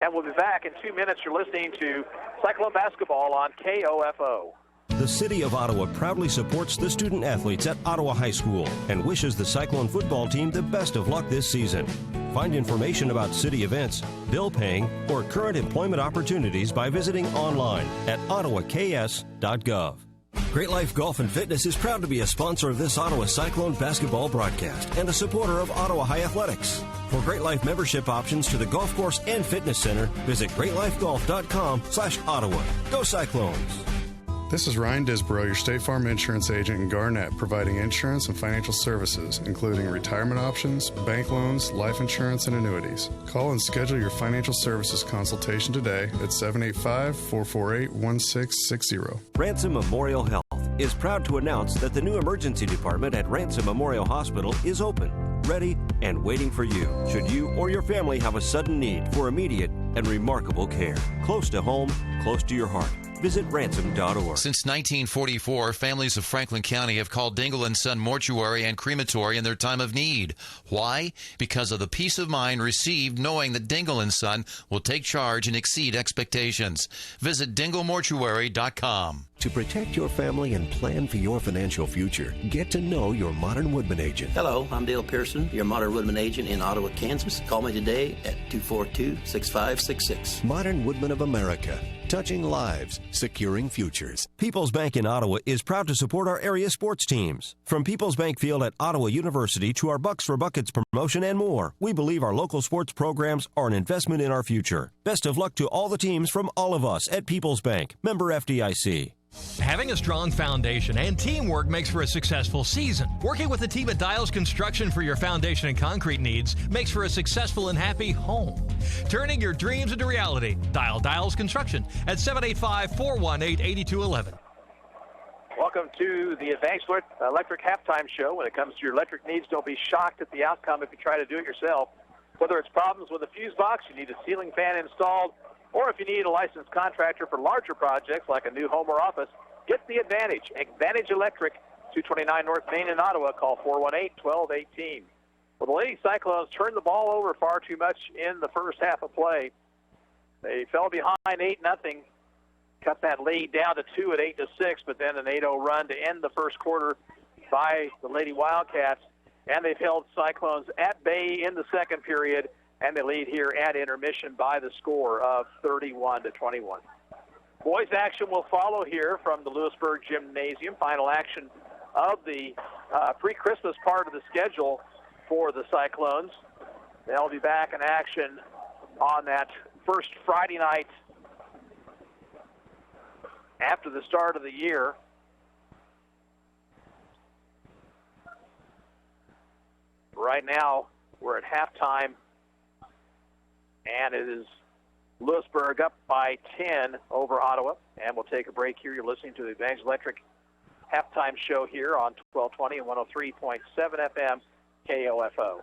And we'll be back in 2 minutes. You're listening to Cyclone Basketball on KOFO. The City of Ottawa proudly supports the student athletes at Ottawa High School and wishes the Cyclone football team the best of luck this season. Find information about city events, bill paying, or current employment opportunities by visiting online at ottawaks.gov. Great Life Golf and Fitness is proud to be a sponsor of this Ottawa Cyclone basketball broadcast and a supporter of Ottawa High Athletics. For Great Life membership options to the golf course and fitness center, visit greatlifegolf.com/Ottawa. Go Cyclones! This is Ryan Disborough, your State Farm insurance agent in Garnett, providing insurance and financial services, including retirement options, bank loans, life insurance, and annuities. Call and schedule your financial services consultation today at 785-448-1660. Ransom Memorial Health is proud to announce that the new emergency department at Ransom Memorial Hospital is open, ready, and waiting for you should you or your family have a sudden need for immediate and remarkable care. Close to home, close to your heart. Visit ransom.org. Since 1944, families of Franklin County have called Dingle & Son Mortuary and Crematory in their time of need. Why? Because of the peace of mind received knowing that Dingle & Son will take charge and exceed expectations. Visit dinglemortuary.com. To protect your family and plan for your financial future, get to know your Modern Woodman agent. Hello, I'm Dale Pearson, your Modern Woodman agent in Ottawa, Kansas. Call me today at 242-6566. Modern Woodman of America. Touching lives, securing futures. People's Bank in Ottawa is proud to support our area sports teams. From People's Bank Field at Ottawa University to our Bucks for Buckets promotion and more, we believe our local sports programs are an investment in our future. Best of luck to all the teams from all of us at People's Bank. Member FDIC. Having a strong foundation and teamwork makes for a successful season. Working with a team at Dials Construction for your foundation and concrete needs makes for a successful and happy home. Turning your dreams into reality. Dial Dials Construction at 785-418-8211. Welcome to the Advanced Electric Halftime Show. When it comes to your electric needs, don't be shocked at the outcome if you try to do it yourself. Whether it's problems with a fuse box, you need a ceiling fan installed, or if you need a licensed contractor for larger projects like a new home or office, get the Advantage. Advantage Electric, 229 North Main in Ottawa. Call 418-1218. Well, the Lady Cyclones turned the ball over far too much in the first half of play. They fell behind 8-0, cut that lead down to 2 at 8-6, but then an 8-0 run to end the first quarter by the Lady Wildcats. And they've held Cyclones at bay in the second period, and they lead here at intermission by the score of 31-21. Boys action will follow here from the Louisburg Gymnasium. Final action of the pre-Christmas part of the schedule for the Cyclones. They'll be back in action on that first Friday night after the start of the year. Right now, we're at halftime, and it is Louisburg up by 10 over Ottawa. And we'll take a break here. You're listening to the Advantage Electric halftime show here on 1220 and 103.7 FM KOFO.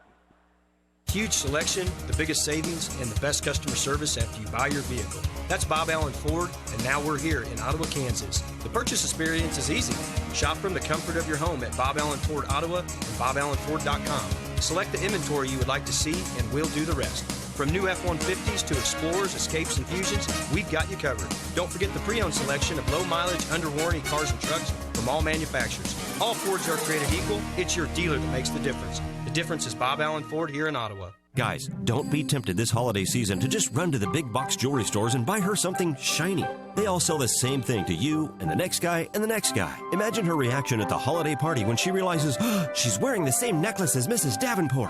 Huge selection, the biggest savings, and the best customer service after you buy your vehicle. That's Bob Allen Ford, and now we're here in Ottawa, Kansas. The purchase experience is easy. Shop from the comfort of your home at Bob Allen Ford Ottawa and BobAllenFord.com. Select the inventory you would like to see, and we'll do the rest. From new F-150s to Explorers, Escapes, and Fusions, we've got you covered. Don't forget the pre-owned selection of low-mileage, under-warranty cars and trucks from all manufacturers. All Fords are created equal. It's your dealer that makes the difference. The difference is Bob Allen Ford here in Ottawa. Guys, don't be tempted this holiday season to just run to the big box jewelry stores and buy her something shiny. They all sell the same thing to you and the next guy and the next guy. Imagine her reaction at the holiday party when she realizes she's wearing the same necklace as Mrs. Davenport.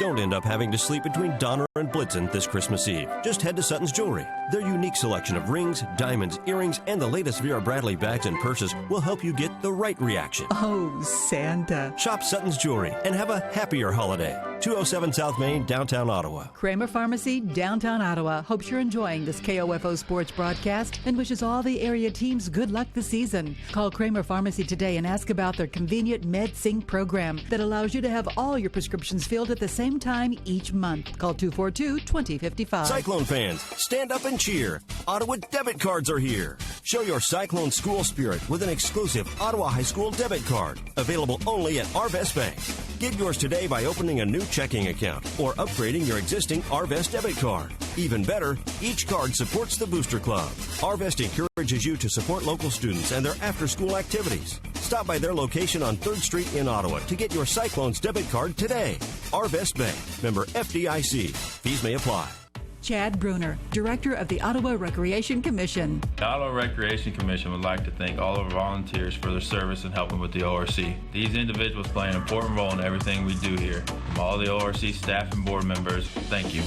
Don't end up having to sleep between Donner and Blitzen this Christmas Eve. Just head to Sutton's Jewelry. Their unique selection of rings, diamonds, earrings, and the latest Vera Bradley bags and purses will help you get the right reaction. Oh, Santa. Shop Sutton's Jewelry and have a happier holiday. 207 South Main, downtown Ottawa. Kramer Pharmacy, downtown Ottawa, hopes you're enjoying this KOFO sports broadcast and wishes all the area teams good luck this season. Call Kramer Pharmacy today and ask about their convenient MedSync program that allows you to have all your prescriptions filled at the same time each month. Call 242-2055. Cyclone fans, stand up and cheer. Ottawa debit cards are here. Show your Cyclone school spirit with an exclusive Ottawa High School debit card, available only at Arvest Bank. Get yours today by opening a new checking account or upgrading your existing Arvest debit card. Even better, each card supports the Booster Club. Arvest encourages you to support local students and their after-school activities. Stop by their location on 3rd Street in Ottawa to get your Cyclones debit card today. Arvest Bank, member FDIC. Fees may apply. Chad Bruner, Director of the Ottawa Recreation Commission. The Ottawa Recreation Commission would like to thank all of our volunteers for their service in helping with the ORC. These individuals play an important role in everything we do here. From all the ORC staff and board members, thank you.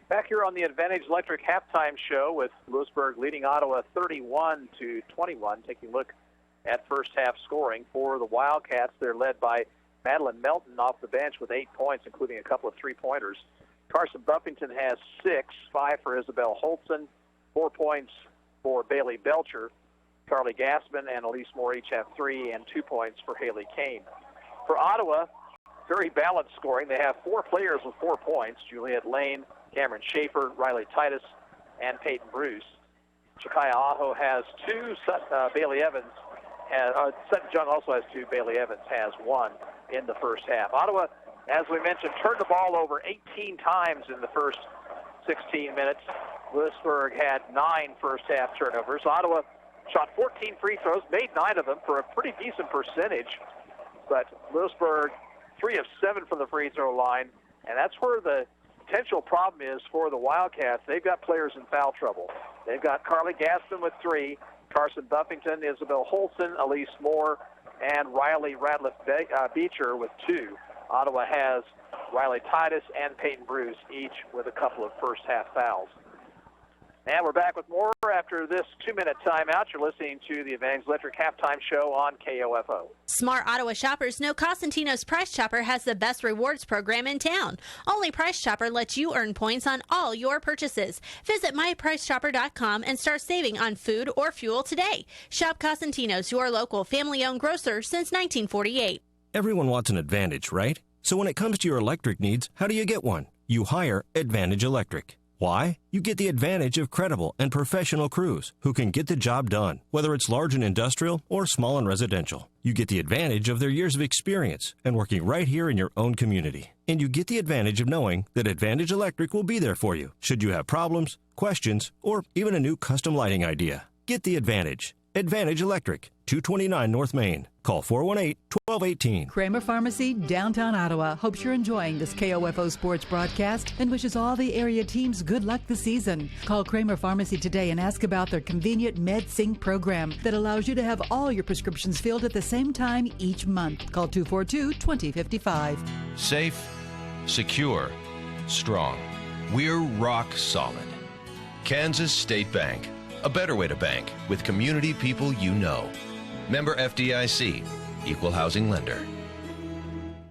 Back here on the Advantage Electric halftime show with Louisburg leading Ottawa 31-21, taking a look at first half scoring for the Wildcats. They're led by Madeline Melton off the bench with 8 points, including a couple of three-pointers. Carson Buffington has 6, 5 for Isabel Holtzen, 4 points for Bailey Belcher. Carly Gassman and Elise Moore each have 3 and 2 points for Haley Kane. For Ottawa, very balanced scoring. They have 4 players with 4 points: Juliet Lane, Cameron Schaefer, Riley Titus, and Peyton Bruce. Shakaya Aho has 2. Bailey Evans has, Sutton Jung also has 2. Bailey Evans has 1 in the first half. Ottawa, as we mentioned, turned the ball over 18 times in the first 16 minutes. Louisburg had 9 first-half turnovers. Ottawa shot 14 free throws, made 9 of them for a pretty decent percentage. But Louisburg, 3 of 7 from the free throw line, and that's where the potential problem is for the Wildcats. They've got players in foul trouble. They've got Carly Gaston with 3, Carson Buffington, Isabel Holson, Elise Moore, and Riley Ratliff-Beecher with 2. Ottawa has Riley Titus and Peyton Bruce, each with a couple of first-half fouls. And we're back with more after this 2-minute timeout. You're listening to the Advantage Electric halftime show on KOFO. Smart Ottawa shoppers know Cosentino's Price Chopper has the best rewards program in town. Only Price Chopper lets you earn points on all your purchases. Visit mypricechopper.com and start saving on food or fuel today. Shop Cosentino's, your local family-owned grocer since 1948. Everyone wants an Advantage, right? So when it comes to your electric needs, how do you get one? You hire Advantage Electric. Why? You get the advantage of credible and professional crews who can get the job done, whether it's large and industrial or small and residential. You get the advantage of their years of experience and working right here in your own community. And you get the advantage of knowing that Advantage Electric will be there for you should you have problems, questions, or even a new custom lighting idea. Get the advantage. Advantage Electric, 229 North Main. Call 418-1218. Kramer Pharmacy, downtown Ottawa, hopes you're enjoying this KOFO sports broadcast and wishes all the area teams good luck this season. Call Kramer Pharmacy today and ask about their convenient MedSync program that allows you to have all your prescriptions filled at the same time each month. Call 242-2055. Safe, secure, strong. We're rock solid. Kansas State Bank. A better way to bank with community people you know. Member FDIC, Equal Housing Lender.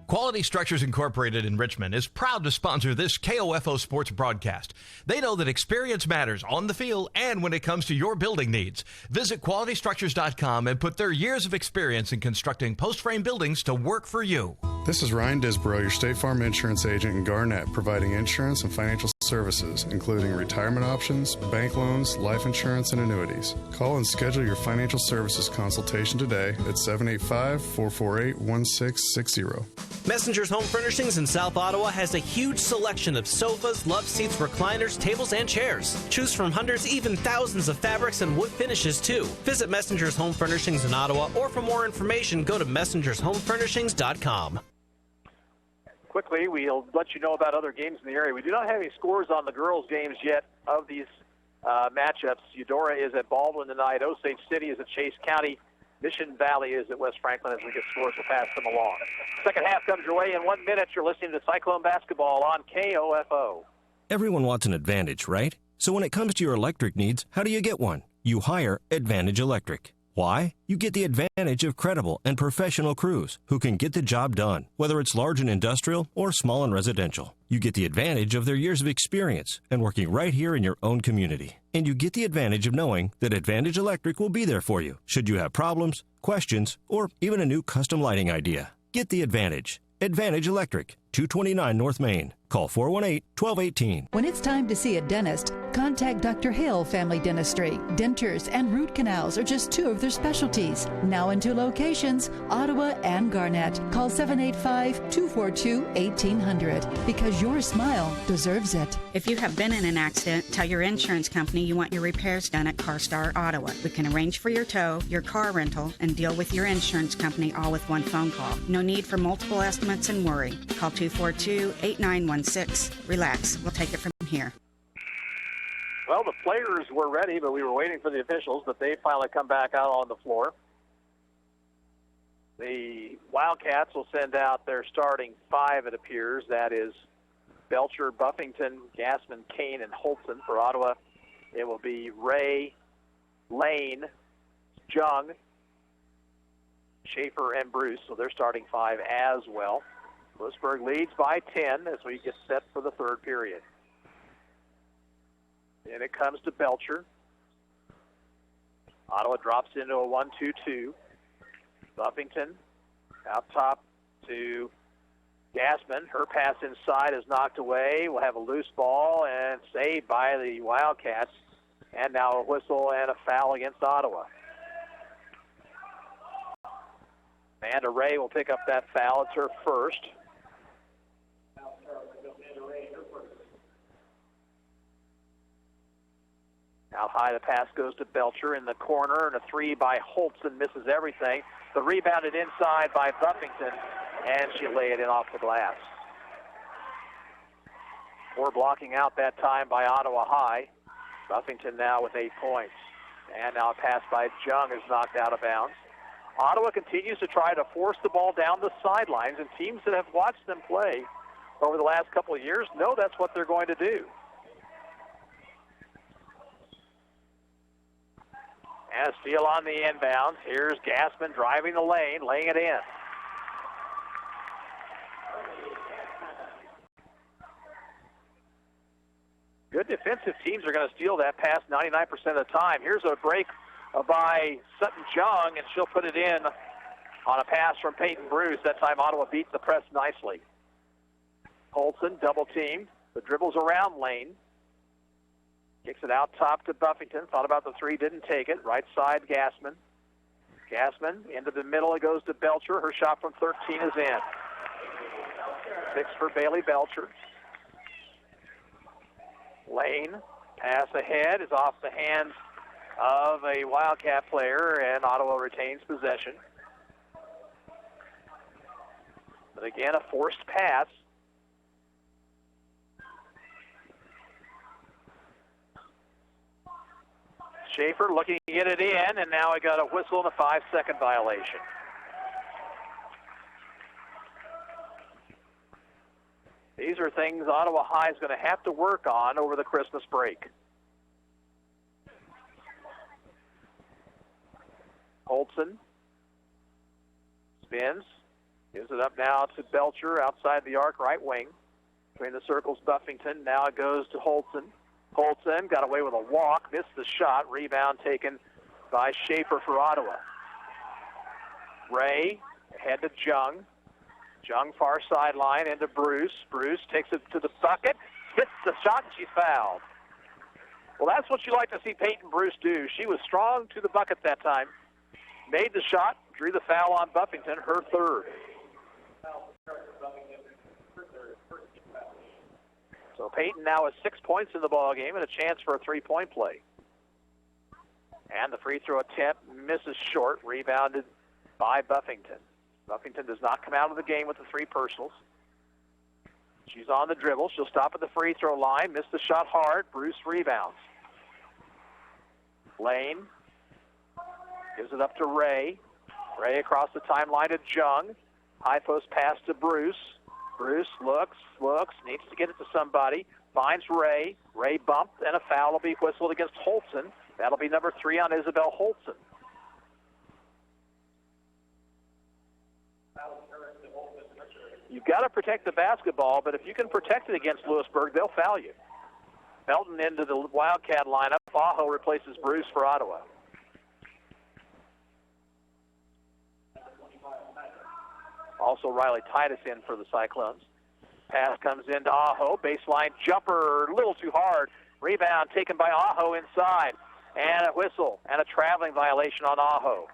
Quality Structures Incorporated in Richmond is proud to sponsor this KOFO sports broadcast. They know that experience matters on the field and when it comes to your building needs. Visit qualitystructures.com and put their years of experience in constructing post-frame buildings to work for you. This is Ryan Disborough, your State Farm insurance agent in Garnett, providing insurance and financial services, including retirement options, bank loans, life insurance, and annuities. Call and schedule your financial services consultation today at 785-448-1660. Messenger's Home Furnishings in South Ottawa has a huge selection of sofas, love seats, recliners, tables, and chairs. Choose from hundreds, even thousands of fabrics and wood finishes, too. Visit Messenger's Home Furnishings in Ottawa, or for more information, go to messengershomefurnishings.com. Quickly, we'll let you know about other games in the area. We do not have any scores on the girls' games yet of these matchups. Eudora is at Baldwin tonight. Osage City is at Chase County. Mission Valley is at West Franklin. As we get scores, we'll pass them along. Second half comes your way in 1 minute. You're listening to Cyclone Basketball on KOFO. Everyone wants an Advantage, right? So when it comes to your electric needs, how do you get one? You hire Advantage Electric. Why? You get the advantage of credible and professional crews who can get the job done, whether it's large and industrial or small and residential. You get the advantage of their years of experience and working right here in your own community. And you get the advantage of knowing that Advantage Electric will be there for you should you have problems, questions, or even a new custom lighting idea. Get the advantage. Advantage Electric, 229 North Main. Call 418-1218. When it's time to see a dentist, contact Dr. Hill Family Dentistry. Dentures and root canals are just two of their specialties. Now in 2 locations, Ottawa and Garnett. Call 785-242-1800 because your smile deserves it. If you have been in an accident, tell your insurance company you want your repairs done at CarStar Ottawa. We can arrange for your tow, your car rental, and deal with your insurance company all with one phone call. No need for multiple estimates and worry. Call 242-8916. Relax. We'll take it from here. Well, the players were ready, but we were waiting for the officials, but they finally come back out on the floor. The Wildcats will send out their starting 5, it appears. That is Belcher, Buffington, Gassman, Kane, and Holton. For Ottawa, it will be Ray, Lane, Jung, Schaefer, and Bruce. So they're starting 5 as well. Louisburg leads by 10 as we get set for the 3rd period. And it comes to Belcher. Ottawa drops into a 1-2-2. Buffington out top to Gassman. Her pass inside is knocked away. We'll have a loose ball and saved by the Wildcats. And now a whistle and a foul against Ottawa. Amanda Ray will pick up that foul. It's her first. Out high, the pass goes to Belcher in the corner, and a 3 by Holtzen misses everything. The rebounded inside by Buffington, and she laid it in off the glass. 4 blocking out that time by Ottawa High. Buffington now with 8 points. And now a pass by Jung is knocked out of bounds. Ottawa continues to try to force the ball down the sidelines, and teams that have watched them play over the last couple of years know that's what they're going to do. And a steal on the inbounds. Here's Gassman driving the lane, laying it in. Good defensive teams are going to steal that pass 99% of the time. Here's a break by Sutton Jung, and she'll put it in on a pass from Peyton Bruce. That time Ottawa beats the press nicely. Holtzen double teamed. The dribbles around Lane. Kicks it out top to Buffington. Thought about the 3, didn't take it. Right side, Gassman. Gassman into the middle. It goes to Belcher. Her shot from 13 is in. 6 for Bailey Belcher. Lane, pass ahead, is off the hands of a Wildcat player, and Ottawa retains possession. But again, a forced pass. Schaefer looking to get it in, and now I got a whistle and a 5-second violation. These are things Ottawa High is going to have to work on over the Christmas break. Holtzen spins, gives it up now to Belcher outside the arc, right wing. Between the circles, Buffington. Now it goes to Holtzen. Holtzen got away with a walk, missed the shot. Rebound taken by Schaefer for Ottawa. Ray ahead to Jung. Jung far sideline into Bruce. Bruce takes it to the bucket, hits the shot, and she's fouled. Well, that's what you like to see Peyton Bruce do. She was strong to the bucket that time. Made the shot, drew the foul on Buffington, her 3rd. So Peyton now has 6 points in the ball game and a chance for a 3-point play. And the free throw attempt misses short, rebounded by Buffington. Buffington does not come out of the game with the 3 personals. She's on the dribble. She'll stop at the free throw line, missed the shot hard. Bruce rebounds. Lane gives it up to Ray. Ray across the timeline to Jung. High post pass to Bruce. Bruce looks, needs to get it to somebody. Finds Ray. Ray bumped, and a foul will be whistled against Holtzen. That'll be number 3 on Isabel Holtzen. You've got to protect the basketball, but if you can protect it against Louisburg, they'll foul you. Melton into the Wildcat lineup. Aho replaces Bruce for Ottawa. Also, Riley Titus in for the Cyclones. Pass comes into Aho. Baseline jumper, a little too hard. Rebound taken by Aho inside. And a whistle and a traveling violation on Aho.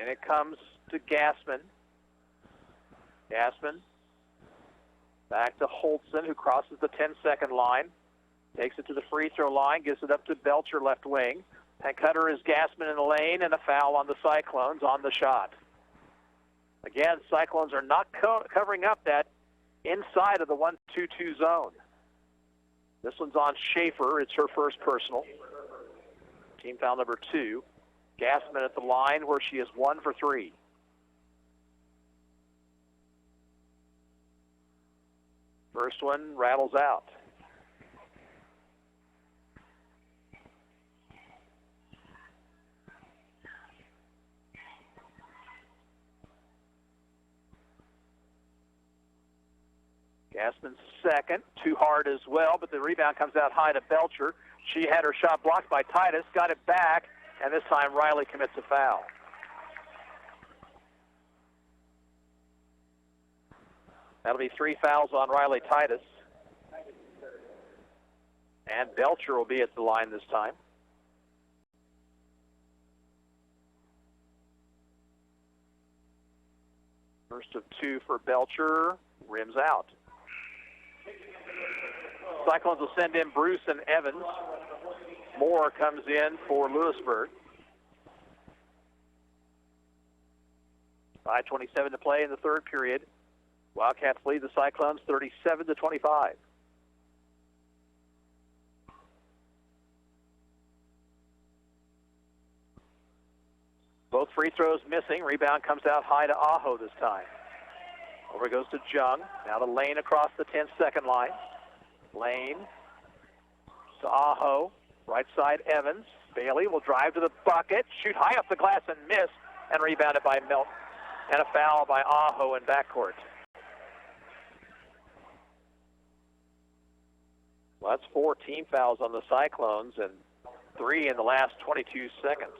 And it comes to Gassman. Gassman back to Holtzen, who crosses the 10-second line. Takes it to the free throw line, gives it up to Belcher, left wing. And cutter is Gassman in the lane, and a foul on the Cyclones on the shot. Again, Cyclones are not covering up that inside of the 1-2-2 zone. This one's on Schaefer. It's her first personal. Team foul number 2. Gassman at the line where she is 1 for 3. First one rattles out. Gassman's second, too hard as well, but the rebound comes out high to Belcher. She had her shot blocked by Titus, got it back, and this time Riley commits a foul. That'll be 3 fouls on Riley Titus. And Belcher will be at the line this time. First of 2 for Belcher, rims out. Cyclones will send in Bruce and Evans. Moore comes in for Louisburg. 5:27 to play in the third period. Wildcats lead the Cyclones 37-25. Both free throws missing. Rebound comes out high to Aho this time. Over goes to Jung. Now to Lane across the 10-second line. Lane to Aho. Right side Evans. Bailey will drive to the bucket, shoot high up the glass and miss, and rebounded by Milton. And a foul by Aho in backcourt. Well, that's 4 team fouls on the Cyclones and 3 in the last 22 seconds.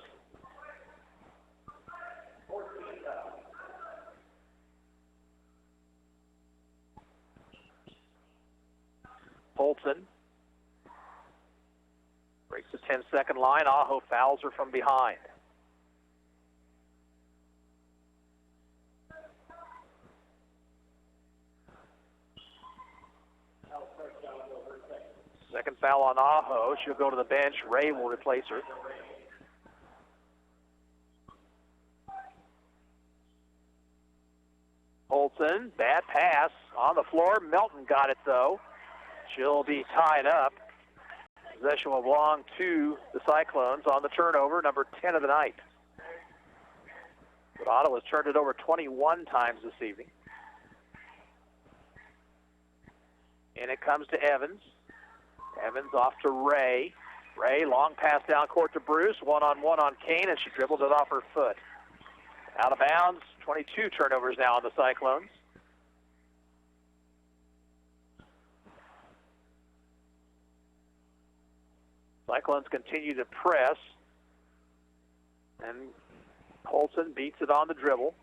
Holtzen breaks the 10-second line. Aho fouls her from behind. Second foul on Aho. She'll go to the bench. Ray will replace her. Holtzen, bad pass on the floor. Melton got it, though. She'll be tied up. Possession will belong to the Cyclones on the turnover, number 10 of the night. But Ottawa's turned it over 21 times this evening. And it comes to Evans. Evans off to Ray. Ray, long pass down court to Bruce. One-on-one on Kane, and she dribbled it off her foot. Out of bounds. 22 turnovers now on the Cyclones. Cyclones continue to press. And Holtzen beats it on the dribble.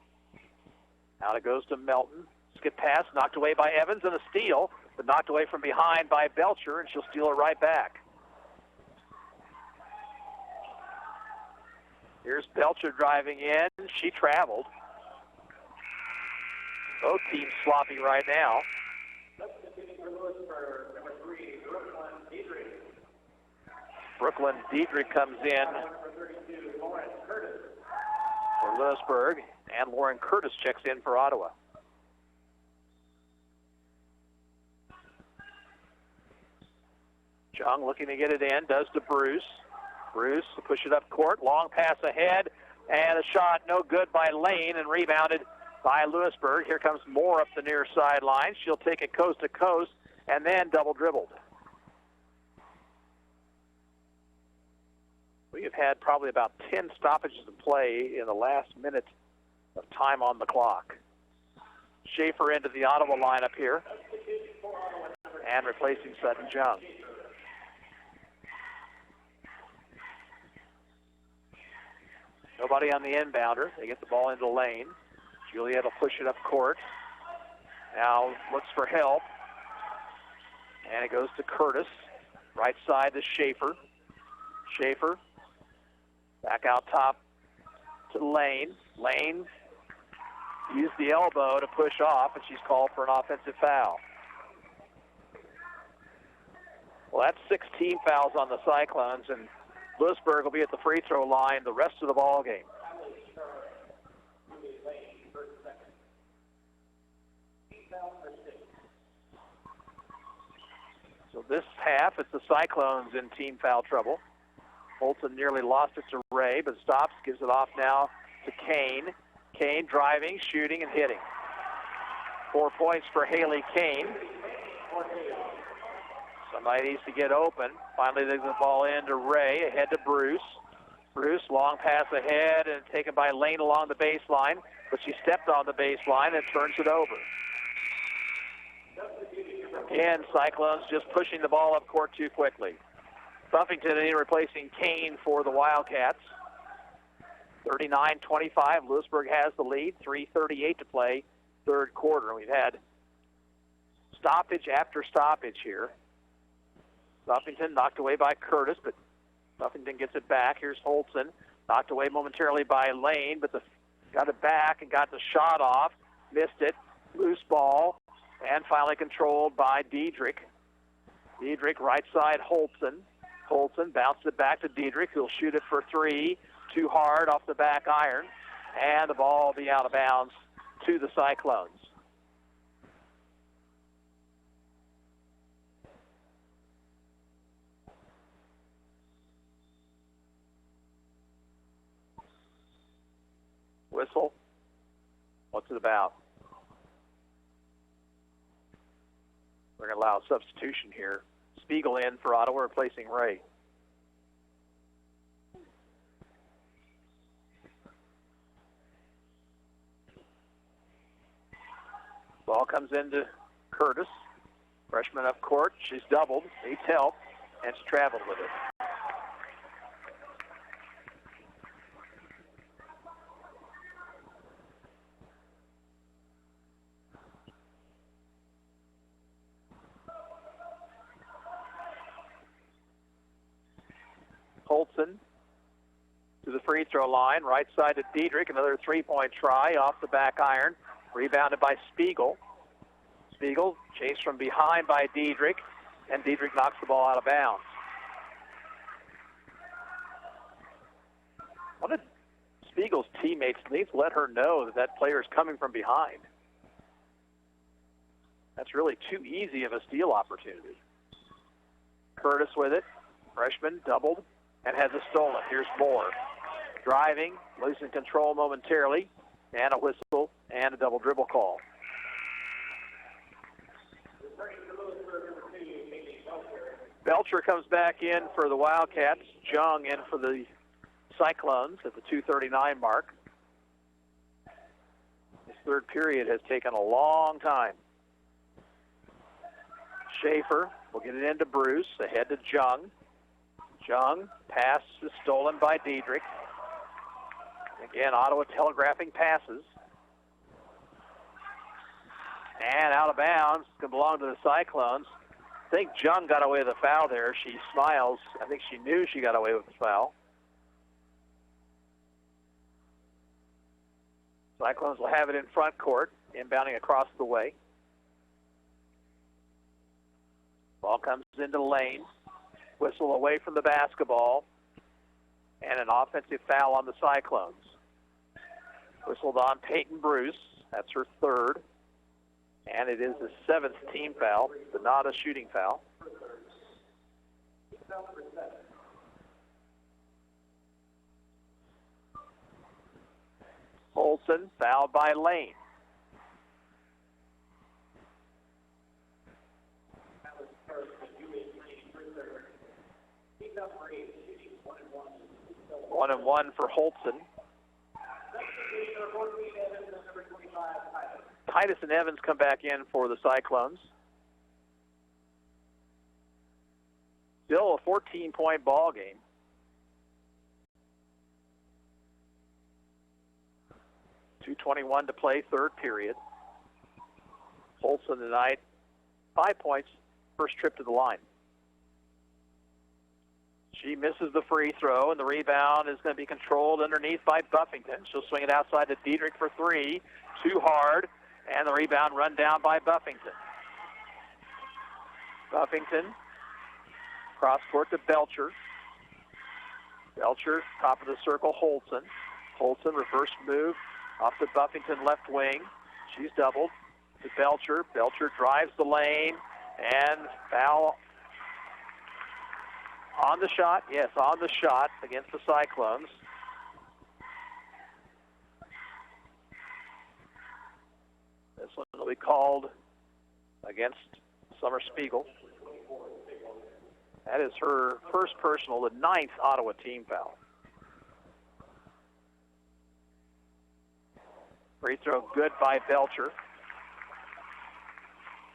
Out it goes to Melton. Skip pass, knocked away by Evans, and a steal, but knocked away from behind by Belcher, and she'll steal it right back. Here's Belcher driving in. She traveled. Both teams sloppy right now. Brooklyn Diedrich comes in for Louisburg, and Lauren Curtis checks in for Ottawa. Jung looking to get it in, does to Bruce. Bruce will push it up court, long pass ahead, and a shot no good by Lane and rebounded by Louisburg. Here comes Moore up the near sideline. She'll take it coast to coast and then double dribbled. We have had probably about 10 stoppages of play in the last minute of time on the clock. Schaefer into the Ottawa lineup here and replacing Sutton Jung. Nobody on the inbounder. They get the ball into the lane. Juliet will push it up court. Now looks for help. And it goes to Curtis. Right side to Schaefer. Schaefer back out top to Lane. Lane used the elbow to push off, and she's called for an offensive foul. Well, that's 16 fouls on the Cyclones, and Louisburg will be at the free throw line the rest of the ball game. So this half, it's the Cyclones in team foul trouble. Holton nearly lost it to Ray, but stops, gives it off now to Kane. Kane driving, shooting, and hitting. 4 points for Haley Kane. Somebody needs to get open. Finally, they get the ball in to Ray, ahead to Bruce. Bruce, long pass ahead, and taken by Lane along the baseline, but she stepped on the baseline and turns it over. Again, Cyclones just pushing the ball up court too quickly. Buffington in replacing Kane for the Wildcats. 39-25, Louisburg has the lead, 3:38 to play, third quarter. We've had stoppage after stoppage here. Buffington knocked away by Curtis, but Buffington gets it back. Here's Holton, knocked away momentarily by Lane, but got it back and got the shot off, missed it, loose ball, and finally controlled by Diedrich. Diedrich, right side, Holton. Holton bounced it back to Diedrich, who'll shoot it for three. Too hard off the back iron. And the ball will be out of bounds to the Cyclones. Whistle. What's it about? We're going to allow a substitution here. Spiegel in for Ottawa, replacing Ray. Ball comes into Curtis. Freshman up court. She's doubled. Needs help. And she's traveled with it. Holton to the free throw line. Right side to Diedrich. Another three-point try off the back iron. Rebounded by Spiegel. Spiegel chased from behind by Diedrich, and Diedrich knocks the ball out of bounds. What did Spiegel's teammates need to let her know that that player is coming from behind? That's really too easy of a steal opportunity. Curtis with it. Freshman doubled and has it stolen. Here's Moore. Driving, losing control momentarily, and a whistle and a double dribble call. Belcher comes back in for the Wildcats. Jung in for the Cyclones at the 2:39 mark. This third period has taken a long time. Schaefer will get it into Bruce, ahead to Jung. Jung, pass is stolen by Diedrich. Again, Ottawa telegraphing passes. And out of bounds. It's going to belong to the Cyclones. I think Jung got away with a foul there. She smiles. I think she knew she got away with the foul. Cyclones will have it in front court, inbounding across the way. Ball comes into the lane. Whistle away from the basketball. And an offensive foul on the Cyclones. Whistled on Peyton Bruce. That's her third. And it is the seventh team foul, but not a shooting foul. Olsen fouled by Lane. One and one for Holton. Titus and Evans come back in for the Cyclones. Still a 14-point ball game. 2:21 to play, third period. Holson tonight, 5 points, first trip to the line. She misses the free throw, and the rebound is going to be controlled underneath by Buffington. She'll swing it outside to Diedrich for three. Too hard, and the rebound run down by Buffington. Buffington, cross court to Belcher. Belcher, top of the circle, Holson. Holson, reverse move, off to Buffington, left wing. She's doubled to Belcher. Belcher drives the lane, and foul on the shot. Yes, on the shot against the Cyclones. This one will be called against Summer Spiegel. That is her first personal, the 9th Ottawa team foul. Free throw good by Belcher.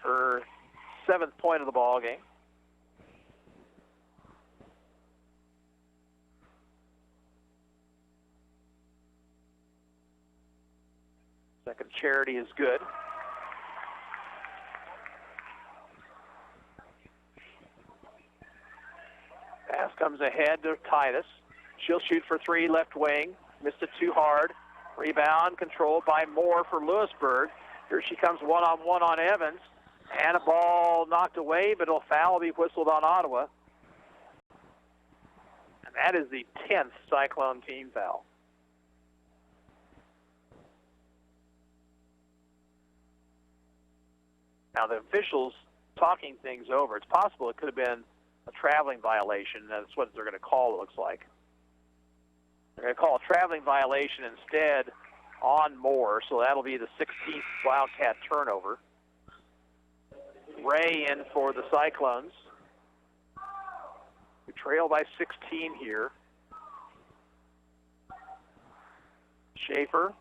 Her 7th point of the ball game. Second charity is good. Pass comes ahead to Titus. She'll shoot for three, left wing. Missed it too hard. Rebound controlled by Moore for Louisburg. Here she comes one-on-one on Evans. And a ball knocked away, but a foul will be whistled on Ottawa. And that is the 10th Cyclone team foul. Now, the officials talking things over. It's possible it could have been a traveling violation. That's what they're going to call, it looks like. They're going to call a traveling violation instead on Moore, so that'll be the 16th Wildcat turnover. Ray in for the Cyclones. We trail by 16 here. Schaefer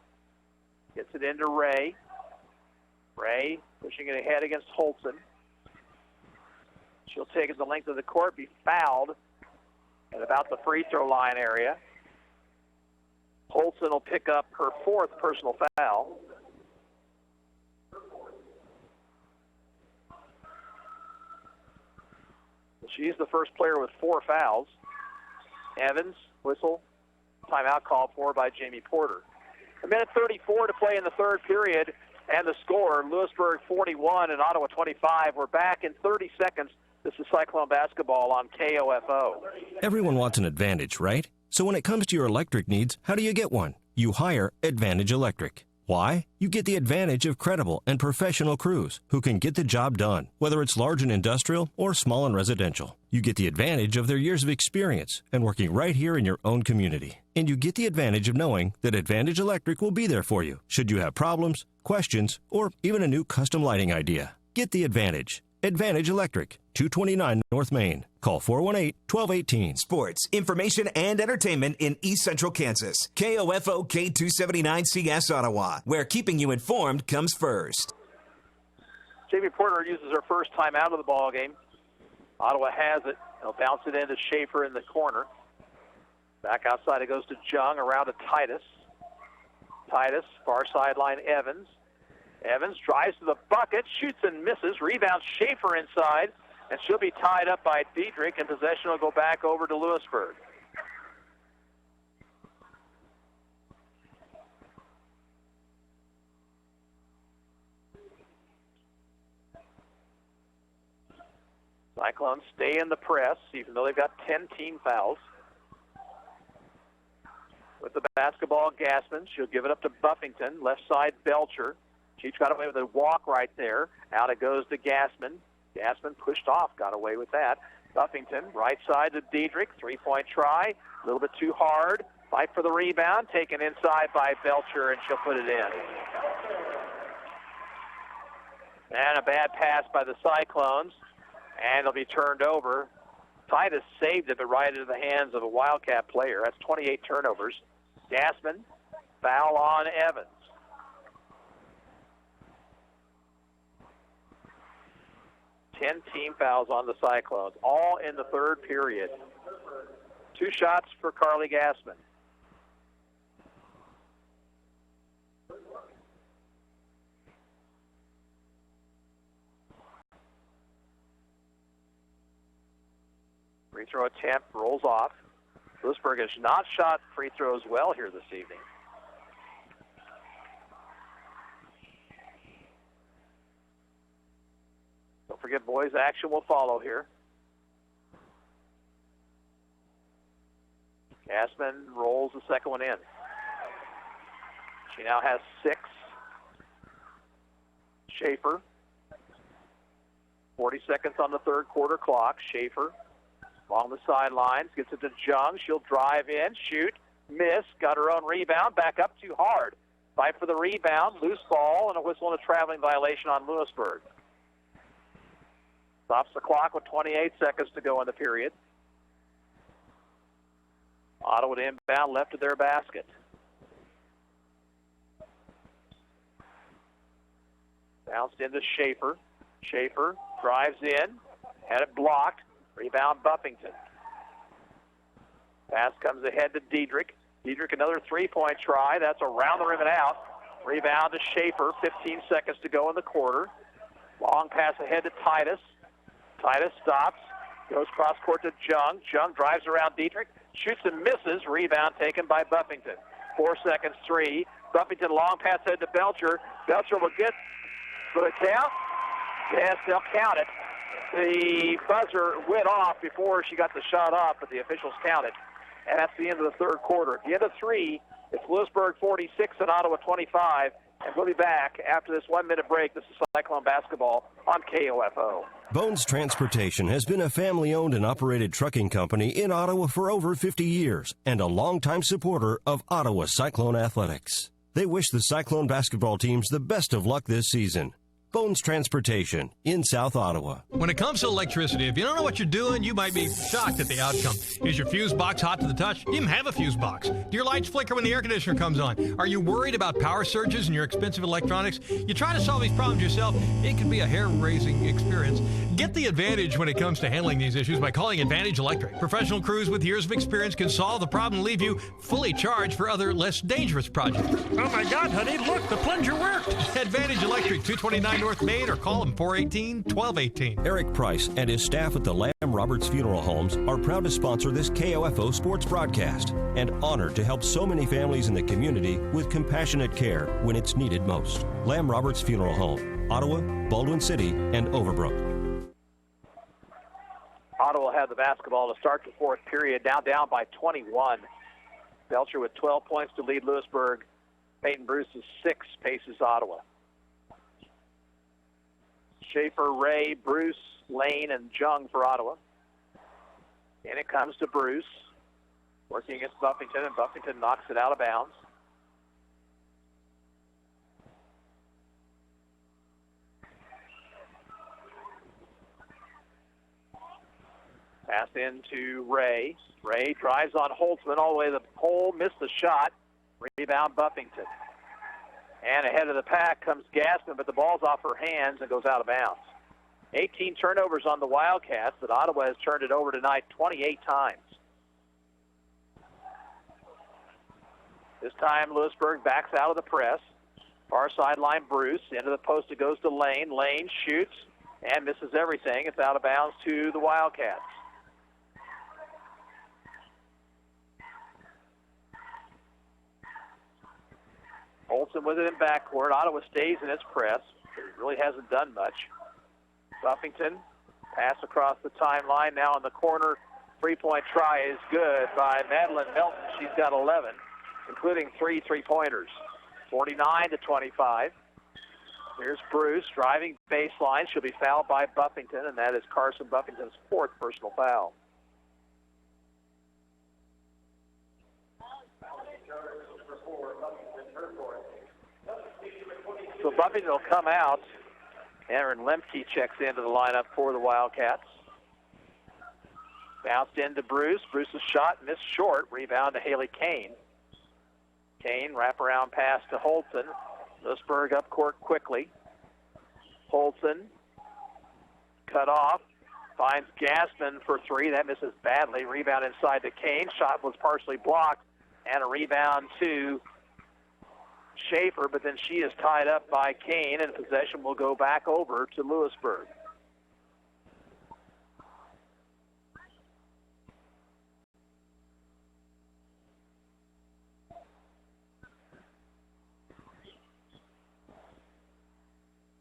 gets it into Ray. Ray pushing it ahead against Holson. She'll take it the length of the court, be fouled at about the free throw line area. Holson will pick up her 4th personal foul. She's the first player with 4 fouls. Evans, whistle, timeout called for by Jamie Porter. A minute 34 to play in the third period, and the score, Louisburg 41 and Ottawa 25. We're back in 30 seconds. This is Cyclone basketball on KOFO. Everyone wants an Advantage, right? So when it comes to your electric needs, how do you get one? You hire Advantage Electric. Why? You get the advantage of credible and professional crews who can get the job done, whether it's large and industrial or small and residential. You get the advantage of their years of experience and working right here in your own community. And you get the advantage of knowing that Advantage Electric will be there for you should you have problems, questions, or even a new custom lighting idea. Get the advantage. Advantage Electric, 229 North Main. Call 418-1218. Sports, information, and entertainment in East Central Kansas. KOFO K279CS Ottawa, where keeping you informed comes first. Jamie Porter uses her first time out of the ball game. Ottawa has it. They'll bounce it into Schaefer in the corner. Back outside it goes to Jung, around to Titus. Titus, far sideline Evans. Evans drives to the bucket, shoots and misses. Rebounds Schaefer inside, and she'll be tied up by Diedrich, and possession will go back over to Louisburg. Cyclones stay in the press, even though they've got 10 team fouls. With the basketball, Gassman. She'll give it up to Buffington. Left side, Belcher. She got away with a walk right there. Out it goes to Gassman. Gassman pushed off, got away with that. Buffington, right side to Diedrich. Three-point try. A little bit too hard. Fight for the rebound. Taken inside by Belcher, and she'll put it in. And a bad pass by the Cyclones. And it'll be turned over. Titus saved it, but right into the hands of a Wildcat player. That's 28 turnovers. Gassman, foul on Evans. 10 team fouls on the Cyclones, all in the third period. 2 shots for Carly Gassman. Free throw attempt rolls off. Louisburg has not shot free throws well here this evening. Don't forget, boys action will follow here. Gassman rolls the second one in. She now has 6. Schaefer. 40 seconds on the third quarter clock. Schaefer along the sidelines, gets it to Jung. She'll drive in, shoot, miss, got her own rebound, back up too hard. Fight for the rebound, loose ball, and a whistle and a traveling violation on Louisburg. Stops the clock with 28 seconds to go in the period. Ottawa to inbound, left of their basket. Bounced into Schaefer. Schaefer drives in, had it blocked. Rebound Buffington. Pass comes ahead to Diedrich. Diedrich another three-point try. That's around the rim and out. Rebound to Schaefer. 15 seconds to go in the quarter. Long pass ahead to Titus. Titus stops. Goes cross court to Jung. Jung drives around Diedrich. Shoots and misses. Rebound taken by Buffington. 4 seconds, 3. Buffington long pass ahead to Belcher. Belcher will get for the count. Yes, they'll count it. The buzzer went off before she got the shot off, but the officials counted. And that's the end of the third quarter. At the end of 3, it's Louisburg 46 and Ottawa 25. And we'll be back after this 1-minute break. This is Cyclone Basketball on KOFO. Bones Transportation has been a family-owned and operated trucking company in Ottawa for over 50 years and a longtime supporter of Ottawa Cyclone athletics. They wish the Cyclone basketball teams the best of luck this season. Bones Transportation in South Ottawa. When it comes to electricity, if you don't know what you're doing, you might be shocked at the outcome. Is your fuse box hot to the touch? You even have a fuse box. Do your lights flicker when the air conditioner comes on? Are you worried about power surges in your expensive electronics? You try to solve these problems yourself, it can be a hair-raising experience. Get the advantage when it comes to handling these issues by calling Advantage Electric. Professional crews with years of experience can solve the problem and leave you fully charged for other, less dangerous projects. Oh my God, honey, look, the plunger worked. Advantage Electric, 229 North Main, or call them 418-1218. Eric Price and his staff at the Lamb Roberts Funeral Homes are proud to sponsor this KOFO sports broadcast and honored to help so many families in the community with compassionate care when it's needed most. Lamb Roberts Funeral Home, Ottawa, Baldwin City, and Overbrook. Ottawa had the basketball to start the fourth period, now down by 21. Belcher with 12 points to lead Louisburg. Peyton Bruce's 6 paces Ottawa. Schaefer, Ray, Bruce, Lane, and Jung for Ottawa. And it comes to Bruce, working against Buffington, and Buffington knocks it out of bounds. Pass into Ray. Ray drives on Holtzman all the way to the pole, missed the shot. Rebound Buffington. And ahead of the pack comes Gassman, but the ball's off her hands and goes out of bounds. 18 turnovers on the Wildcats, but Ottawa has turned it over tonight 28 times. This time Louisburg backs out of the press. Far sideline Bruce. Into the post it goes to Lane. Lane shoots and misses everything. It's out of bounds to the Wildcats. Olsen with it in backcourt. Ottawa stays in its press. It really hasn't done much. Buffington, pass across the timeline. Now in the corner, three-point try is good by Madeline Melton. She's got 11, including 3 three-pointers. 49-25. Here's Bruce driving baseline. She'll be fouled by Buffington, and that is Carson Buffington's 4th personal foul. So Buffington will come out. Aaron Lemke checks into the lineup for the Wildcats. Bounced into Bruce. Bruce's shot missed short. Rebound to Haley Kane. Kane, wraparound pass to Holton. Louisburg up court quickly. Holton, cut off. Finds Gassman for 3. That misses badly. Rebound inside to Kane. Shot was partially blocked. And a rebound to Schaefer, but then she is tied up by Kane, and possession will go back over to Louisburg.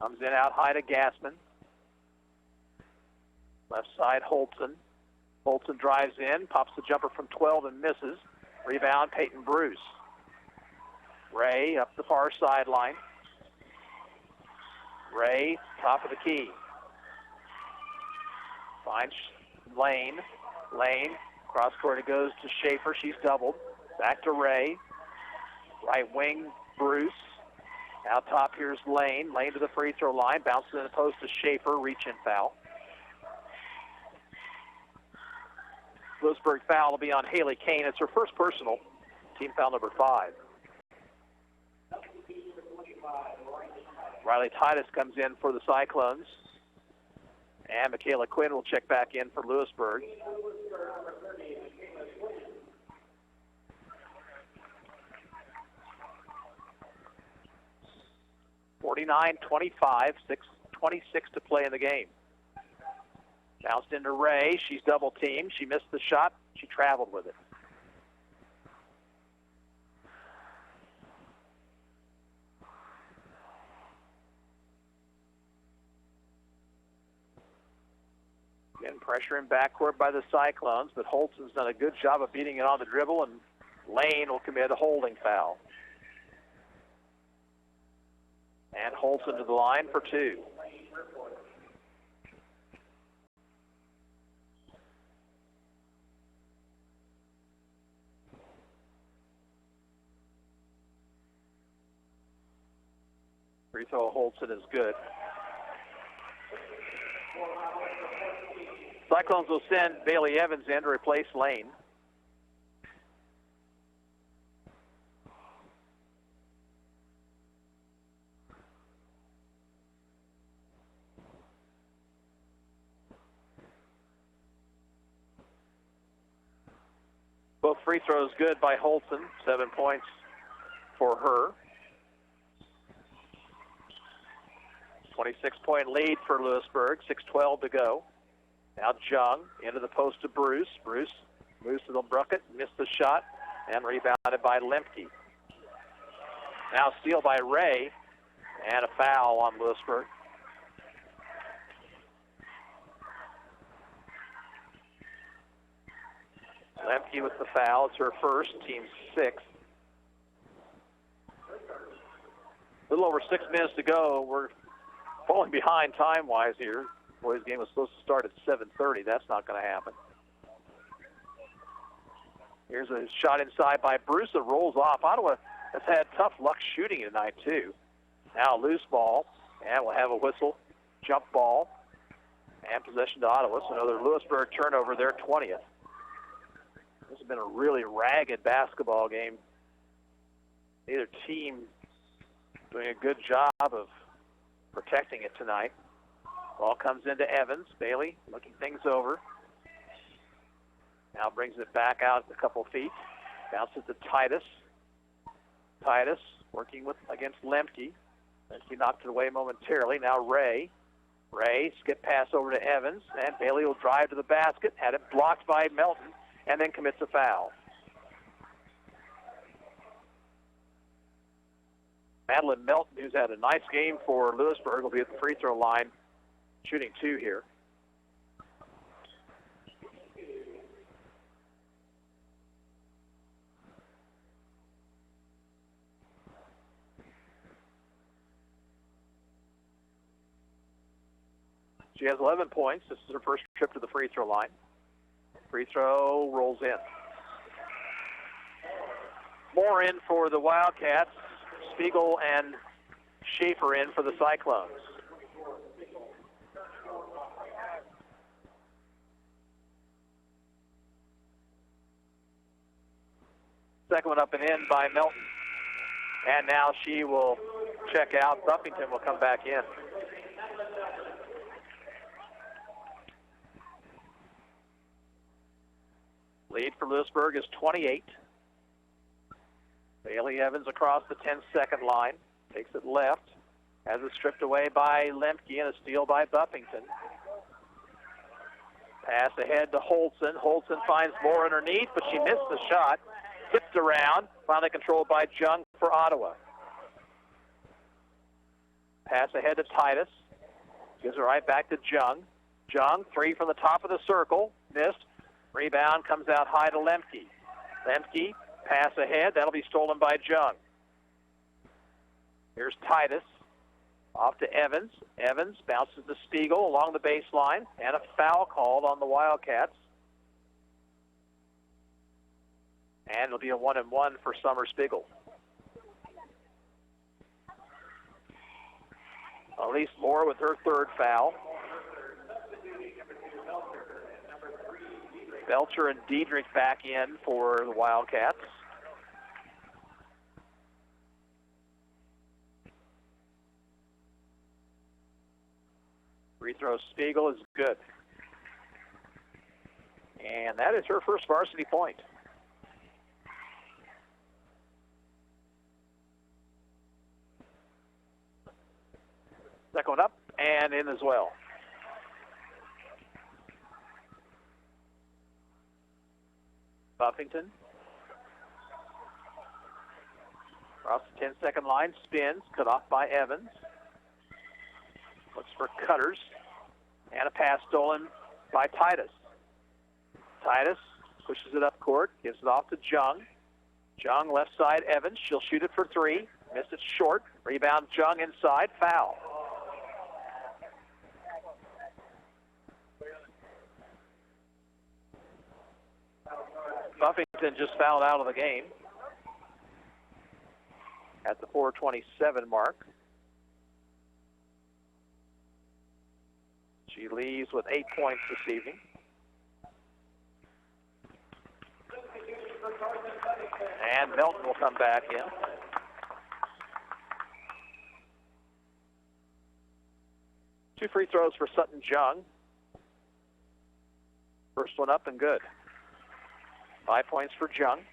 Comes in out high to Gassman. Left side, Holtzen. Holtzen drives in, pops the jumper from 12 and misses. Rebound, Peyton Bruce. Ray up the far sideline. Ray, top of the key. Finds Lane. Lane, cross court it goes to Schaefer. She's doubled. Back to Ray. Right wing, Bruce. Out top, here's Lane. Lane to the free throw line. Bounces in the post to Schaefer. Reach-in foul. Louisburg foul will be on Haley Kane. It's her first personal. Team foul number 5. Riley Titus comes in for the Cyclones. And Michaela Quinn will check back in for Louisburg. (49-25), 6:26 to play in the game. Bounced into Ray. She's double teamed. She missed the shot. She traveled with it. Again, pressure in backcourt by the Cyclones, but Holton's done a good job of beating it on the dribble, and Lane will commit a holding foul. And Holton to the line for 2. Free throw Holton is good. Cyclones will send Bailey Evans in to replace Lane. Both free throws good by Holton. 7 points for her. 26-point lead for Louisburg. 6:12 to go. Now Jung into the post to Bruce. Bruce moves to the bucket, missed the shot, and rebounded by Lemke. Now steal by Ray, and a foul on Louisburg. Lemke with the foul. It's her first, team 6. A little over 6 minutes to go. We're falling behind time-wise here. Boys' game was supposed to start at 7:30. That's not going to happen. Here's a shot inside by Bruce that rolls off. Ottawa has had tough luck shooting tonight, too. Now loose ball, and we'll have a whistle. Jump ball, and possession to Ottawa. So another Louisburg turnover, their 20th. This has been a really ragged basketball game. Neither team doing a good job of protecting it tonight. Ball comes into Evans. Bailey looking things over. Now brings it back out a couple feet. Bounces to Titus. Titus working against Lemke. Lemke knocked it away momentarily. Now Ray. Ray skip pass over to Evans, and Bailey will drive to the basket. Had it blocked by Melton, and then commits a foul. Madeline Melton, who's had a nice game for Louisburg, will be at the free throw line, shooting 2 here. She has 11 points. This is her first trip to the free throw line. Free throw rolls in. More in for the Wildcats. Spiegel and Schaefer in for the Cyclones. Second one up and in by Melton. And now she will check out. Buffington will come back in. Lead for Louisburg is 28. Bailey Evans across the 10-second line. Takes it left. Has it stripped away by Lemke and a steal by Buffington. Pass ahead to Holtzen. Holtzen finds more underneath, but she missed the shot. Tipped around. Finally controlled by Jung for Ottawa. Pass ahead to Titus. Gives it right back to Jung. Jung, three from the top of the circle. Missed. Rebound comes out high to Lemke. Lemke, pass ahead. That'll be stolen by Jung. Here's Titus. Off to Evans. Evans bounces to Spiegel along the baseline. And a foul called on the Wildcats. And it'll be a 1-and-1 for Summer Spiegel. Elise Moore with her third foul. Belcher and Diedrich back in for the Wildcats. Free throw Spiegel is good. And that is her first varsity point. Second one up and in as well. Buffington. Across the 10-second line, spins, cut off by Evans. Looks for cutters. And a pass stolen by Titus. Titus pushes it up court, gives it off to Jung. Jung, left side, Evans. She'll shoot it for three. Missed it short. Rebound, Jung inside. Foul. Buffington just fouled out of the game at the 4:27 mark. She leaves with 8 points this evening. And Melton will come back in. Two free throws for Sutton Jung. First one up and good. 5 points for Jung.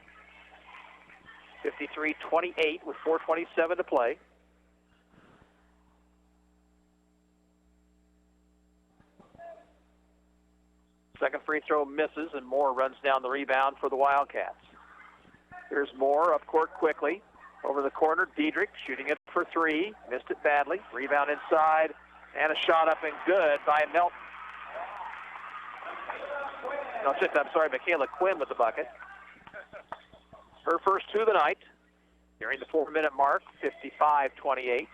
53-28 with 4:27 to play. Second free throw misses, and Moore runs down the rebound for the Wildcats. Here's Moore up court quickly. Over the corner, Diedrich shooting it for three. Missed it badly. Rebound inside, and a shot up and good by Melton. No, I'm sorry, Michaela Quinn with the bucket. Her first two of the night. Nearing the 4-minute mark, 55-28.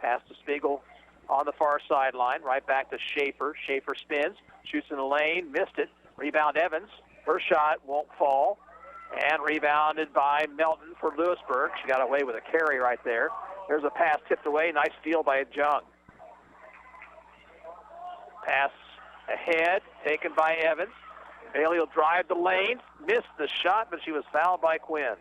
Pass to Spiegel on the far sideline. Right back to Schaefer. Schaefer spins, shoots in the lane, missed it. Rebound Evans. Her shot won't fall. And rebounded by Melton for Louisburg. She got away with a carry right there. There's a pass tipped away. Nice steal by Jung. Pass ahead, taken by Evans. Bailey will drive the lane. Missed the shot, but she was fouled by Quinn.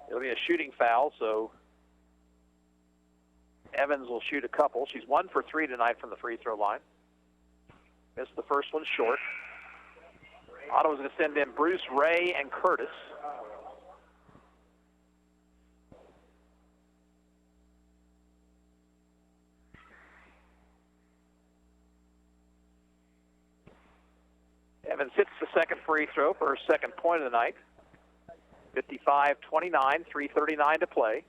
It'll be a shooting foul, so Evans will shoot a couple. She's 1 for 3 tonight from the free throw line. Missed the first one short. Ottawa's going to send in Bruce, Ray, and Curtis. Evans hits the second free throw for her second point of the night. 55-29, 3:39 to play.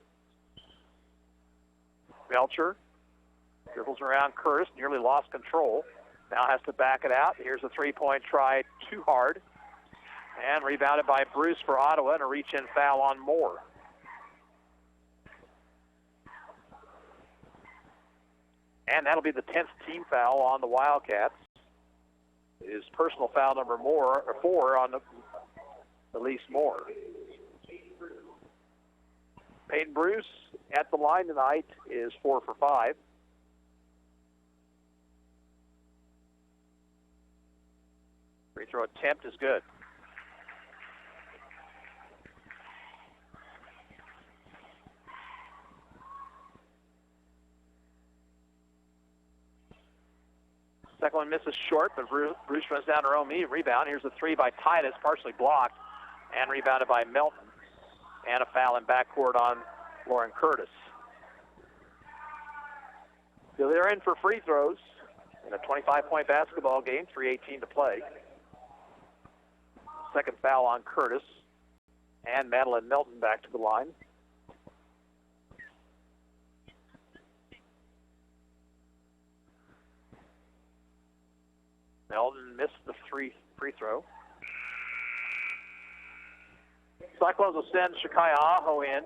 Belcher dribbles around Curtis, nearly lost control. Now has to back it out. Here's a three-point try, too hard. And rebounded by Bruce for Ottawa, and a reach-in foul on Moore. And that'll be the 10th team foul on the Wildcats. It is personal foul number 4 on Elise Moore. Peyton Bruce at the line tonight is 4 for 5. Free throw attempt is good. Second one misses short, but Bruce runs down her own rebound. Here's a three by Titus, partially blocked, and rebounded by Melton. And a foul in backcourt on Lauren Curtis. So they're in for free throws in a 25-point basketball game, 3:18 to play. Second foul on Curtis. And Madeline Melton back to the line. Melton missed the free throw. Cyclones will send Shakaya Aho in.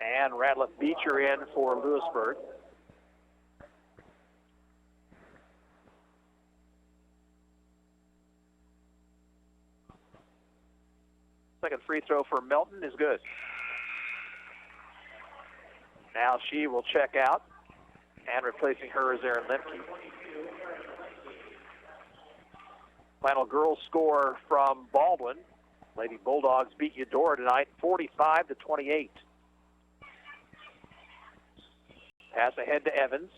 And Radlett Beecher in for Louisburg. Second free throw for Melton is good. Now she will check out, and replacing her is Erin Lemke. Final girls score from Baldwin. Lady Bulldogs beat Eudora tonight, 45-28. Pass ahead to Evans.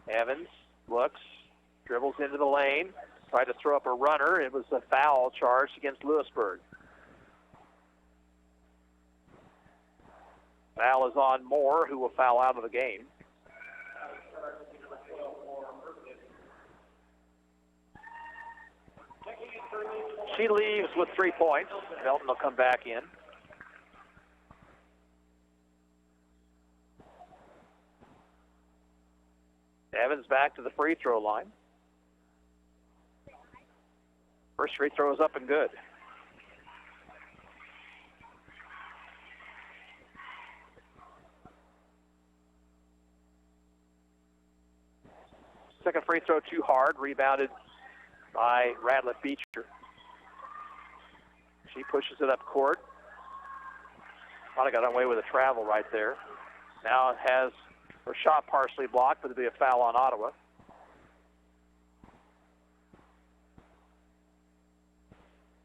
Evans looks, dribbles into the lane, tried to throw up a runner. It was a foul charged against Louisburg. Foul is on Moore, who will foul out of the game. She leaves with 3 points. Melton will come back in. Evans back to the free throw line. First free throw is up and good. Second free throw too hard, rebounded by Radlett Beecher. She pushes it up court. Thought I got away with a travel right there. Now it has her shot partially blocked, but it'll be a foul on Ottawa.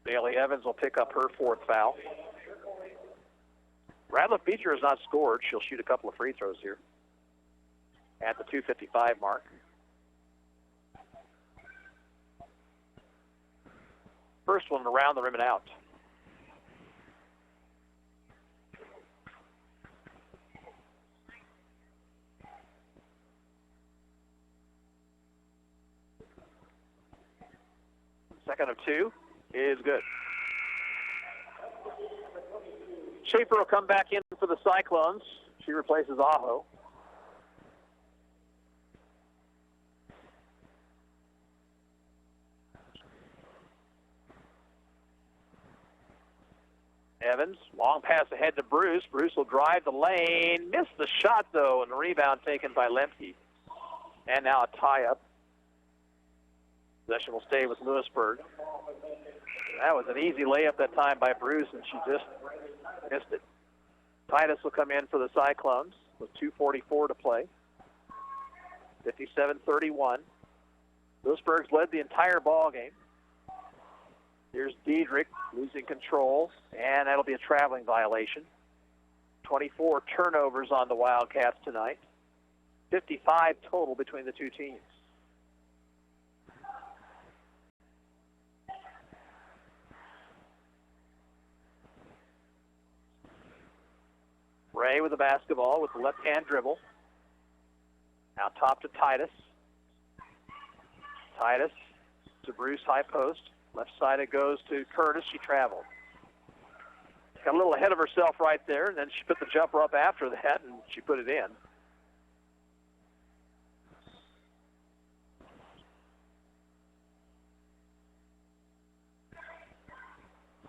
Bailey Evans will pick up her fourth foul. Radlett Beecher has not scored. She'll shoot a couple of free throws here at the 2:55 mark. First one around the rim and out. Second of two is good. Schaefer will come back in for the Cyclones. She replaces Aho. Evans, long pass ahead to Bruce. Bruce will drive the lane. Missed the shot, though, and the rebound taken by Lemke. And now a tie-up. Possession will stay with Louisburg. That was an easy layup that time by Bruce, and she just missed it. Titus will come in for the Cyclones with 2:44 to play. 57-31. Louisburg's led the entire ball game. Here's Diedrich losing control, and that'll be a traveling violation. 24 turnovers on the Wildcats tonight. 55 total between the two teams. Ray with the basketball with the left-hand dribble. Now top to Titus. Titus to Bruce, high post. Left side it goes to Curtis. She traveled. Got a little ahead of herself right there, and then she put the jumper up after that, and she put it in.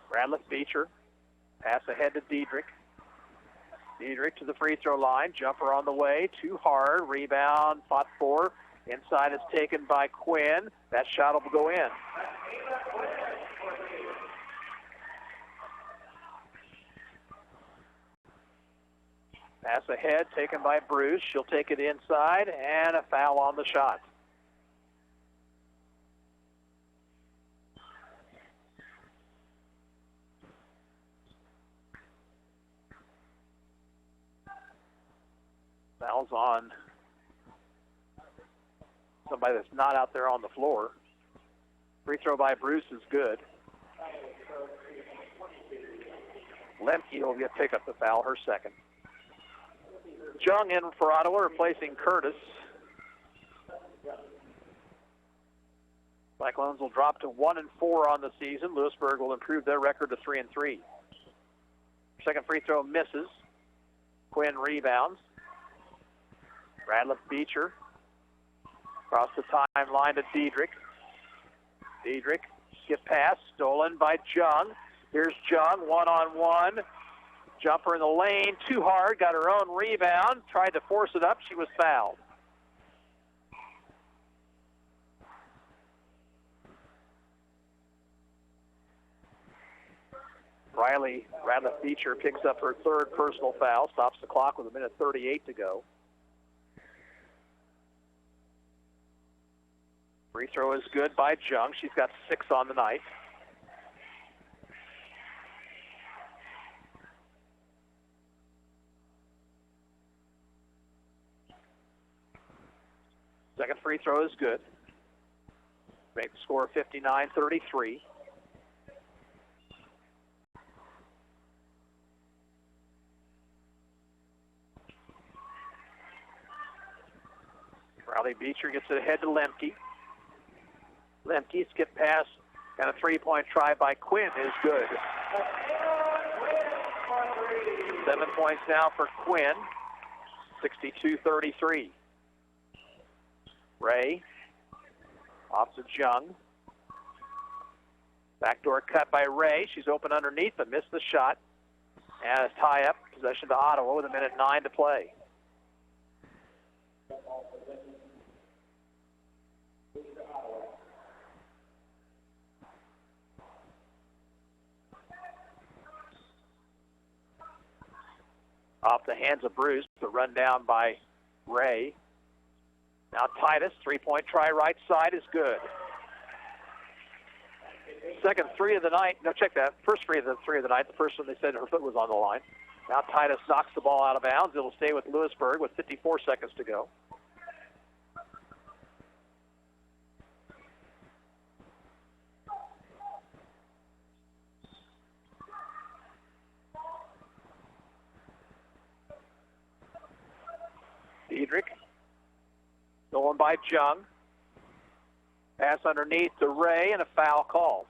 Radlett Beecher. Pass ahead to Diedrich. Diedrich to the free throw line. Jumper on the way. Too hard. Rebound. Fought for. Inside is taken by Quinn. That shot will go in. Pass ahead, taken by Bruce. She'll take it inside, and a foul on the shot. Foul's on somebody that's not out there on the floor. Free throw by Bruce is good. Lemke will pick up the foul, her second. Jung in for Ottawa, replacing Curtis. Cyclones will drop to 1-4 on the season. Louisburg will improve their record to 3-3. Second free throw misses. Quinn rebounds. Radliff Beecher across the timeline to Diedrich. Diedrich, skip pass, stolen by Jung. Here's Jung, one-on-one. Jumper in the lane, too hard, got her own rebound. Tried to force it up, she was fouled. Radliff Beecher picks up her third personal foul, stops the clock with 1:38 to go. Free throw is good by Jung. She's got 6 on the night. Second free throw is good. Make the score 59-33. Riley Beecher gets it ahead to Lemke. Lemke, skip pass, and a three-point try by Quinn is good. 7 points now for Quinn, 62-33. Ray, off to Jung. Backdoor cut by Ray. She's open underneath, but missed the shot. And a tie-up, possession to Ottawa with 1:09 to play. Off the hands of Bruce, but run down by Ray. Now Titus, three-point try right side is good. Second three of the night. No, check that. First three of the night. The first one they said her foot was on the line. Now Titus knocks the ball out of bounds. It'll stay with Louisburg with 54 seconds to go. Diedrich, stolen by Jung. Pass underneath to Ray and a foul called.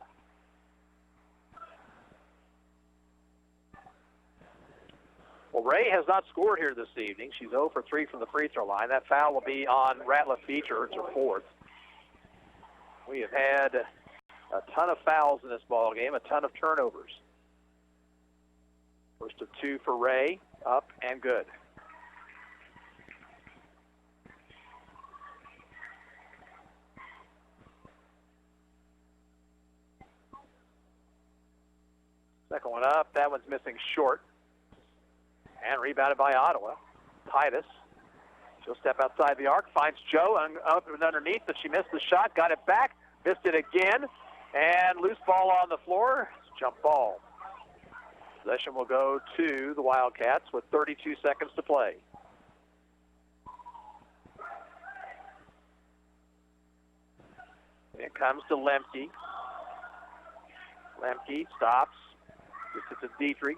Well, Ray has not scored here this evening. She's 0 for 3 from the free throw line. That foul will be on Radliff Beecher. It's her fourth. We have had a ton of fouls in this ball game, a ton of turnovers. First of 2 for Ray, up and good. Second one up. That one's missing short. And rebounded by Ottawa. Titus. She'll step outside the arc. Finds Joe up and underneath, but she missed the shot. Got it back. Missed it again. And loose ball on the floor. Jump ball. Possession will go to the Wildcats with 32 seconds to play. It comes to Lemke. Lemke stops. Gets it to Diedrich.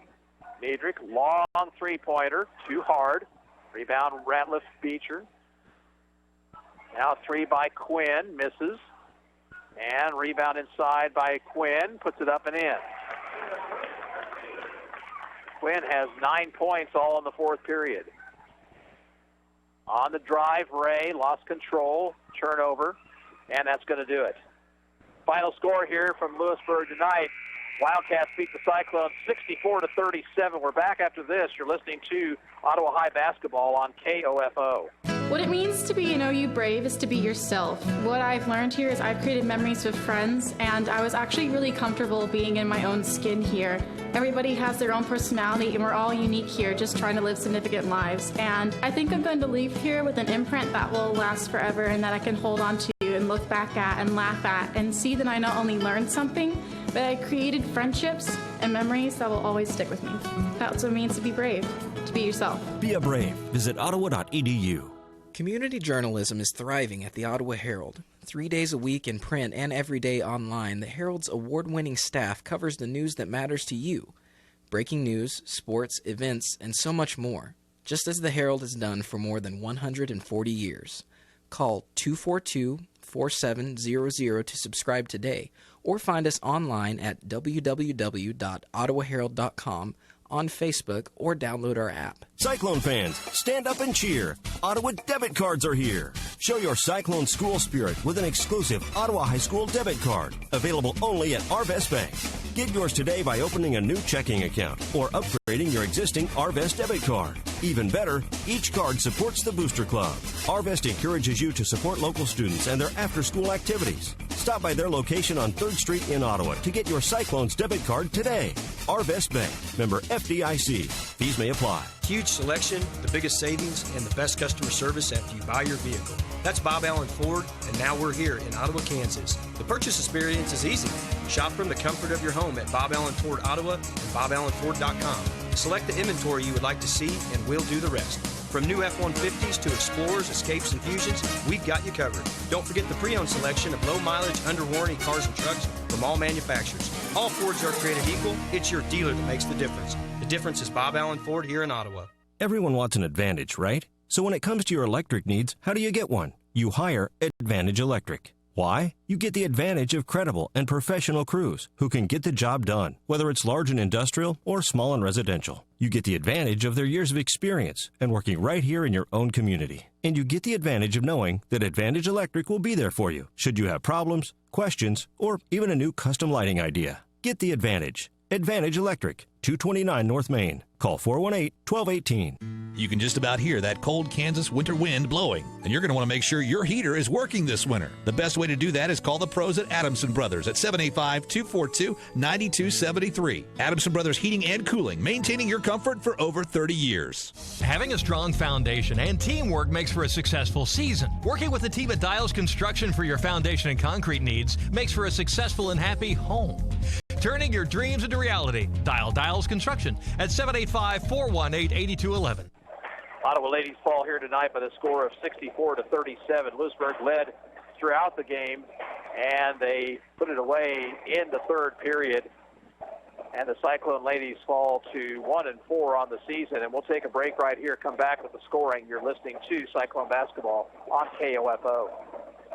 Diedrich, long three-pointer, too hard. Rebound, Radliff Beecher. Now 3 by Quinn, misses. And rebound inside by Quinn, puts it up and in. Quinn has 9 points all in the fourth period. On the drive, Ray lost control, turnover, and that's going to do it. Final score here from Louisburg tonight. Wildcats beat the Cyclones 64-37. We're back after this. You're listening to Ottawa High Basketball on KOFO. What it means to be an OU Brave is to be yourself. What I've learned here is I've created memories with friends, and I was actually really comfortable being in my own skin here. Everybody has their own personality, and we're all unique here, just trying to live significant lives. And I think I'm going to leave here with an imprint that will last forever and that I can hold on to and look back at and laugh at and see that I not only learned something, but I created friendships and memories that will always stick with me. That's what it means to be brave, to be yourself. Be a brave. Visit ottawa.edu. Community journalism is thriving at the Ottawa Herald. 3 days a week in print and every day online, the Herald's award-winning staff covers the news that matters to you. Breaking news, sports, events, and so much more. Just as the Herald has done for more than 140 years. Call 242-4700 to subscribe today, or find us online at www.ottawaherald.com, on Facebook, or download our app. Cyclone fans, stand up and cheer. Ottawa debit cards are here. Show your Cyclone school spirit with an exclusive Ottawa High School debit card, available only at Arvest Bank. Get yours today by opening a new checking account or upgrading your existing Arvest debit card. Even better, each card supports the Booster Club. Arvest encourages you to support local students and their after-school activities. Stop by their location on 3rd Street in Ottawa to get your Cyclones debit card today. Arvest Bank, member FDIC. Fees may apply. Huge selection, the biggest savings, and the best customer service after you buy your vehicle. That's Bob Allen Ford, and now we're here in Ottawa, Kansas. The purchase experience is easy. Shop from the comfort of your home at Bob Allen Ford Ottawa and BobAllenFord.com. Select the inventory you would like to see, and we'll do the rest. From new F-150s to Explorers, Escapes, and Fusions, we've got you covered. Don't forget the pre-owned selection of low-mileage, under-warranty cars and trucks from all manufacturers. All Fords are created equal. It's your dealer that makes the difference. The difference is Bob Allen Ford here in Ottawa. Everyone wants an Advantage, right? So when it comes to your electric needs, how do you get one? You hire Advantage Electric. Why? You get the advantage of credible and professional crews who can get the job done, whether it's large and industrial or small and residential. You get the advantage of their years of experience and working right here in your own community. And you get the advantage of knowing that Advantage Electric will be there for you should you have problems, questions, or even a new custom lighting idea. Get the advantage. Advantage Electric, 229 North Main. Call 418-1218. You can just about hear that cold Kansas winter wind blowing, and you're going to want to make sure your heater is working this winter. The best way to do that is call the pros at Adamson Brothers at 785-242-9273. Adamson Brothers Heating and Cooling, maintaining your comfort for over 30 years. Having a strong foundation and teamwork makes for a successful season. Working with the team at Dials Construction for your foundation and concrete needs makes for a successful and happy home. Turning your dreams into reality. Dial Dials Construction at 785-418-8211. Ottawa ladies fall here tonight by the score of 64-37. Louisburg led throughout the game, and they put it away in the third period. And the Cyclone ladies fall to 1-4 on the season. And we'll take a break right here, come back with the scoring. You're listening to Cyclone Basketball on KOFO.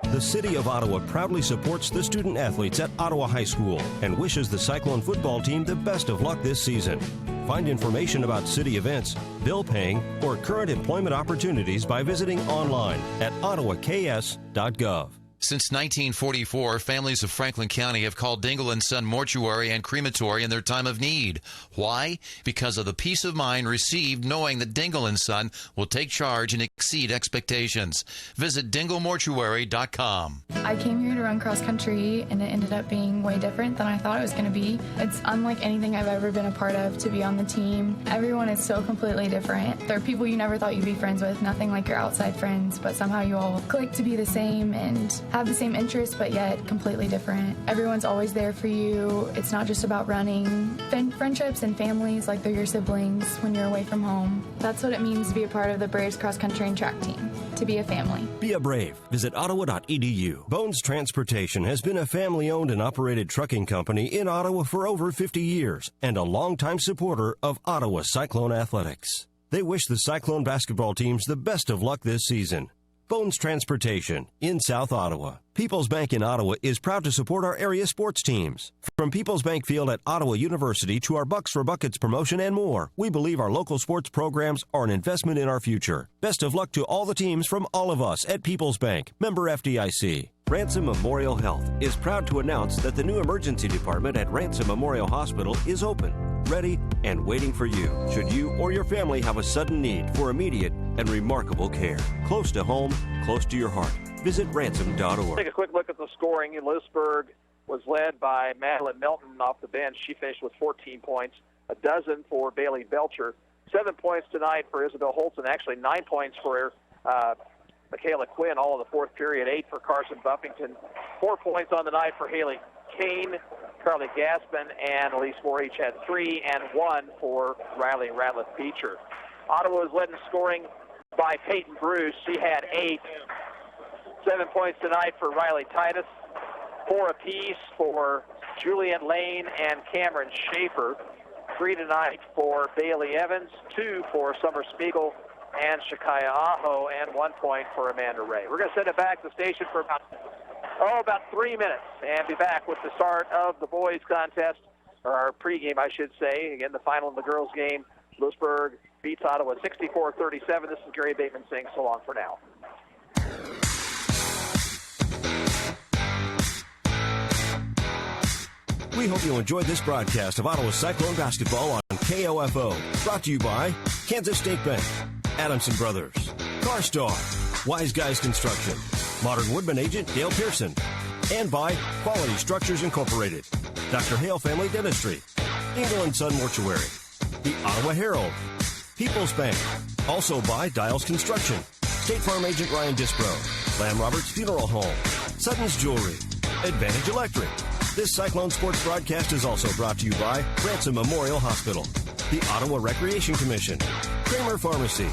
The City of Ottawa proudly supports the student athletes at Ottawa High School and wishes the Cyclone football team the best of luck this season. Find information about city events, bill paying, or current employment opportunities by visiting online at ottawaks.gov. Since 1944, families of Franklin County have called Dingle & Son Mortuary and Crematory in their time of need. Why? Because of the peace of mind received knowing that Dingle & Son will take charge and exceed expectations. Visit dinglemortuary.com. I came here to run cross country, and it ended up being way different than I thought it was going to be. It's unlike anything I've ever been a part of to be on the team. Everyone is so completely different. There are people you never thought you'd be friends with, nothing like your outside friends, but somehow you all click to be the same and have the same interests, but yet completely different. Everyone's always there for you. It's not just about running. Friendships and families, like they're your siblings when you're away from home. That's what it means to be a part of the Braves cross country and track team, to be a family. Be a Brave. Visit ottawa.edu. Bones Transportation has been a family-owned and operated trucking company in Ottawa for over 50 years and a longtime supporter of Ottawa Cyclone athletics. They wish the Cyclone basketball teams the best of luck this season. Bones Transportation in South Ottawa. People's Bank in Ottawa is proud to support our area sports teams. From People's Bank Field at Ottawa University to our Bucks for Buckets promotion and more, we believe our local sports programs are an investment in our future. Best of luck to all the teams from all of us at People's Bank, member FDIC. Ransom Memorial Health is proud to announce that the new emergency department at Ransom Memorial Hospital is open, ready, and waiting for you should you or your family have a sudden need for immediate and remarkable care. Close to home, close to your heart. Visit ransom.org. Take a quick look at the scoring. Louisburg was led by Madeline Melton off the bench. She finished with 14 points, a dozen for Bailey Belcher. 7 points tonight for Isabel Holton, actually 9 points for Michaela Quinn, all in the fourth period, 8 for Carson Buffington. 4 points on the night for Haley Kane, Carly Gaspin, and Elise Moore each had 3, and 1 for Riley Ratliff Beecher. Ottawa was led in scoring by Peyton Bruce. She had 8. 7 points tonight for Riley Titus, 4 apiece for Julian Lane and Cameron Schaefer, 3 tonight for Bailey Evans, 2 for Summer Spiegel, and Shakaya Aho, and 1 point for Amanda Ray. We're going to send it back to the station for about 3 minutes and be back with the start of the boys contest, or our pregame, I should say. Again, the final of the girls game. Louisburg beats Ottawa 64-37. This is Gary Bateman saying so long for now. We hope you enjoyed this broadcast of Ottawa Cyclone basketball on KOFO. Brought to you by Kansas State Bank, Adamson Brothers, CarStar, Wise Guys Construction, Modern Woodman Agent Dale Pearson, and by Quality Structures Incorporated, Dr. Hale Family Dentistry, Dingle & Son Mortuary, the Ottawa Herald, People's Bank, also by Dials Construction, State Farm Agent Ryan Dispro, Lamb Roberts Funeral Home, Sutton's Jewelry, Advantage Electric. This Cyclone Sports broadcast is also brought to you by Ransom Memorial Hospital, the Ottawa Recreation Commission, Kramer Pharmacy,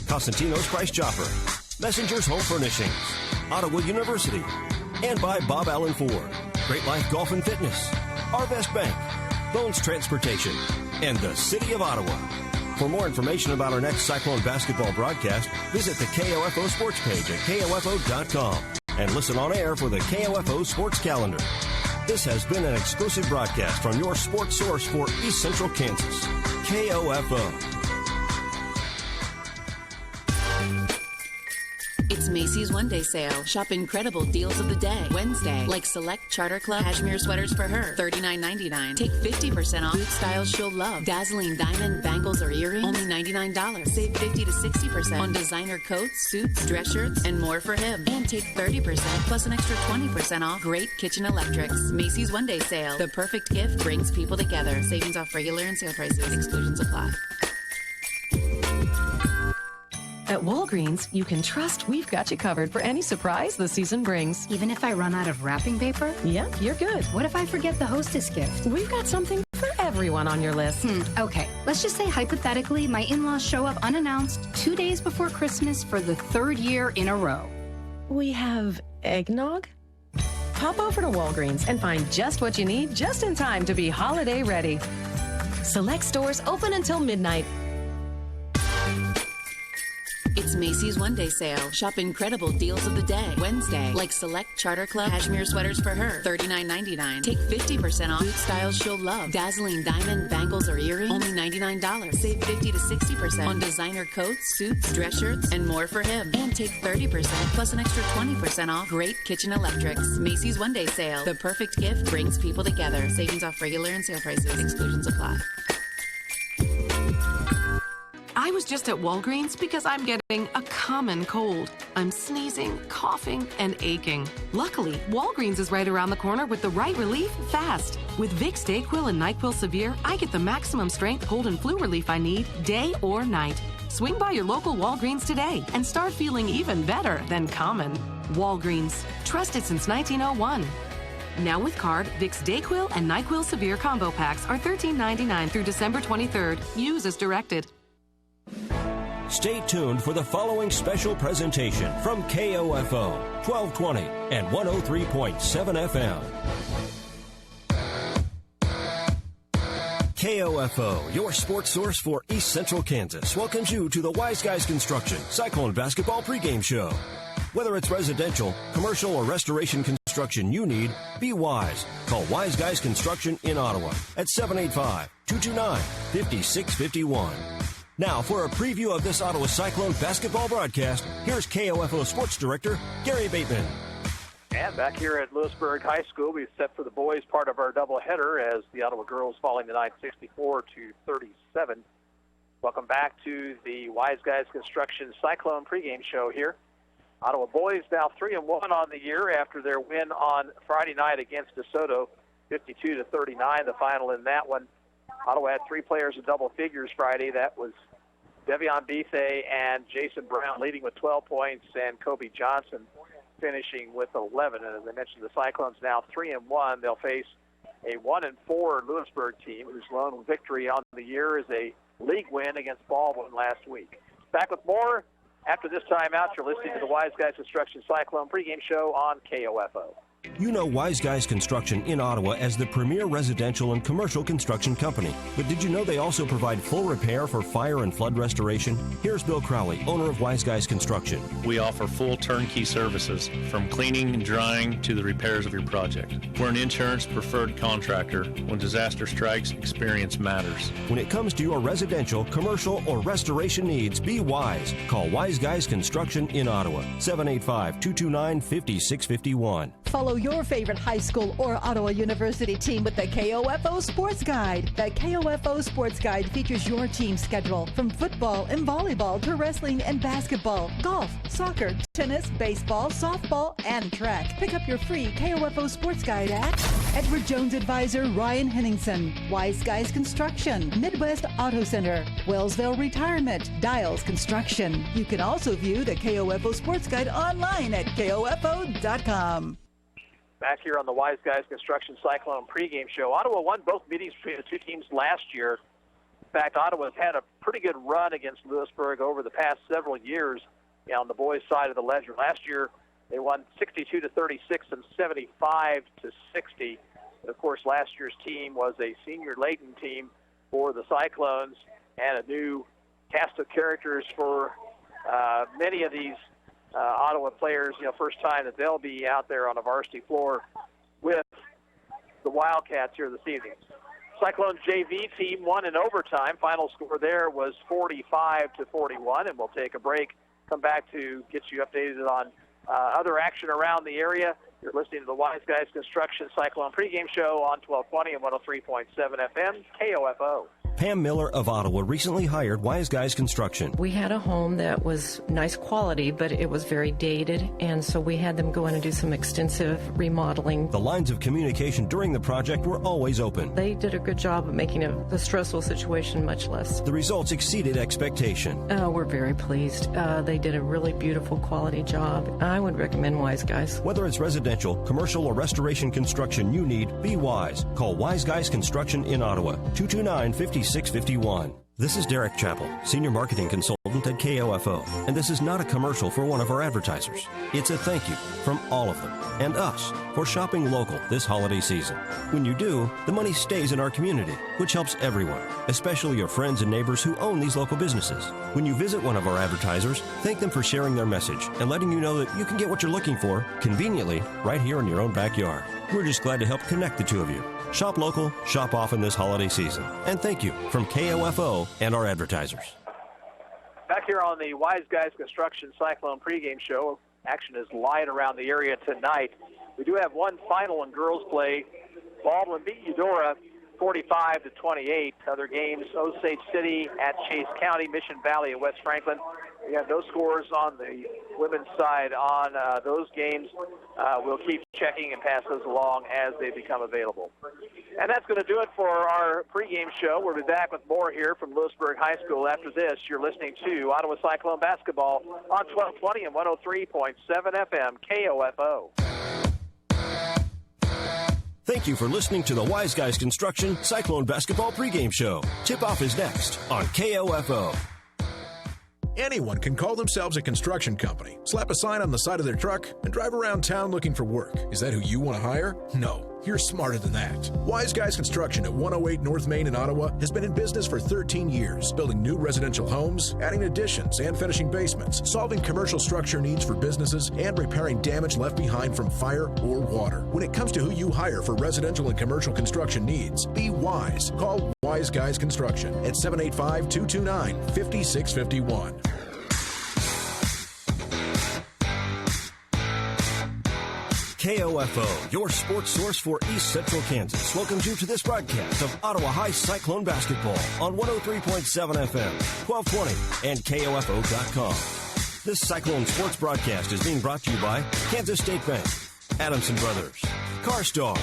Costantino's Price Chopper, Messenger's Home Furnishings, Ottawa University, and by Bob Allen Ford, Great Life Golf and Fitness, Arvest Bank, Bones Transportation, and the City of Ottawa. For more information about our next Cyclone basketball broadcast, visit the KOFO Sports page at KOFO.com and listen on air for the KOFO Sports Calendar. This has been an exclusive broadcast from your sports source for East Central Kansas, KOFO. It's Macy's One-Day Sale. Shop incredible deals of the day. Wednesday, like select Charter Club cashmere sweaters for her, $39.99. Take 50% off boot styles she'll love. Dazzling diamond bangles or earrings, only $99. Save 50 to 60% on designer coats, suits, dress shirts, and more for him. And take 30% plus an extra 20% off great kitchen electrics. Macy's One-Day Sale. The perfect gift brings people together. Savings off regular and sale prices. Exclusions apply. At Walgreens, you can trust we've got you covered for any surprise the season brings. Even if I run out of wrapping paper? Yep, you're good. What if I forget the hostess gift? We've got something for everyone on your list. Okay, let's just say hypothetically my in-laws show up unannounced 2 days before Christmas for the third year in a row. We have eggnog? Pop over to Walgreens and find just what you need just in time to be holiday ready. Select stores open until midnight. It's Macy's One-Day Sale. Shop incredible deals of the day. Wednesday, like select Charter Club cashmere sweaters for her, $39.99. Take 50% off boot styles she'll love. Dazzling diamond bangles or earrings, only $99. Save 50 to 60% on designer coats, suits, dress shirts, and more for him. And take 30% plus an extra 20% off great kitchen electrics. Macy's One-Day Sale. The perfect gift brings people together. Savings off regular and sale prices. Exclusions apply. I was just at Walgreens because I'm getting a common cold. I'm sneezing, coughing, and aching. Luckily, Walgreens is right around the corner with the right relief fast. With Vicks DayQuil and NyQuil Severe, I get the maximum strength cold and flu relief I need day or night. Swing by your local Walgreens today and start feeling even better than common. Walgreens. Trusted since 1901. Now with card, Vicks DayQuil and NyQuil Severe combo packs are $13.99 through December 23rd. Use as directed. Stay tuned for the following special presentation from KOFO 1220 and 103.7 FM. KOFO, your sports source for East Central Kansas, welcomes you to the Wise Guys Construction Cyclone Basketball pregame show. Whether it's residential, commercial, or restoration construction you need, be wise. Call Wise Guys Construction in Ottawa at 785-229-5651. Now, for a preview of this Ottawa Cyclone basketball broadcast, here's KOFO Sports Director Gary Bateman. And back here at Louisburg High School, we've set for the boys part of our doubleheader as the Ottawa girls falling tonight 64-37. Welcome back to the Wise Guys Construction Cyclone pregame show here. Ottawa boys now 3-1 on the year after their win on Friday night against DeSoto, 52-39, the final in that one. Ottawa had three players in double figures Friday. That was Devion Bethe and Jason Brown leading with 12 points, and Kobe Johnson finishing with 11. And as I mentioned, the Cyclones now 3-1. They'll face a 1-4 Louisburg team whose lone victory on the year is a league win against Baldwin last week. Back with more after this timeout. You're listening to the Wise Guys Construction Cyclone pregame show on KOFO. You know Wise Guys Construction in Ottawa as the premier residential and commercial construction company. But did you know they also provide full repair for fire and flood restoration? Here's Bill Crowley, owner of Wise Guys Construction. We offer full turnkey services, from cleaning and drying to the repairs of your project. We're an insurance preferred contractor. When disaster strikes, experience matters. When it comes to your residential, commercial, or restoration needs, be wise. Call Wise Guys Construction in Ottawa, 785-229-5651. Follow your favorite high school or Ottawa University team with the KOFO Sports Guide. The KOFO Sports Guide features your team schedule from football and volleyball to wrestling and basketball, golf, soccer, tennis, baseball, softball, and track. Pick up your free KOFO Sports Guide at Edward Jones Advisor Ryan Henningsen, Wise Guys Construction, Midwest Auto Center, Wellsville Retirement, Dials Construction. You can also view the KOFO Sports Guide online at KOFO.com. Back here on the Wise Guys Construction Cyclone pregame show. Ottawa won both meetings between the two teams last year. In fact, Ottawa's had a pretty good run against Louisburg over the past several years on the boys' side of the ledger. Last year, they won 62-36 and 75-60. And of course, last year's team was a senior laden team for the Cyclones and a new cast of characters for many of these Ottawa players, first time that they'll be out there on a varsity floor with the Wildcats here this evening. Cyclones JV team won in overtime. Final score there was 45-41, and we'll take a break, come back to get you updated on other action around the area. You're listening to the Wise Guys Construction Cyclone pregame show on 1220 and 103.7 FM, KOFO. Pam Miller of Ottawa recently hired Wise Guys Construction. We had a home that was nice quality, but it was very dated, and so we had them go in and do some extensive remodeling. The lines of communication during the project were always open. They did a good job of making the stressful situation much less. The results exceeded expectation. We're very pleased. They did a really beautiful quality job. I would recommend Wise Guys. Whether it's residential, commercial, or restoration construction you need, be wise. Call Wise Guys Construction in Ottawa, 229-5651. This is Derek Chappell, Senior Marketing Consultant at KOFO, and this is not a commercial for one of our advertisers. It's a thank you from all of them and us for shopping local this holiday season. When you do, the money stays in our community, which helps everyone, especially your friends and neighbors who own these local businesses. When you visit one of our advertisers, thank them for sharing their message and letting you know that you can get what you're looking for conveniently right here in your own backyard. We're just glad to help connect the two of you. Shop local, shop often this holiday season. And thank you from KOFO and our advertisers. Back here on the Wise Guys Construction Cyclone pregame show, action is light around the area tonight. We do have one final in girls play. Baldwin beat Eudora 45-28. Other games, Osage City at Chase County, Mission Valley at West Franklin. We have no scores on the women's side on those games. We'll keep checking and pass those along as they become available. And that's going to do it for our pregame show. We'll be back with more here from Louisburg High School after this. You're listening to Ottawa Cyclone Basketball on 1220 and 103.7 FM, KOFO. Thank you for listening to the Wise Guys Construction Cyclone Basketball pregame show. Tip-off is next on KOFO. Anyone can call themselves a construction company, slap a sign on the side of their truck, and drive around town looking for work. Is that who you want to hire? No, you're smarter than that. Wise Guys Construction at 108 North Main in Ottawa has been in business for 13 years, building new residential homes, adding additions and finishing basements, solving commercial structure needs for businesses, and repairing damage left behind from fire or water. When it comes to who you hire for residential and commercial construction needs, be wise. Call Wise Guys Construction at 785-229-5651. KOFO, your sports source for East Central Kansas, welcomes you to this broadcast of Ottawa High Cyclone Basketball on 103.7 FM, 1220, and KOFO.com. This Cyclone sports broadcast is being brought to you by Kansas State Bank, Adamson Brothers, CarStar,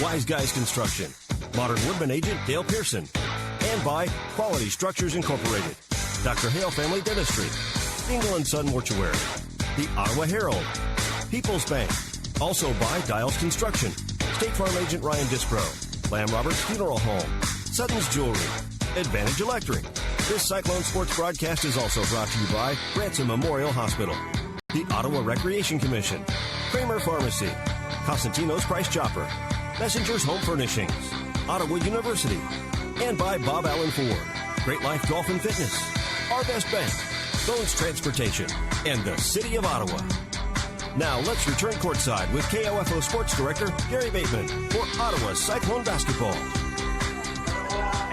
Wise Guys Construction, Modern Woodman Agent Dale Pearson, and by Quality Structures Incorporated, Dr. Hale Family Dentistry, Dingle & Son Mortuary, the Ottawa Herald, People's Bank, also by Dials Construction, State Farm Agent Ryan Dispro, Lamb Roberts Funeral Home, Sutton's Jewelry, Advantage Electric. This Cyclone Sports broadcast is also brought to you by Ransom Memorial Hospital, the Ottawa Recreation Commission, Kramer Pharmacy, Cosentino's Price Chopper, Messenger's Home Furnishings, Ottawa University, and by Bob Allen Ford, Great Life Golf and Fitness, Our Best Bank, Bones Transportation, and the City of Ottawa. Now let's return courtside with KOFO Sports Director Gary Bateman for Ottawa's Cyclone basketball.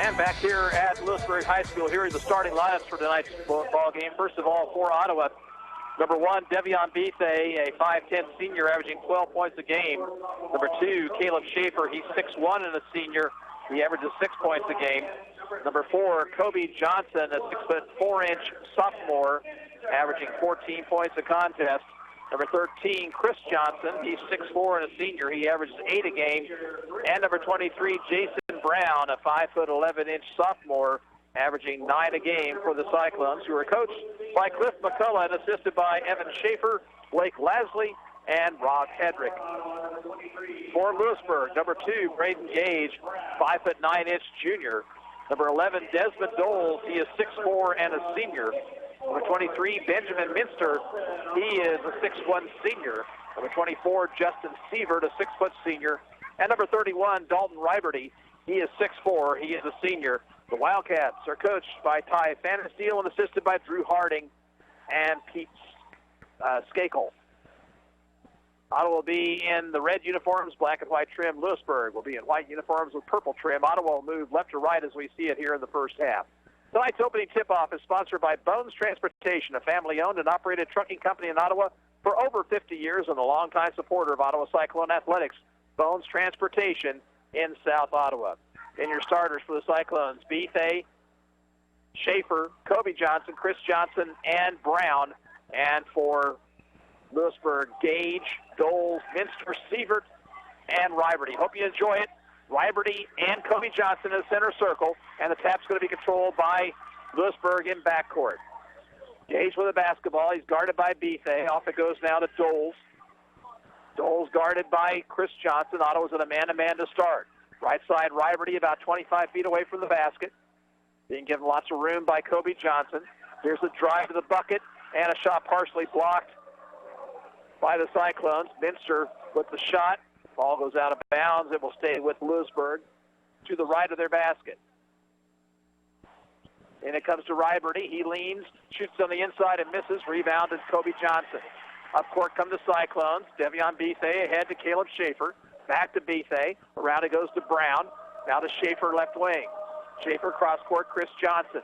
And back here at Louisburg High School, here are the starting lineups for tonight's ball game. First of all, for Ottawa, number 1, Devion Bethay, a 5'10 senior averaging 12 points a game. Number 2, Caleb Schaefer, he's 6'1 and a senior. He averages 6 points a game. Number 4, Kobe Johnson, a 6'4" sophomore, averaging 14 points a contest. Number 13, Chris Johnson, he's 6'4 and a senior. He averages 8 a game. And number 23, Jason Brown, a 5'11" sophomore, averaging 9 a game for the Cyclones, who are coached by Cliff McCullough and assisted by Evan Schaefer, Blake Lasley, and Rob Hedrick. For Louisburg, number 2, Braden Gage, 5'9" junior. Number 11, Desmond Doles, he is 6'4 and a senior. Number 23, Benjamin Minster, he is a 6'1 senior. Number 24, Justin Sievert, a 6' senior. And number 31, Dalton Riberty, he is 6'4", he is a senior. The Wildcats are coached by Ty Fanasteel and assisted by Drew Harding and Pete Skakel. Ottawa will be in the red uniforms, black and white trim. Louisburg will be in white uniforms with purple trim. Ottawa will move left to right as we see it here in the first half. Tonight's opening tip-off is sponsored by Bones Transportation, a family-owned and operated trucking company in Ottawa for over 50 years and a longtime supporter of Ottawa Cyclone athletics. Bones Transportation in South Ottawa. And your starters for the Cyclones, Bethay, Schaefer, Kobe Johnson, Chris Johnson, and Brown. And for Louisburg, Gage, Doles, Minster, Sievert, and Riberty. Hope you enjoy it. Riberty and Kobe Johnson in the center circle, and the tap's going to be controlled by Louisburg in backcourt. Gage with the basketball. He's guarded by Bethay. Off it goes now to Doles. Doles guarded by Chris Johnson. Ottawa's in a man-to-man to start. Right side, Riberty about 25 feet away from the basket. Being given lots of room by Kobe Johnson. Here's the drive to the bucket, and a shot partially blocked by the Cyclones. Minster with the shot. Ball goes out of bounds. It will stay with Louisburg to the right of their basket. And it comes to Riberty. He leans, shoots on the inside and misses. Rebounded Kobe Johnson. Up court come the Cyclones. Devion Bethay ahead to Caleb Schaefer. Back to Bethay. Around it goes to Brown. Now to Schaefer left wing. Schaefer cross court, Chris Johnson.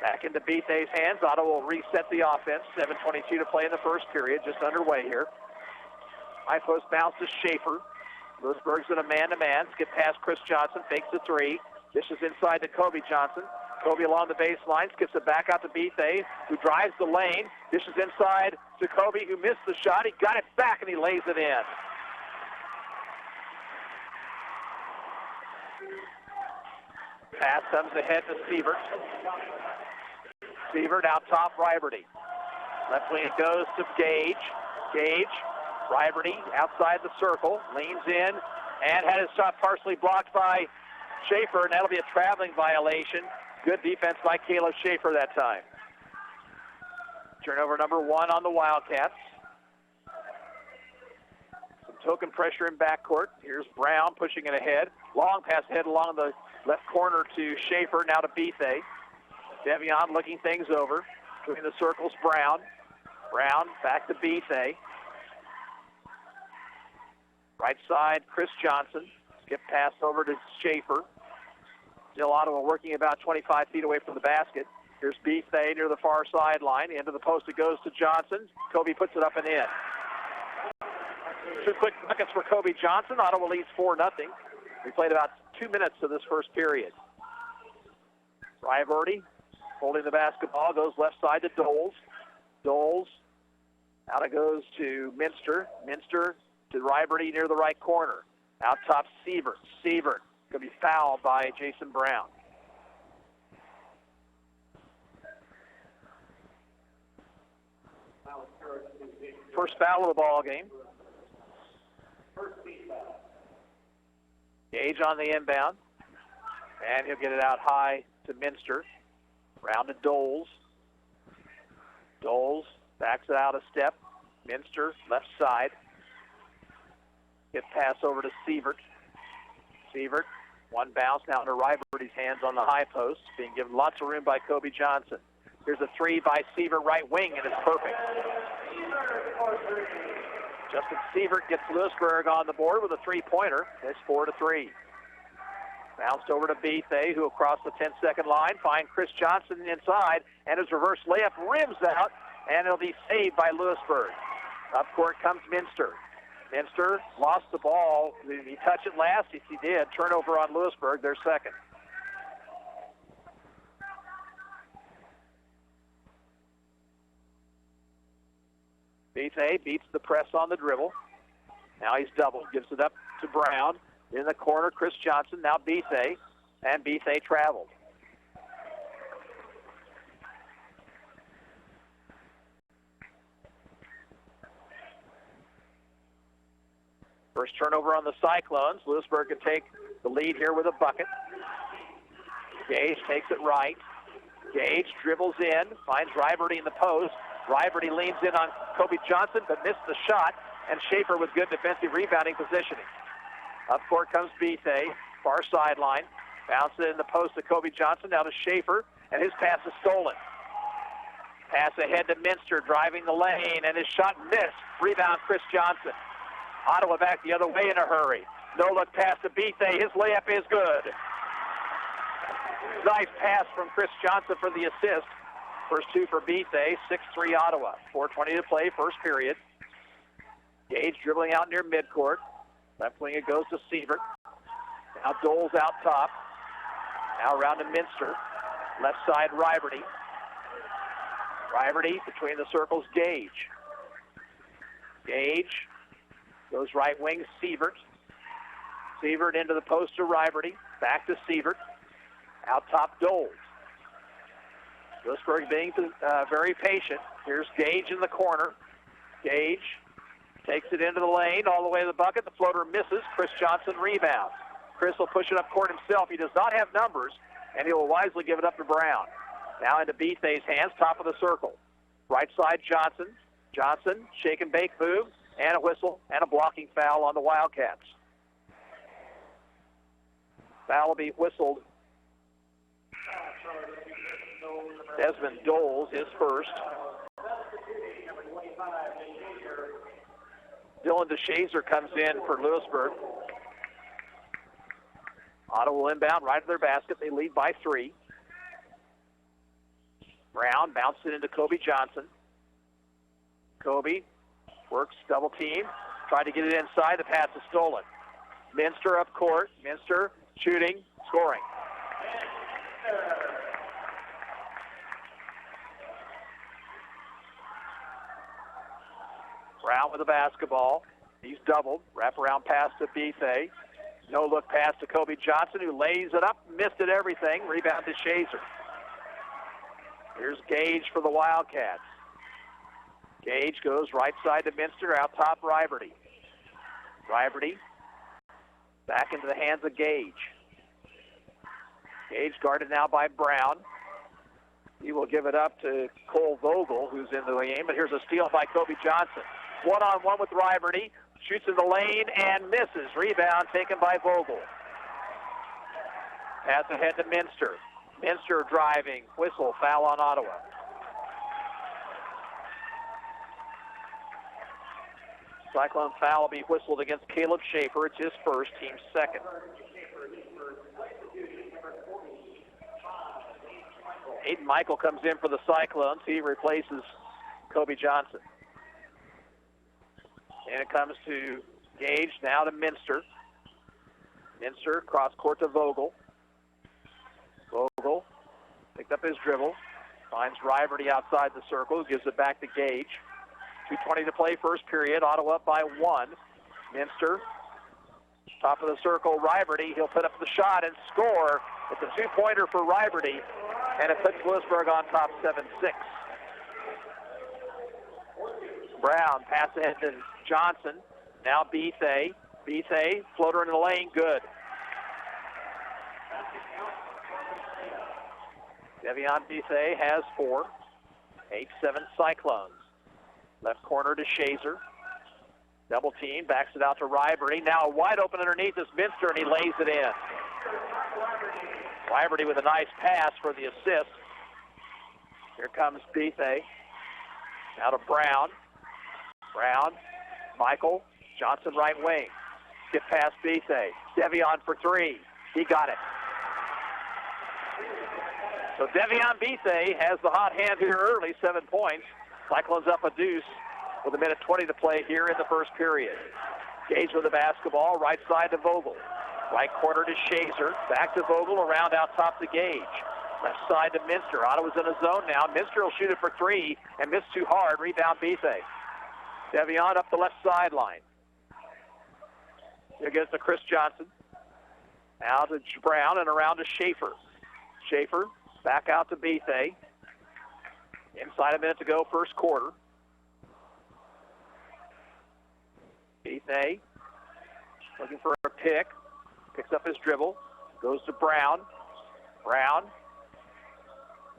Back into Bethay's hands. Ottawa will reset the offense. 7:22 to play in the first period. Just underway here. High post bounce to Schaefer. Louisburg's in a man-to-man. Skip past Chris Johnson. Fakes the three. Dishes inside to Kobe Johnson. Kobe along the baseline. Skips it back out to Bethay, who drives the lane. Dishes inside to Kobe, who missed the shot. He got it back, and he lays it in. Pass comes ahead to Sievert. Sievert out top, Riberty. Left wing it goes to Gage. Gage, Riberty outside the circle, leans in, and had his shot partially blocked by Schaefer, and that'll be a traveling violation. Good defense by Caleb Schaefer that time. Turnover number 1 on the Wildcats. Some token pressure in backcourt. Here's Brown pushing it ahead. Long pass ahead along the left corner to Schaefer, now to Bethay. Devion looking things over. Between the circles, Brown. Brown back to Bethay. Right side, Chris Johnson. Skip pass over to Schaefer. Still Ottawa working about 25 feet away from the basket. Here's Bethay near the far sideline. Into the post it goes to Johnson. Kobe puts it up and in. 2 quick buckets for Kobe Johnson. Ottawa leads 4-0. We played about 2 minutes of this first period. Riberty holding the basketball, goes left side to Doles. Doles, out it goes to Minster. Minster to Riberty near the right corner. Out top, Sievert. Sievert going to be fouled by Jason Brown. First foul of the ball game. Gage on the inbound. And he'll get it out high to Minster. Round to Doles. Doles backs it out a step. Minster, left side. Get pass over to Sievert. Sievert, one bounce now into Riberty's hands on the high post, being given lots of room by Kobe Johnson. Here's a three by Sievert, right wing, and it's perfect. Justin Sievert gets Louisburg on the board with a three-pointer. It's 4-3. Bounced over to Bethay, who across the 10-second line find Chris Johnson inside, and his reverse layup rims out, and it'll be saved by Louisburg. Up court comes Minster. Minster lost the ball. Did he touch it last? Yes, he did. Turnover on Louisburg, their second. Bethay beats the press on the dribble. Now he's doubled, gives it up to Brown. In the corner, Chris Johnson, now Bethay, and Bethay traveled. First turnover on the Cyclones. Louisburg can take the lead here with a bucket. Gage takes it right. Gage dribbles in, finds Riberty in the post. Riberty leans in on Kobe Johnson, but missed the shot, and Schaefer with good defensive rebounding positioning. Up court comes Bethay, far sideline. Bounces it in the post to Kobe Johnson, down to Schaefer, and his pass is stolen. Pass ahead to Minster, driving the lane, and his shot missed. Rebound, Chris Johnson. Ottawa back the other way in a hurry. No-look pass to Bethay. His layup is good. Nice pass from Chris Johnson for the assist. First two for Bethay, 6-3 Ottawa. 4:20 to play, first period. Gage dribbling out near midcourt. Left wing it goes to Sievert. Now Doles out top. Now around to Minster. Left side Riberty. Riberty between the circles, Gage. Gage goes right wing, Sievert. Sievert into the post to Riberty. Back to Sievert. Out top, Doles. Louisburg being very patient. Here's Gage in the corner. Gage takes it into the lane, all the way to the bucket. The floater misses. Chris Johnson rebounds. Chris will push it up court himself. He does not have numbers, and he will wisely give it up to Brown. Now into Bethay's hands, top of the circle. Right side, Johnson. Johnson, shake and bake move, and a whistle, and a blocking foul on the Wildcats. Foul will be whistled. Desmond Doles is first. Dylan DeShazer comes in for Louisburg. Ottawa will inbound right to their basket. They lead by 3. Brown bounces it into Kobe Johnson. Kobe works double team. Tried to get it inside. The pass is stolen. Minster up court. Minster shooting, scoring. Brown with the basketball. He's doubled. Wraparound pass to Bethay. No-look pass to Kobe Johnson, who lays it up. Missed it everything. Rebound to Shazer. Here's Gage for the Wildcats. Gage goes right side to Minster. Out top, Riberty. Riberty back into the hands of Gage. Gage guarded now by Brown. He will give it up to Cole Vogel, who's in the game. But here's a steal by Kobe Johnson. One-on-one with Riberty. Shoots in the lane and misses. Rebound taken by Vogel. Pass ahead to Minster. Minster driving. Whistle. Foul on Ottawa. Cyclone foul will be whistled against Caleb Schaefer. It's his first, team's second. Aiden Michael comes in for the Cyclones. He replaces Kobe Johnson. And it comes to Gage, now to Minster. Minster cross court to Vogel. Vogel picked up his dribble. Finds Riberty outside the circle. Gives it back to Gage. 2:20 to play, first period. Ottawa up by 1. Minster, top of the circle, Riberty. He'll put up the shot and score. It's a two-pointer for Riberty, and it puts Louisburg on top 7-6. Brown, pass ahead to Johnson. Now Bethay. Bethay, floater in the lane, good. Devion Bethay has 4. 8-7 Cyclones. Left corner to Shazer. Double team, backs it out to Ryberty. Now wide open underneath is Minster, and he lays it in. Ryberty with a nice pass for the assist. Here comes Bethay. Now to Brown. Brown, Michael, Johnson right wing. Skip past Bethay. Devion for three. He got it. So Devion Bethay has the hot hand here early, 7 points. Cyclones up a deuce with 1:20 to play here in the first period. Gage with the basketball, right side to Vogel. Right corner to Shazer. Back to Vogel, around out top to Gage. Left side to Minster. Ottawa's in a zone now. Minster will shoot it for three and miss too hard. Rebound Bethay. Devion up the left sideline. Here gets to Chris Johnson. Now to Brown and around to Schaefer. Schaefer back out to Bethay. Inside a minute to go, first quarter. Bethay looking for a pick. Picks up his dribble. Goes to Brown. Brown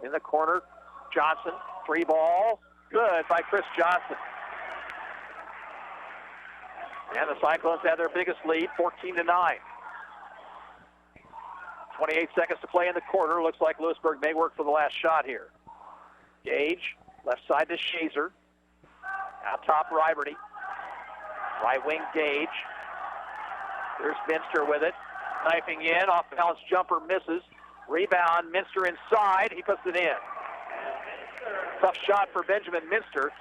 in the corner. Johnson. Free ball. Good by Chris Johnson. And the Cyclones have their biggest lead, 14-9. 28 seconds to play in the quarter. Looks like Louisburg may work for the last shot here. Gage, left side to Shazer. Out top, Ryberty. Right wing, Gage. There's Minster with it. Knifing in, off balance jumper misses. Rebound, Minster inside. He puts it in. Tough shot for Benjamin Minster.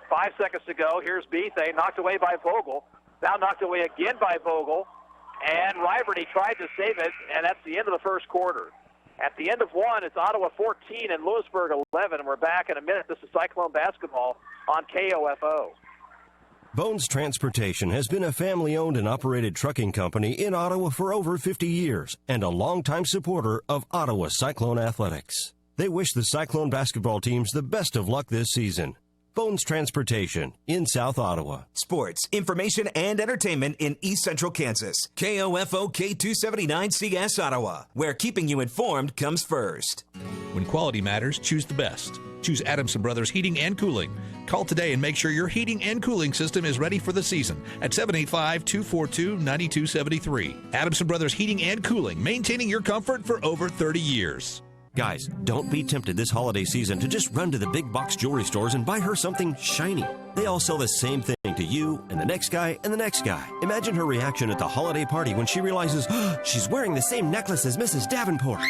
5 seconds to go. Here's Bethay, knocked away by Vogel. Now knocked away again by Vogel. And Ryberty tried to save it, and that's the end of the first quarter. At the end of one, it's Ottawa 14 and Louisburg 11, and we're back in a minute. This is Cyclone basketball on KOFO. Bones Transportation has been a family-owned and operated trucking company in Ottawa for over 50 years and a longtime supporter of Ottawa Cyclone athletics. They wish the Cyclone basketball teams the best of luck this season. Bones Transportation in South Ottawa. Sports, information, and entertainment in East Central Kansas. KOFO K279CS Ottawa, where keeping you informed comes first. When quality matters, choose the best. Choose Adamson Brothers Heating and Cooling. Call today and make sure your heating and cooling system is ready for the season at 785-242-9273. Adamson Brothers Heating and Cooling, maintaining your comfort for over 30 years. Guys, don't be tempted this holiday season to just run to the big box jewelry stores and buy her something shiny. They all sell the same thing to you and the next guy and the next guy. Imagine her reaction at the holiday party when she realizes she's wearing the same necklace as Mrs. Davenport.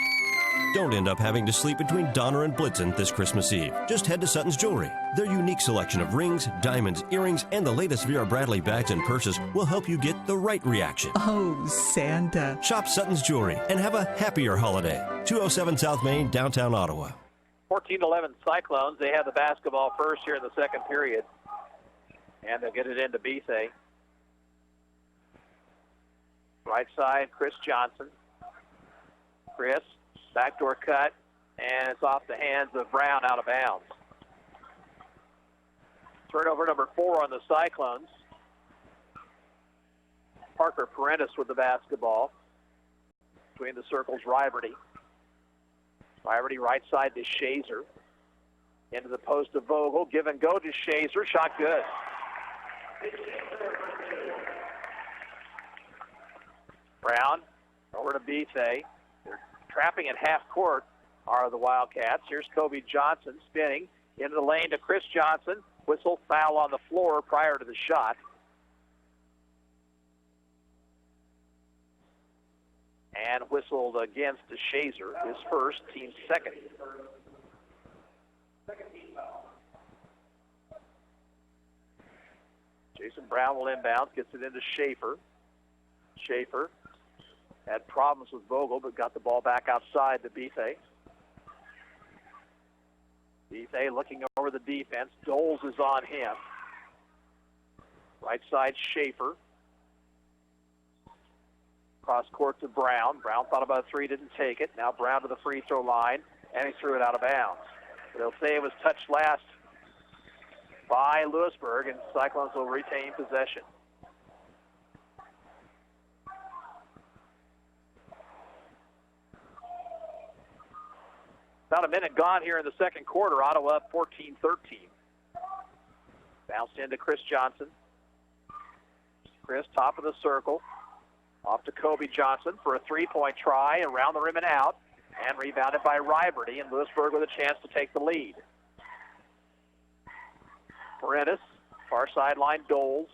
Don't end up having to sleep between Donner and Blitzen this Christmas Eve. Just head to Sutton's Jewelry. Their unique selection of rings, diamonds, earrings, and the latest Vera Bradley bags and purses will help you get the right reaction. Oh, Santa. Shop Sutton's Jewelry and have a happier holiday. 207 South Main, downtown Ottawa. 14-11 Cyclones. They have the basketball first here in the second period. And they'll get it into Bethay. Right side, Chris Johnson. Chris. Backdoor cut, and it's off the hands of Brown out of bounds. Turnover number 4 on the Cyclones. Parker Parentis with the basketball. Between the circles, Ryberty. Ryberty right side to Shazer. Into the post of Vogel. Give and go to Shazer. Shot good. Brown over to Bethay. Trapping at half court are the Wildcats. Here's Kobe Johnson spinning into the lane to Chris Johnson. Whistle, foul on the floor prior to the shot. And whistled against the Shazer, his first, team's second. Jason Brown will inbound, gets it into Schaefer. Schaefer had problems with Vogel, but got the ball back outside to Bethay. Bethay looking over the defense. Doles is on him. Right side, Schaefer. Cross court to Brown. Brown thought about a three, didn't take it. Now Brown to the free throw line, and he threw it out of bounds. They'll say it was touched last by Louisburg, and Cyclones will retain possession. About a minute gone here in the second quarter. Ottawa up 14-13. Bounced into Chris Johnson. Chris, top of the circle. Off to Kobe Johnson for a three-point try, around the rim and out, and rebounded by Riberty, and Louisburg with a chance to take the lead. Paredes, far sideline, Doles.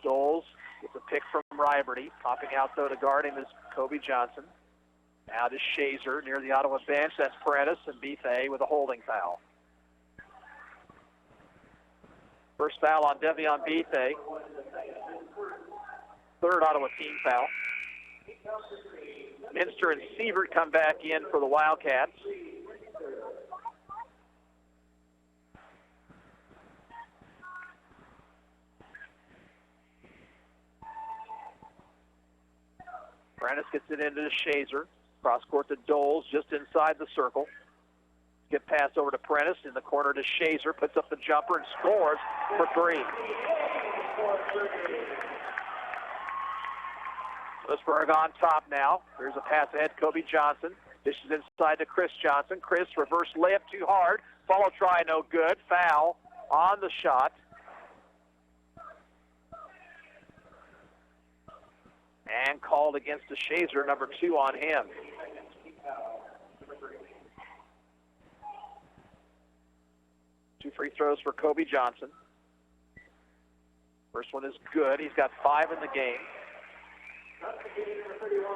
Doles gets a pick from Riberty. Popping out, though, to guard him is Kobe Johnson. Now to Shazer near the Ottawa bench. That's Paredes, and Bethay with a holding foul. First foul on Devion Bethay. Third Ottawa team foul. Minster and Sievert come back in for the Wildcats. Prentice gets it into Shazer. Cross court to Doles, just inside the circle. Get pass over to Prentice in the corner to Shazer. Puts up the jumper and scores for three. Louisburg on top now. Here's a pass ahead, Kobe Johnson. This is inside to Chris Johnson. Chris, reverse layup too hard. Follow try, no good. Foul on the shot. And called against the Shazer, number 2 on him. Two free throws for Kobe Johnson. First one is good. He's got 5 in the game.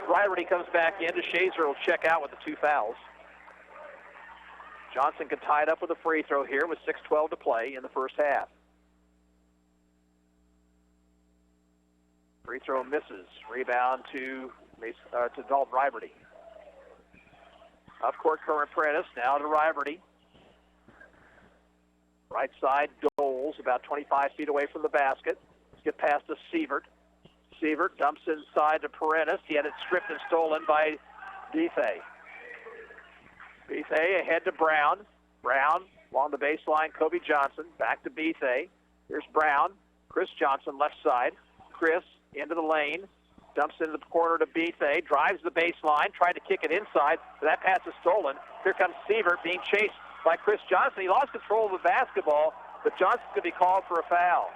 Riberty comes back in. Shazer will check out with the 2 fouls. Johnson can tie it up with a free throw here with 6:12 to play in the first half. Free throw misses. Rebound to Dalton Riberty. Up court, Current Prentice. Now to Riberty. Right side, Doles, about 25 feet away from the basket. Let's get past to Sievert. Sievert dumps inside to Paredes. He had it stripped and stolen by Bethay. Bethay ahead to Brown. Brown along the baseline, Kobe Johnson. Back to Bethay. Here's Brown. Chris Johnson left side. Chris into the lane. Dumps into the corner to Bethay. Drives the baseline. Tried to kick it inside. But that pass is stolen. Here comes Sievert being chased by Chris Johnson. He lost control of the basketball, but Johnson's going to be called for a foul.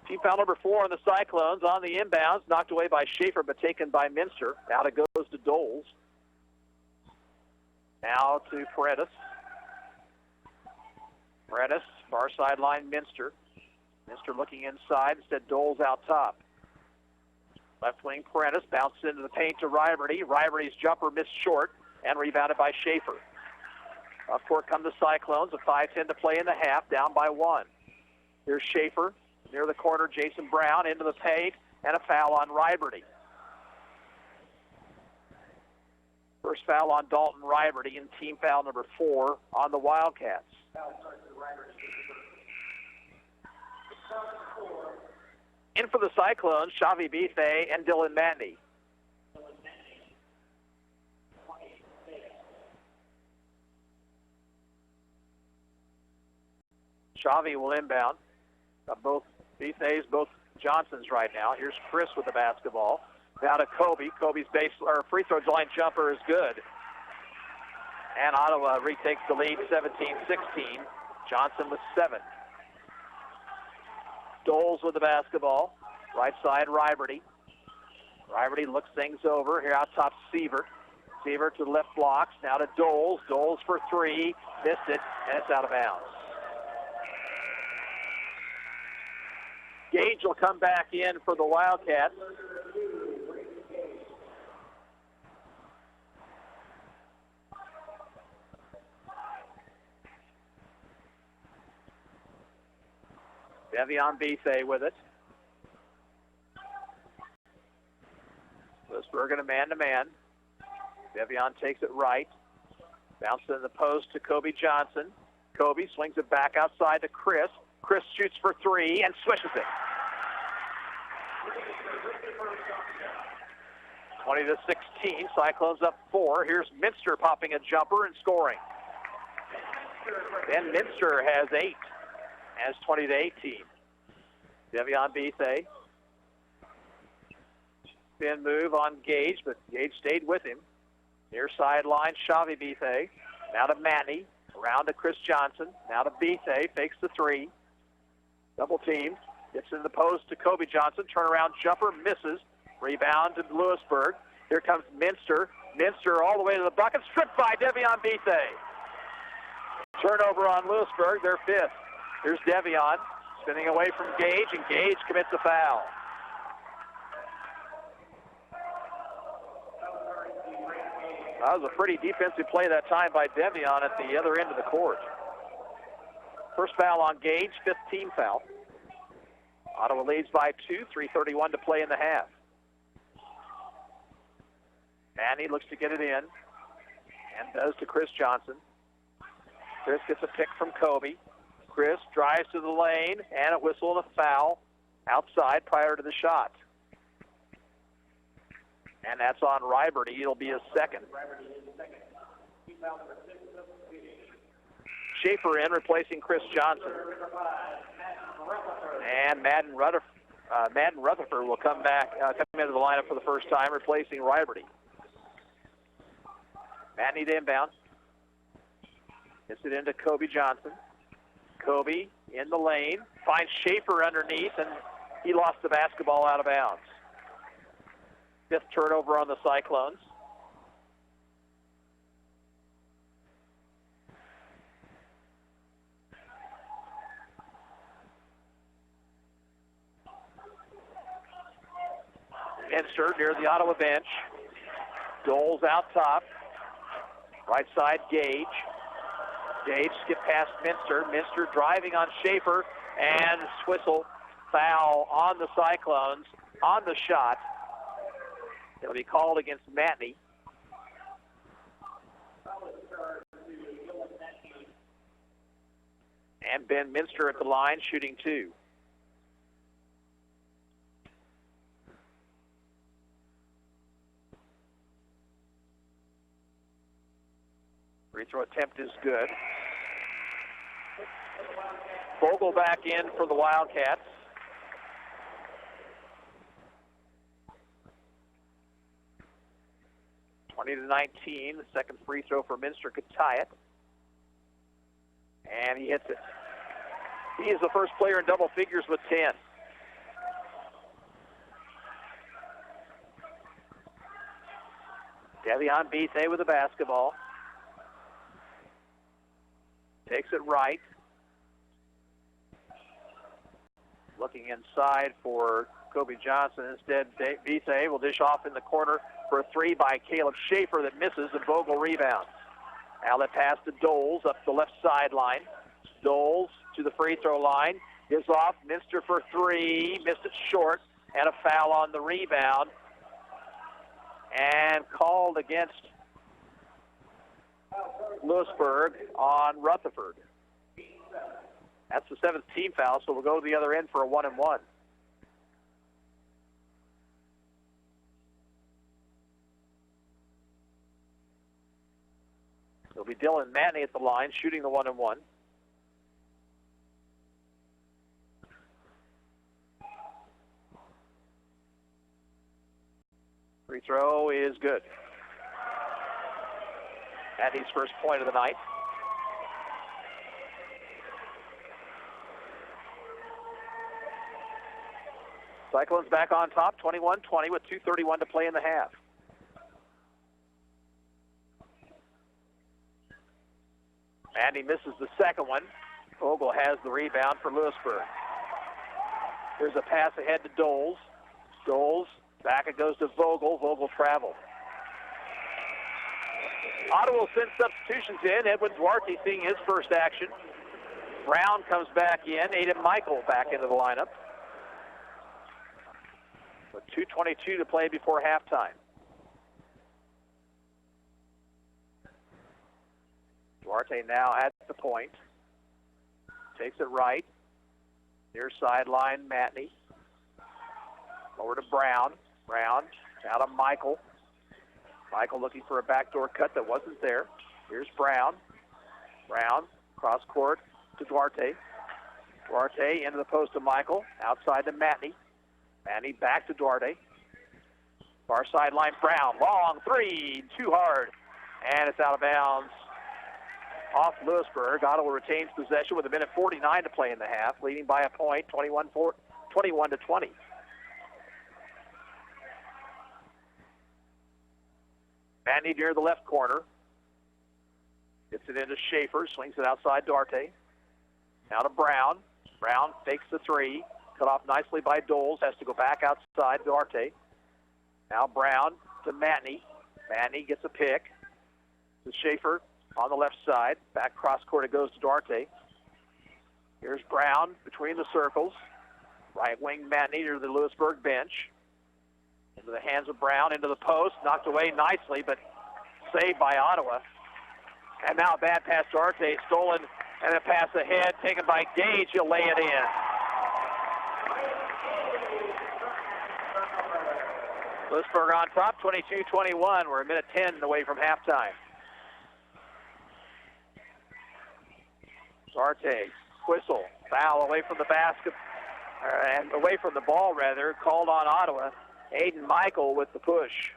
Team foul number 4 on the Cyclones. On the inbounds, knocked away by Schaefer, but taken by Minster. Out it goes to Doles. Now to Paredes. Paredes, far sideline, Minster. Minster looking inside, instead Doles out top. Left wing Paredes, bounced into the paint to Riberty. Riberty's jumper missed short and rebounded by Schaefer. Up court come the Cyclones, a 5:10 to play in the half, down by 1. Here's Schaefer. Near the corner, Jason Brown into the paint, and a foul on Riberty. First foul on Dalton Riberty, and team foul number 4 on the Wildcats. In for the Cyclones, Xavi Bethay and Dylan Matney. Xavi will inbound. Both Bethays, both Johnsons right now. Here's Chris with the basketball. Now to Kobe. Kobe's free throw line jumper is good. And Ottawa retakes the lead 17-16. Johnson with 7. Doles with the basketball. Right side, Riberty. Riberty looks things over. Here out top, Sievert. Sievert to the left blocks. Now to Doles. Doles for 3. Missed it, and it's out of bounds. Gage will come back in for the Wildcats. Devion Bethay with it. Louisburg in a man-to-man. Devion takes it right. Bounces in the post to Kobe Johnson. Kobe swings it back outside to Chris. Chris shoots for 3 and swishes it. 20-16, Cyclones up 4. Here's Minster popping a jumper and scoring. And Minster has 8. As 20-18. Devion Bethay. spin move on Gage, but Gage stayed with him. Near sideline, Xavi Bethe. Now to Matney. Around to Chris Johnson. Now to Bethe. Fakes the three. Double team. Gets in the post to Kobe Johnson. Turnaround jumper. Misses. Rebound to Louisburg. Here comes Minster. Minster all the way to the bucket. Stripped by Devion Bethe. Turnover on Louisburg. Their fifth. Here's Devion. Spinning away from Gage, and Gage commits a foul. That was a pretty defensive play that time by Devion at the other end of the court. First foul on Gage, fifth team foul. Ottawa leads by 2, 3:31 to play in the half. Manny looks to get it in, and does to Chris Johnson. Chris gets a pick from Kobe. Chris drives to the lane, and a whistle and a foul outside prior to the shot. And that's on Riberty. It'll be his second. Schaefer in, replacing Chris Johnson. And Madden Rutherford will come back, come into the lineup for the first time, replacing Riberty. Matney to inbound. Gets it into Kobe Johnson. Kobe in the lane, finds Schaefer underneath, and he lost the basketball out of bounds. Fifth turnover on the Cyclones. Minster near the Ottawa bench. Doles out top. Right side, Gage. Gage skip past Minster. Minster driving on Schaefer, and whistle. Foul on the Cyclones on the shot. It'll be called against Matney. And Ben Minster at the line, shooting two. Free throw attempt is good. Vogel back in for the Wildcats. To 19, the second free throw for Minster could tie it. And he hits it. He is the first player in double figures with 10. Devion Bethe with the basketball. Takes it right. Looking inside for Kobe Johnson. Instead, Bethe will dish off in the corner for a three by Caleb Schaefer that misses, and Vogel rebounds. Outlet pass to Doles up the left sideline. Doles to the free throw line. Gives off. Minster for three. Missed it short. And a foul on the rebound. And called against Louisburg on Rutherford. That's the seventh team foul, so we'll go to the other end for a 1-and-1. It'll be Dylan Matney at the line, shooting the 1-and-1. Free throw is good. Matney's first point of the night. Cyclones back on top, 21-20 with 2:31 to play in the half. Matney misses the second one. Vogel has the rebound for Louisburg. Here's a pass ahead to Doles. Doles, back it goes to Vogel. Vogel traveled. Ottawa will send substitutions in. Edwin Duarte seeing his first action. Brown comes back in. Aiden Michael back into the lineup. With 2:22 to play before halftime. Duarte now at the point. Takes it right. Near sideline, Matney. Over to Brown. Brown out of Michael. Michael looking for a backdoor cut that wasn't there. Here's Brown. Brown, cross court to Duarte. Duarte into the post to Michael. Outside to Matney. Matney back to Duarte. Far sideline, Brown. Long three, too hard. And it's out of bounds off Louisburg. Ottawa retains possession with 1:49 to play in the half, leading by a point, 21-20. Manny near the left corner. Gets it into Schaefer, swings it outside Duarte. Now to Brown. Brown fakes the three. Cut off nicely by Doles. Has to go back outside Duarte. Now Brown to Matney. Matney gets a pick. To Schaefer on the left side. Back cross court it goes to Duarte. Here's Brown between the circles. Right wing Matney to the Louisburg bench. Into the hands of Brown, into the post. Knocked away nicely, but saved by Ottawa. And now a bad pass to Duarte. Stolen, and a pass ahead. Taken by Gage. He'll lay it in. Louisburg on top, 22-21. We're a minute 10 away from halftime. Duarte, whistle, foul away from the basket, and away from the ball rather, called on Ottawa. Aiden Michael with the push.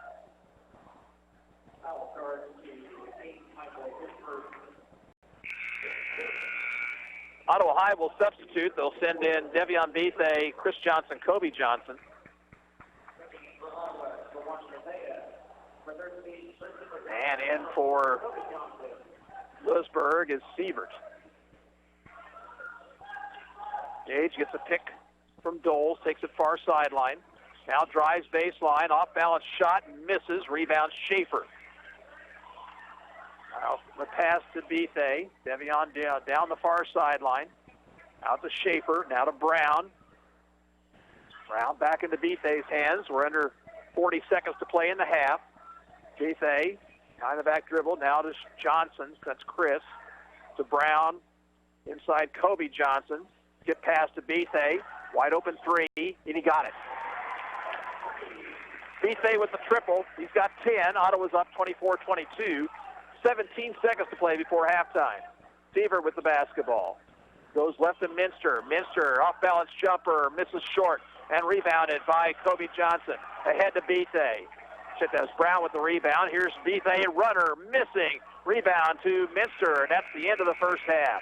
Ottawa High will substitute. They'll send in Devion Bethe, Chris Johnson, Kobe Johnson. And in for Louisburg is Sievert. Gage gets a pick from Doles, takes it far sideline. Now drives baseline, off-balance shot, misses. Rebound Schaefer. Now the pass to Bethe. Devion down the far sideline. Out to Schaefer, now to Brown. Brown back into Bethe's hands. We're under 40 seconds to play in the half. Bethe, behind the back dribble, now to Johnson. That's Chris. To Brown, inside Kobe Johnson. Get past to Bethe. Wide open three, and he got it. Bethe with the triple. He's got 10. Ottawa's up 24-22. 17 seconds to play before halftime. Seaver with the basketball. Goes left to Minster. Minster, off-balance jumper, misses short, and rebounded by Kobe Johnson. Ahead to Bethe. That's Brown with the rebound. Here's Bethe, runner, missing. Rebound to Minster, and that's the end of the first half.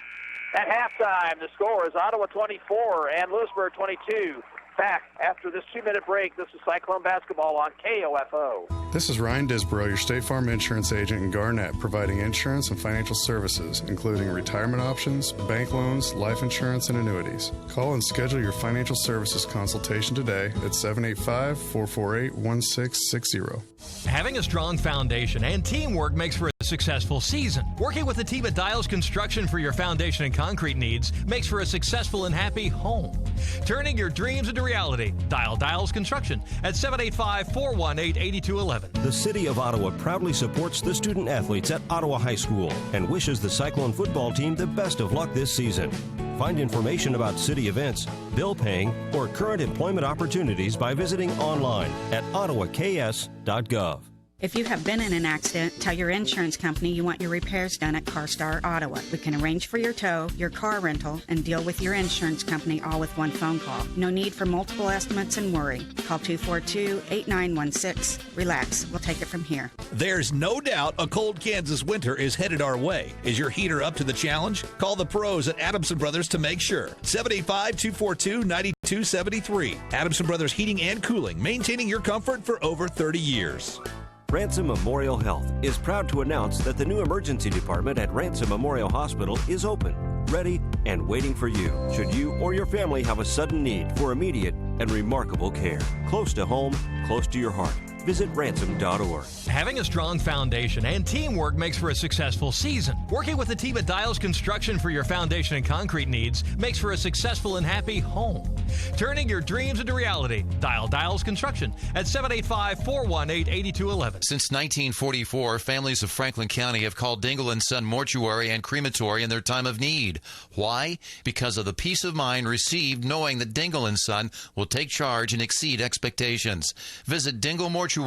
At halftime, the score is Ottawa 24 and Louisburg 22. Back after this 2-minute break. This is Cyclone basketball on KOFO. This is Ryan Disborough, your State Farm insurance agent in Garnett, providing insurance and financial services, including retirement options, bank loans, life insurance, and annuities. Call and schedule your financial services consultation today at 785-448-1660. Having a strong foundation and teamwork makes for a successful season. Working with the team at Dials Construction for your foundation and concrete needs makes for a successful and happy home. Turning your dreams into reality. Dial Dials Construction at 785-418-8211. The City of Ottawa proudly supports the student athletes at Ottawa High School and wishes the Cyclone football team the best of luck this season. Find information about city events, bill paying, or current employment opportunities by visiting online at ottawaks.gov. If you have been in an accident, tell your insurance company you want your repairs done at CarStar Ottawa. We can arrange for your tow, your car rental, and deal with your insurance company all with one phone call. No need for multiple estimates and worry. Call 242-8916. Relax. We'll take it from here. There's no doubt a cold Kansas winter is headed our way. Is your heater up to the challenge? Call the pros at Adamson Brothers to make sure. 785-242-9273. Adamson Brothers Heating and Cooling, maintaining your comfort for over 30 years. Ransom Memorial Health is proud to announce that the new emergency department at Ransom Memorial Hospital is open, ready, and waiting for you should you or your family have a sudden need for immediate and remarkable care. Close to home, close to your heart. Visit ransom.org. Having a strong foundation and teamwork makes for a successful season. Working with the team at Dials Construction for your foundation and concrete needs makes for a successful and happy home. Turning your dreams into reality. Dial Dials Construction at 785-418-8211. Since 1944, families of Franklin County have called Dingle & Son Mortuary and Crematory in their time of need. Why? Because of the peace of mind received knowing that Dingle & Son will take charge and exceed expectations. Visit dinglemortuary.com.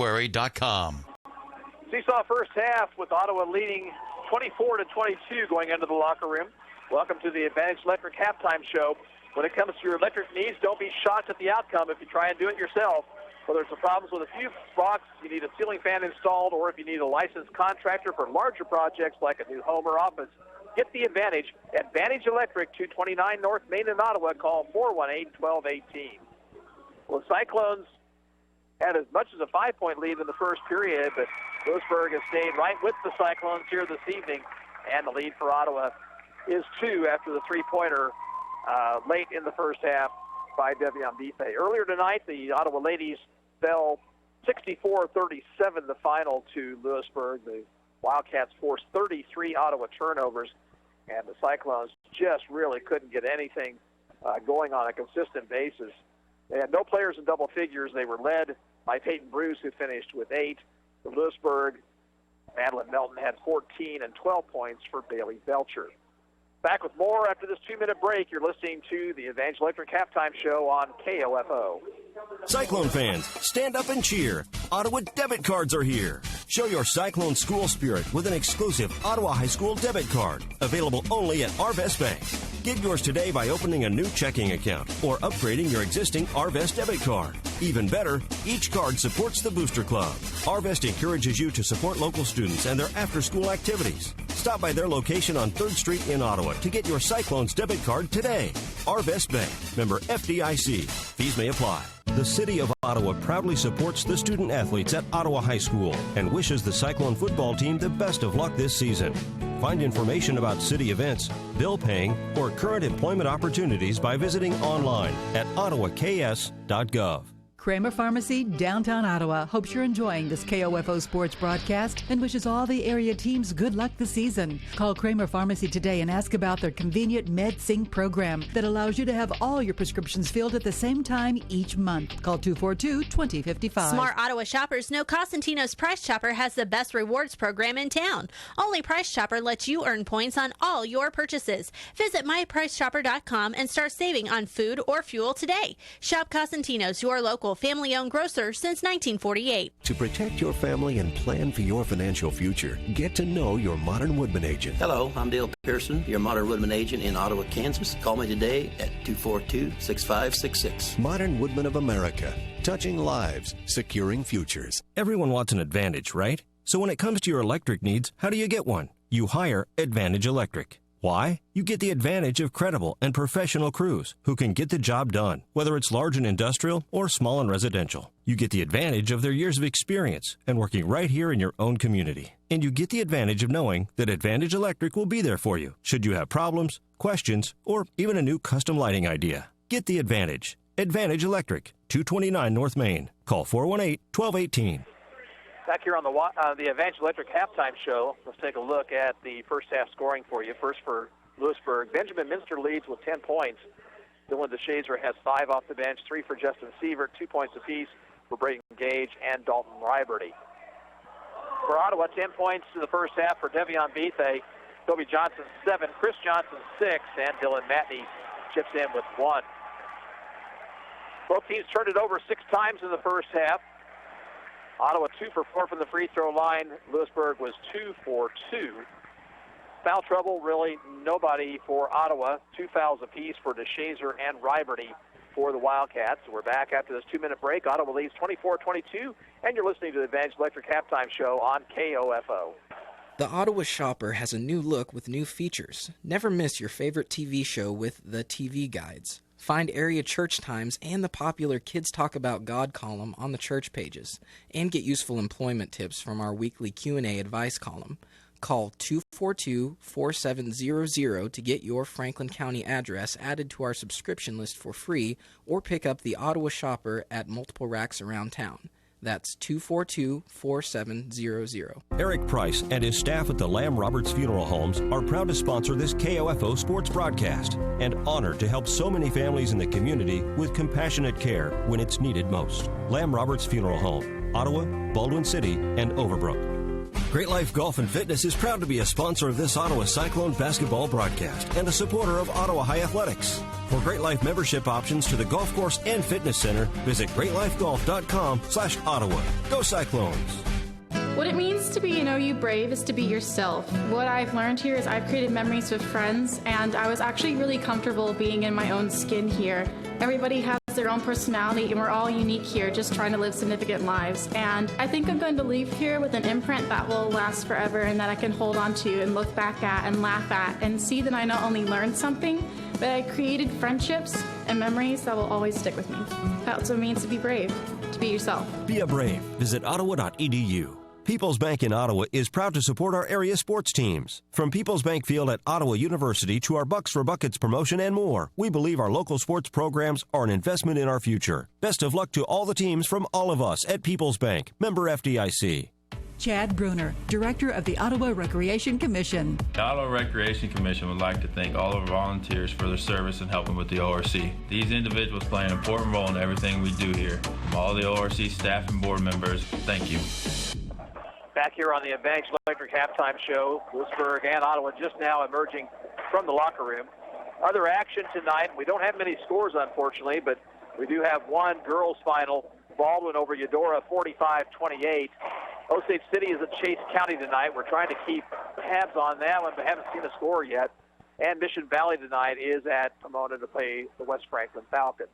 Seesaw first half with Ottawa leading 24-22 going into the locker room. Welcome to the Advantage Electric halftime show. When it comes to your electric needs, don't be shocked at the outcome if you try and do it yourself. Whether it's the problems with a fuse box, you need a ceiling fan installed, or if you need a licensed contractor for larger projects like a new home or office, get the Advantage. Advantage Electric, 229 North Main in Ottawa. Call 418-1218. Well, the Cyclones had as much as a 5-point lead in the first period, but Louisburg has stayed right with the Cyclones here this evening, and the lead for Ottawa is 2 after the three-pointer late in the first half by Devion Bife. Earlier tonight, the Ottawa ladies fell 64-37 the final to Louisburg. The Wildcats forced 33 Ottawa turnovers, and the Cyclones just really couldn't get anything going on a consistent basis. They had no players in double figures. They were led by Peyton Bruce, who finished with 8. For Louisburg, Madeline Melton had 14 and 12 points for Bailey Belcher. Back with more after this 2-minute break. You're listening to the Advantage Electric Halftime Show on KOFO. Cyclone fans, stand up and cheer. Ottawa debit cards are here. Show your Cyclone school spirit with an exclusive Ottawa High School debit card, available only at Arvest Bank. Get yours today by opening a new checking account or upgrading your existing Arvest debit card. Even better, each card supports the Booster Club. Arvest encourages you to support local students and their after-school activities. Stop by their location on 3rd Street in Ottawa to get your Cyclones debit card today. Arvest Bank, member FDIC. Fees may apply. The City of Ottawa proudly supports the student athletes at Ottawa High School and wishes the Cyclone football team the best of luck this season. Find information about city events, bill paying, or current employment opportunities by visiting online at ottawaks.gov. Kramer Pharmacy, downtown Ottawa, hopes you're enjoying this KOFO sports broadcast and wishes all the area teams good luck this season. Call Kramer Pharmacy today and ask about their convenient MedSync program that allows you to have all your prescriptions filled at the same time each month. Call 242-2055. Smart Ottawa shoppers know Costantino's Price Chopper has the best rewards program in town. Only Price Chopper lets you earn points on all your purchases. Visit mypriceshopper.com and start saving on food or fuel today. Shop Costantino's, your local family-owned grocer since 1948. To protect your family and plan for your financial future, get to know your Modern Woodman agent. Hello, I'm Dale Pearson, your Modern Woodman agent in Ottawa, Kansas. Call me today at 242-6566. Modern Woodman of America, touching lives, securing futures. Everyone wants an Advantage, right? So when it comes to your electric needs, how do you get one? You hire Advantage Electric. Why? You get the advantage of credible and professional crews who can get the job done, whether it's large and industrial or small and residential. You get the advantage of their years of experience and working right here in your own community. And you get the advantage of knowing that Advantage Electric will be there for you should you have problems, questions, or even a new custom lighting idea. Get the advantage. Advantage Electric, 229 North Main. Call 418-1218. Back here on the Advantage Electric Halftime Show, let's take a look at the first half scoring for you. First for Louisburg, Benjamin Minster leads with 10 points. Dylan DeShazer has 5 off the bench, 3 for Justin Sievert, 2 points apiece for Brayden Gage and Dalton Ryberty. For Ottawa, 10 points in the first half for Devion Bife, Toby Johnson 7, Chris Johnson 6, and Dylan Matney chips in with 1. Both teams turned it over 6 times in the first half. Ottawa 2 for 4 from the free throw line. Louisburg was 2 for 2. Foul trouble, really nobody for Ottawa. 2 fouls apiece for DeShazer and Ryberty for the Wildcats. We're back after this 2-minute break. Ottawa leads 24-22, and you're listening to the Advantage Electric Halftime Show on KOFO. The Ottawa Shopper has a new look with new features. Never miss your favorite TV show with the TV Guides. Find area church times and the popular Kids Talk About God column on the church pages, and get useful employment tips from our weekly Q&A advice column. Call 242-4700 to get your Franklin County address added to our subscription list for free, or pick up the Ottawa Shopper at multiple racks around town. That's 242-4700. Eric Price and his staff at the Lamb Roberts Funeral Homes are proud to sponsor this KOFO sports broadcast and honored to help so many families in the community with compassionate care when it's needed most. Lamb Roberts Funeral Home, Ottawa, Baldwin City, and Overbrook. Great Life Golf and Fitness is proud to be a sponsor of this Ottawa Cyclone basketball broadcast and a supporter of Ottawa High Athletics. For Great Life membership options to the golf course and fitness center, visit greatlifegolf.com/Ottawa. Go Cyclones! What it means to be an OU Brave is to be yourself. What I've learned here is I've created memories with friends, and I was actually really comfortable being in my own skin here. Everybody has their own personality, and we're all unique here, just trying to live significant lives. And I think I'm going to leave here with an imprint that will last forever and that I can hold on to and look back at and laugh at and see that I not only learned something, but I created friendships and memories that will always stick with me. That's what it means to be brave, to be yourself. Be a brave. Visit ottawa.edu. People's Bank in Ottawa is proud to support our area sports teams. From People's Bank Field at Ottawa University to our Bucks for Buckets promotion and more, we believe our local sports programs are an investment in our future. Best of luck to all the teams from all of us at People's Bank. Member FDIC. Chad Bruner, Director of the Ottawa Recreation Commission. The Ottawa Recreation Commission would like to thank all of our volunteers for their service in helping with the ORC. These individuals play an important role in everything we do here. From all the ORC staff and board members, thank you. Back here on the Advanced Electric Halftime Show, Louisburg and Ottawa just now emerging from the locker room. Other action tonight, we don't have many scores, unfortunately, but we do have one girls' final. Baldwin over Eudora, 45-28. Osage City is at Chase County tonight. We're trying to keep tabs on that one, but haven't seen a score yet. And Mission Valley tonight is at Pomona to play the West Franklin Falcons.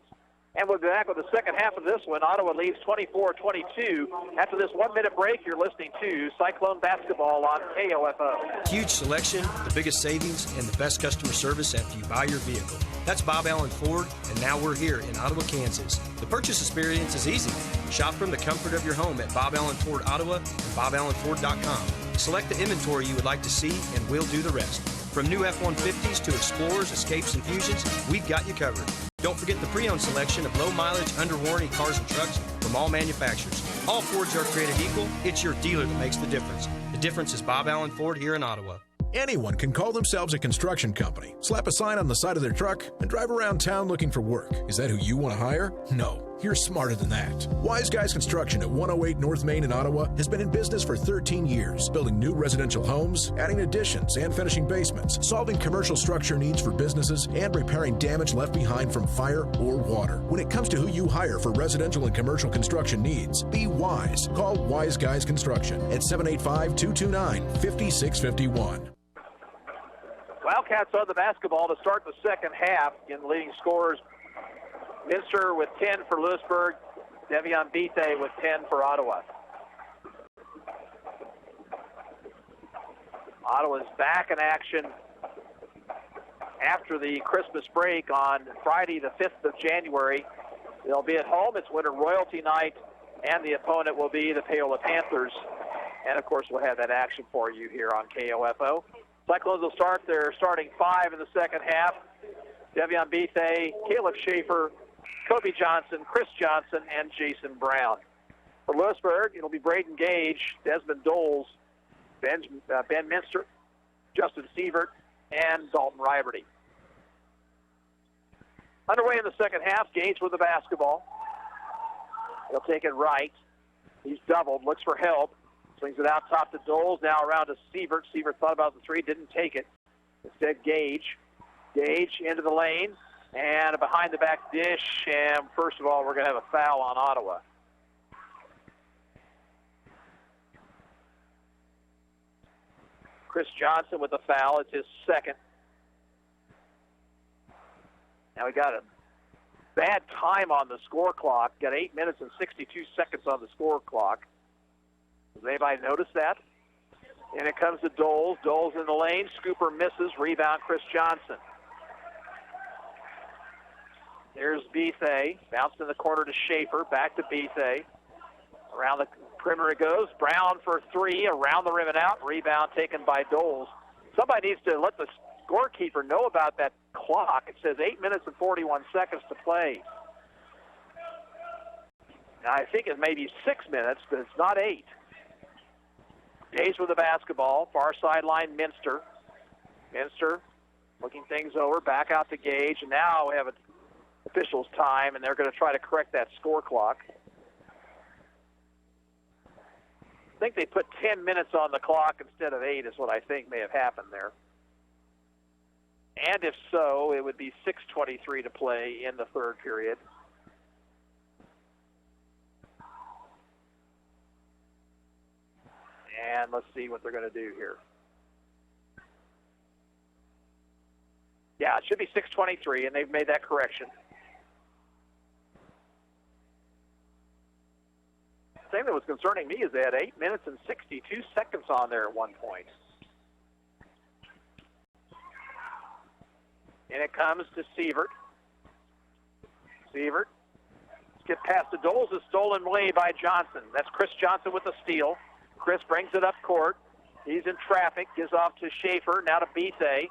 And we'll be back with the second half of this one. Ottawa leads 24-22. After this 1-minute break, you're listening to Cyclone Basketball on KOFO. Huge selection, the biggest savings, and the best customer service after you buy your vehicle. That's Bob Allen Ford, and now we're here in Ottawa, Kansas. The purchase experience is easy. Shop from the comfort of your home at Bob Allen Ford Ottawa and BobAllenFord.com. Select the inventory you would like to see, and we'll do the rest. From new F-150s to Explorers, Escapes, and Fusions, we've got you covered. Don't forget the pre-owned selection of low-mileage, under-warranty cars and trucks from all manufacturers. All Fords are created equal. It's your dealer that makes the difference. The difference is Bob Allen Ford here in Ottawa. Anyone can call themselves a construction company, slap a sign on the side of their truck, and drive around town looking for work. Is that who you want to hire? No. You're smarter than that. Wise Guys Construction at 108 North Main in Ottawa has been in business for 13 years, building new residential homes, adding additions, and finishing basements, solving commercial structure needs for businesses, and repairing damage left behind from fire or water. When it comes to who you hire for residential and commercial construction needs, be wise. Call Wise Guys Construction at 785-229-5651. Wildcats on the basketball to start the second half. In the leading scorers, Minster with 10 for Louisburg, Devion Bethe with 10 for Ottawa. Ottawa's back in action after the Christmas break on Friday the 5th of January. They'll be at home. It's Winter Royalty Night, and the opponent will be the Paola Panthers. And, of course, we'll have that action for you here on KOFO. Cyclones will start their starting five in the second half. Devion Bethe, Caleb Schaefer, Kobe Johnson, Chris Johnson, and Jason Brown. For Louisburg, it'll be Braden Gage, Desmond Doles, Ben Minster, Justin Sievert, and Dalton Riberty. Underway in the second half, Gage with the basketball. He'll take it right. He's doubled, looks for help. Swings it out top to Doles, now around to Sievert. Sievert thought about the three, didn't take it. Instead, Gage. Gage into the lane, and a behind-the-back dish. And first of all, we're going to have a foul on Ottawa. Chris Johnson with the foul. It's his second. Now we got a bad time on the score clock. Got 8 minutes and 62 seconds on the score clock. Does anybody notice that? And it comes to Doles. Doles in the lane. Scooper misses. Rebound, Chris Johnson. There's Bethe. Bounced in the corner to Schaefer. Back to Bethe. Around the perimeter it goes. Brown for three. Around the rim and out. Rebound taken by Doles. Somebody needs to let the scorekeeper know about that clock. It says 8 minutes and 41 seconds to play. Now, I think it may be 6 minutes, but it's not 8. Gage with the basketball. Far sideline, Minster. Minster looking things over. Back out to Gage. And now we have an officials' time, and they're going to try to correct that score clock. I think they put 10 minutes on the clock instead of 8 is what I think may have happened there. And if so, it would be 6:23 to play in the third period. And let's see what they're going to do here. Yeah, it should be 6:23, and they've made that correction. thing that was concerning me is they had 8 minutes and 62 seconds on there at one point. And it comes to Sievert. Sievert. Skip past the Doles is stolen away by Johnson. That's Chris Johnson with the steal. Chris brings it up court. He's in traffic. Gives off to Schaefer. Now to Bethe.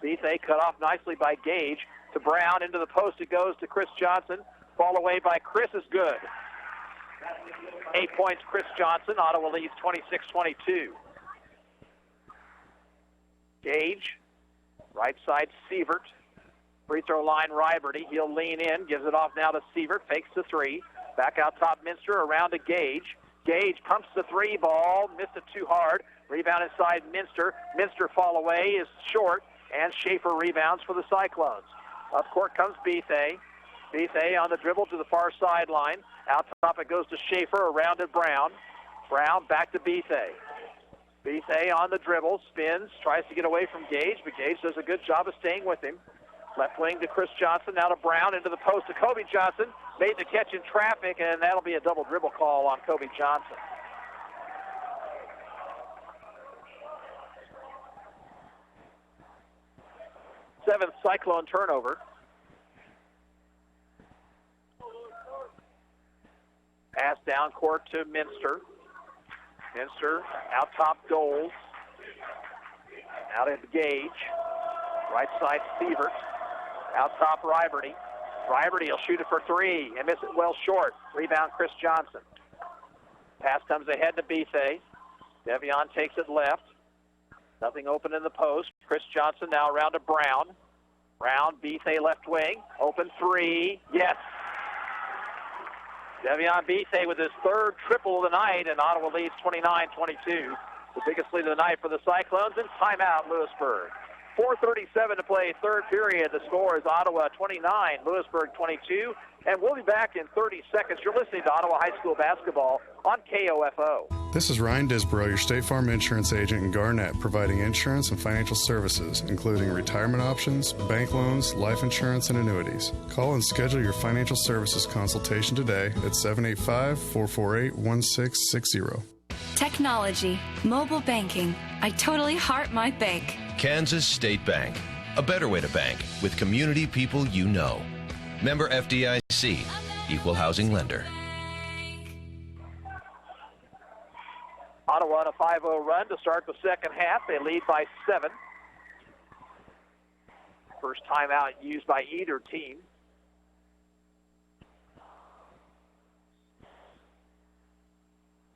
Bethe cut off nicely by Gage. To Brown. Into the post it goes to Chris Johnson. Ball away by Chris is good. 8 points, Chris Johnson. Ottawa leads 26-22. Gage. Right side, Sievert. Free throw line, Riberty. He'll lean in. Gives it off now to Sievert. Fakes the three. Back out top, Minster. Around to Gage. Gage pumps the three ball. Missed it too hard. Rebound inside Minster. Minster fall away is short. And Schaefer rebounds for the Cyclones. Up court comes Bethe. Bethe on the dribble to the far sideline. Out top it goes to Schaefer. Around to Brown. Brown back to Bethe. Bethe on the dribble. Spins. Tries to get away from Gage. But Gage does a good job of staying with him. Left wing to Chris Johnson. Now to Brown. Into the post to Kobe Johnson. Made the catch in traffic. And that'll be a double dribble call on Kobe Johnson. Seventh Cyclone turnover. Pass down court to Minster. Minster out top Doles. Out into Gage. Right side Sievert. Out top Riberty. Riberty will shoot it for three and miss it well short. Rebound Chris Johnson. Pass comes ahead to Bethe. Devion takes it left. Nothing open in the post. Chris Johnson now around to Brown. Brown, Bethe left wing. Open three. Yes. Devion Bethe with his third triple of the night, and Ottawa leads 29-22. The biggest lead of the night for the Cyclones, and timeout Louisburg. 4:37 to play, third period. The score is Ottawa 29, Louisburg 22. And we'll be back in 30 seconds. You're listening to Ottawa High School basketball on KOFO. This is Ryan Disborough, your State Farm insurance agent in Garnett, providing insurance and financial services, including retirement options, bank loans, life insurance, and annuities. Call and schedule your financial services consultation today at 785-448-1660. Technology, mobile banking. I totally heart my bank. Kansas State Bank, a better way to bank with community people you know. Member FDIC, equal housing lender. Ottawa on a 5-0 run to start the second half. They lead by 7. First timeout used by either team.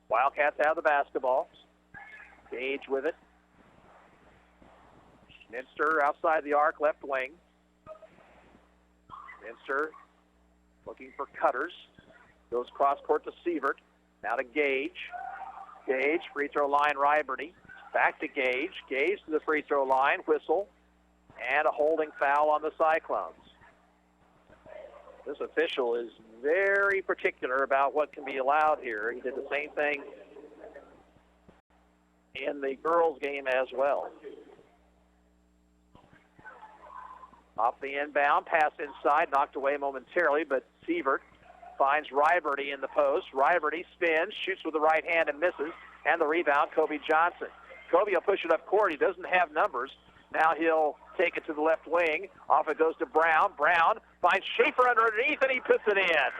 Wildcats have the basketball. Gage with it. Minster outside the arc, left wing. Minster looking for cutters. Goes cross court to Sievert. Now to Gage. Gage, free throw line, Riberty. Back to Gage. Gage to the free throw line, whistle. And a holding foul on the Cyclones. This official is very particular about what can be allowed here. He did the same thing in the girls' game as well. Off the inbound, pass inside, knocked away momentarily, but Sievert finds Riberty in the post. Riberty spins, shoots with the right hand and misses, and the rebound, Kobe Johnson. Kobe will push it up court. He doesn't have numbers. Now he'll take it to the left wing. Off it goes to Brown. Brown finds Schaefer underneath, and he puts it in.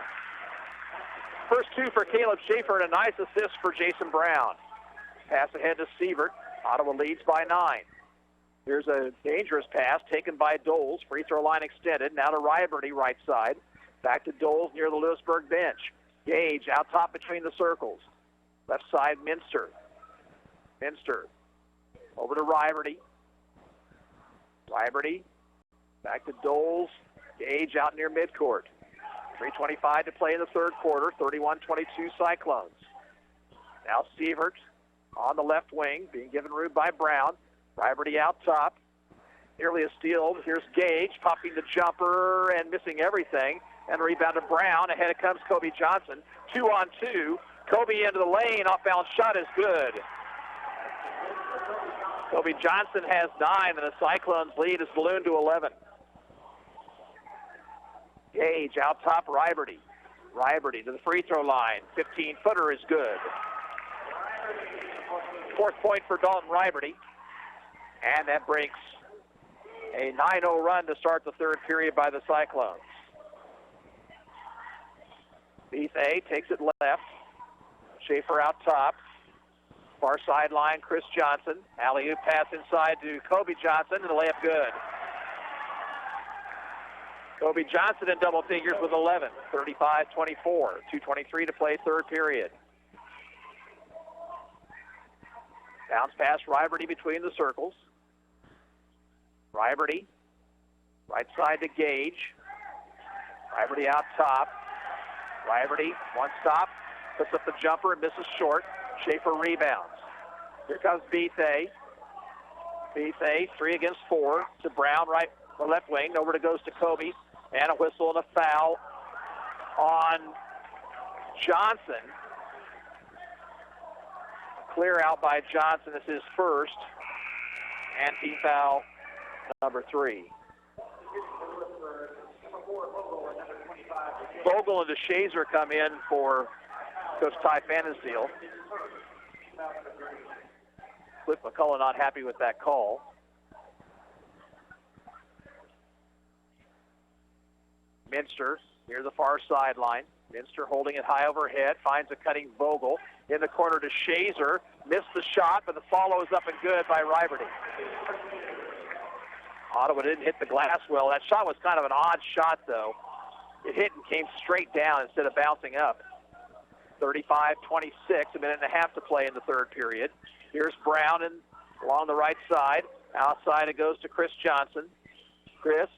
First two for Caleb Schaefer, and a nice assist for Jason Brown. Pass ahead to Sievert. Ottawa leads by 9. Here's a dangerous pass taken by Doles. Free throw line extended. Now to Riberty, right side. Back to Doles near the Louisburg bench. Gage out top between the circles. Left side, Minster. Minster over to Riberty. Riberty back to Doles. Gage out near midcourt. 3:25 to play in the third quarter. 31-22 Cyclones. Now Sievert on the left wing, being given room by Brown. Riberty out top. Nearly a steal. Here's Gage popping the jumper and missing everything. And rebound to Brown. Ahead it comes Kobe Johnson. 2-on-2. Kobe into the lane. Off-balance shot is good. Kobe Johnson has 9, and the Cyclones lead is ballooned to 11. Gage out top, Riberty. Riberty to the free throw line. 15-footer is good. Fourth point for Dalton Riberty. And that breaks a 9-0 run to start the third period by the Cyclones. Bethay takes it left. Schaefer out top. Far sideline, Chris Johnson. Alley-oop pass inside to Kobe Johnson, and the layup good. Kobe Johnson in double figures with 11, 35-24, 2:23 to play third period. Bounce pass, Riberty between the circles. Riberty, right side to Gage. Riberty out top. Riberty, one stop, puts up the jumper and misses short. Schaefer rebounds. Here comes Bethay. Bethay, 3 against 4 to Brown, right or left wing. Over to goes to Kobe, and a whistle and a foul on Johnson. Clear out by Johnson. This is first, and team foul number 3. Vogel and DeShazer come in for Coach Ty Fantasdale. Cliff McCullough not happy with that call. Minster near the far sideline. Minster holding it high overhead, finds a cutting Vogel. In the corner to Shazer. Missed the shot, but the follow is up and good by Riberty. Ottawa didn't hit the glass well. That shot was kind of an odd shot, though. It hit and came straight down instead of bouncing up. 35-26, a minute and a half to play in the third period. Here's Brown and along the right side. Outside it goes to Chris Johnson. Chris,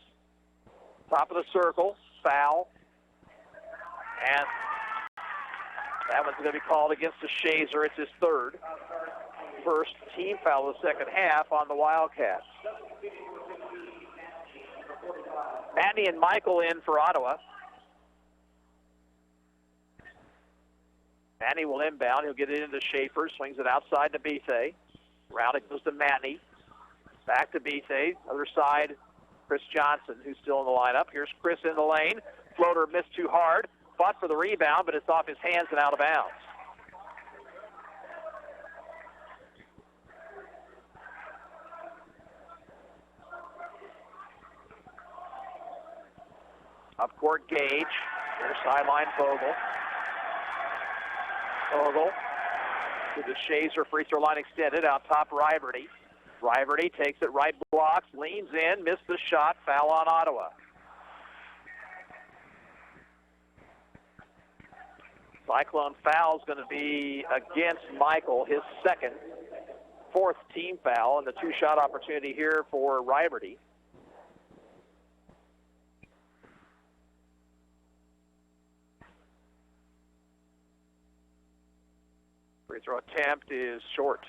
top of the circle, foul. And that one's going to be called against the Shazer. It's his third. First team foul of the second half on the Wildcats. Matney and Michael in for Ottawa. Matney will inbound. He'll get it into Schaefer. Swings it outside to Bethay. Round it goes to Matney. Back to Bethay. Other side, Chris Johnson, who's still in the lineup. Here's Chris in the lane. Floater missed too hard. Fought for the rebound, but it's off his hands and out of bounds. Up court, Gage. Here's sideline, Vogel. Vogel to the Shazer free throw line extended. Out top, Riberty. Riberty takes it right, blocks, leans in, missed the shot, foul on Ottawa. Cyclone foul is going to be against Michael, his second, fourth team foul, and the two-shot opportunity here for Riberty. Free throw attempt is short.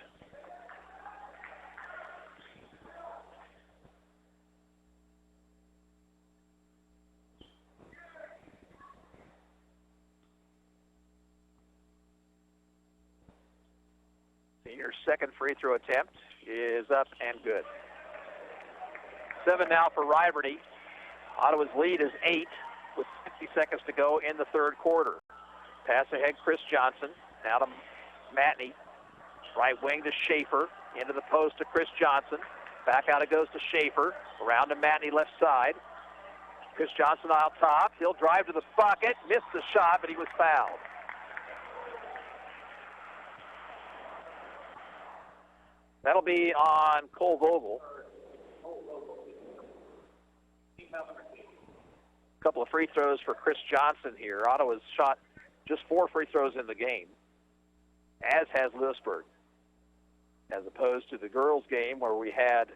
Senior's second free throw attempt is up and good. 7 now for Riberty. Ottawa's lead is 8 with 50 seconds to go in the third quarter. Pass ahead, Chris Johnson. Now to Matney. Right wing to Schaefer. Into the post to Chris Johnson. Back out it goes to Schaefer. Around to Matney left side. Chris Johnson out top. He'll drive to the bucket. Missed the shot, but he was fouled. That'll be on Cole Vogel. A couple of free throws for Chris Johnson here. Ottawa's shot just 4 free throws in the game, as has Louisburg, as opposed to the girls' game where we had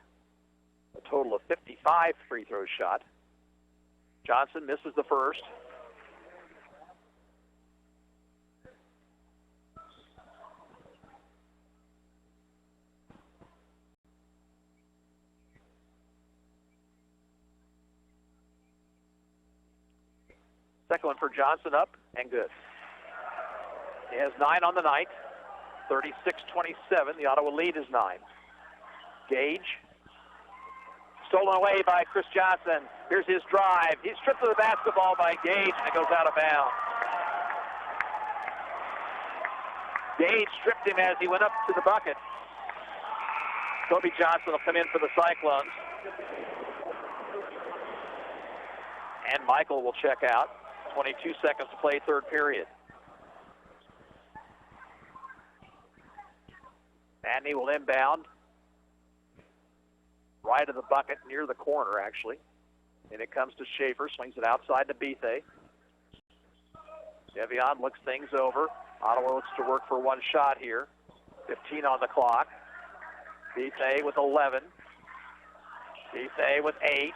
a total of 55 free throws shot. Johnson misses the first. Second one for Johnson, up and good. He has 9 on the night. 36-27. The Ottawa lead is 9. Gage. Stolen away by Chris Johnson. Here's his drive. He's stripped of the basketball by Gage, and it goes out of bounds. Gage stripped him as he went up to the bucket. Kobe Johnson will come in for the Cyclones. And Michael will check out. 22 seconds to play, third period. Andy will inbound. Right of the bucket, near the corner, actually. And it comes to Schaefer, swings it outside to Bethe. Devion looks things over. Ottawa looks to work for one shot here. 15 on the clock. Bethe with 11. Bethe with 8.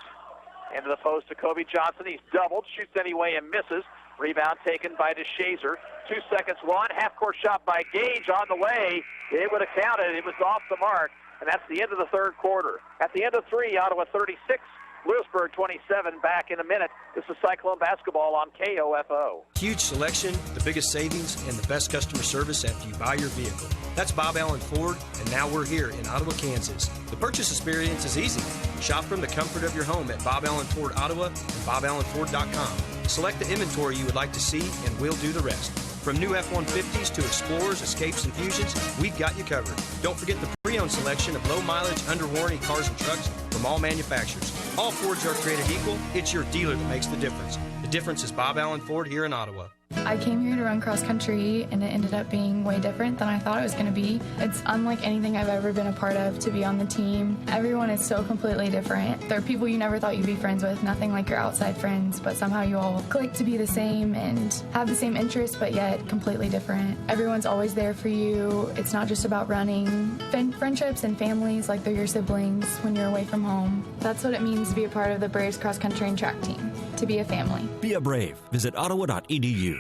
Into the post to Kobe Johnson. He's doubled, shoots anyway and misses. Rebound taken by DeShazer. 2 seconds, one. Half-court shot by Gage on the way. It would have counted. It was off the mark. And that's the end of the third quarter. At the end of three, Ottawa 36, Louisburg 27. Back in a minute. This is Cyclone basketball on KOFO. Huge selection, the biggest savings, and the best customer service after you buy your vehicle. That's Bob Allen Ford, and now we're here in Ottawa, Kansas. The purchase experience is easy. Shop from the comfort of your home at Bob Allen Ford Ottawa and BobAllenFord.com. Select the inventory you would like to see, and we'll do the rest. From new F-150s to Explorers, Escapes, and Fusions, we've got you covered. Don't forget the pre-owned selection of low-mileage, under-warranty cars and trucks from all manufacturers. All Fords are created equal. It's your dealer that makes the difference. The difference is Bob Allen Ford here in Ottawa. I came here to run cross country, and it ended up being way different than I thought it was going to be. It's unlike anything I've ever been a part of to be on the team. Everyone is so completely different. There are people you never thought you'd be friends with, nothing like your outside friends, but somehow you all click to be the same and have the same interests, but yet completely different. Everyone's always there for you. It's not just about running. Friendships and families like they're your siblings when you're away from home. That's what it means to be a part of the Braves cross country and track team, to be a family. Be a Brave. Visit ottawa.edu.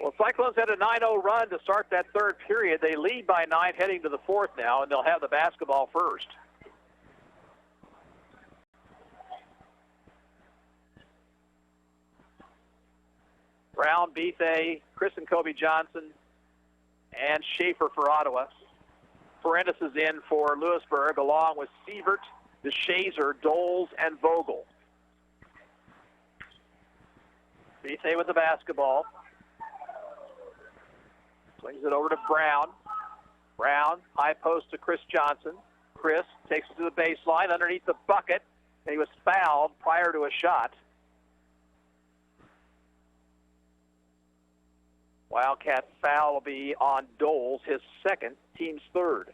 Well, Cyclones had a 9-0 run to start that third period. They lead by 9 heading to the fourth now, and they'll have the basketball first. Brown, Bethe, Chris and Kobe Johnson, and Schaefer for Ottawa. Parentis is in for Louisburg, along with Sievert, DeShazer, Doles, and Vogel. Bethe with the basketball. Swings it over to Brown. Brown, high post to Chris Johnson. Chris takes it to the baseline underneath the bucket, and he was fouled prior to a shot. Wildcat foul will be on Doles, his second, team's third.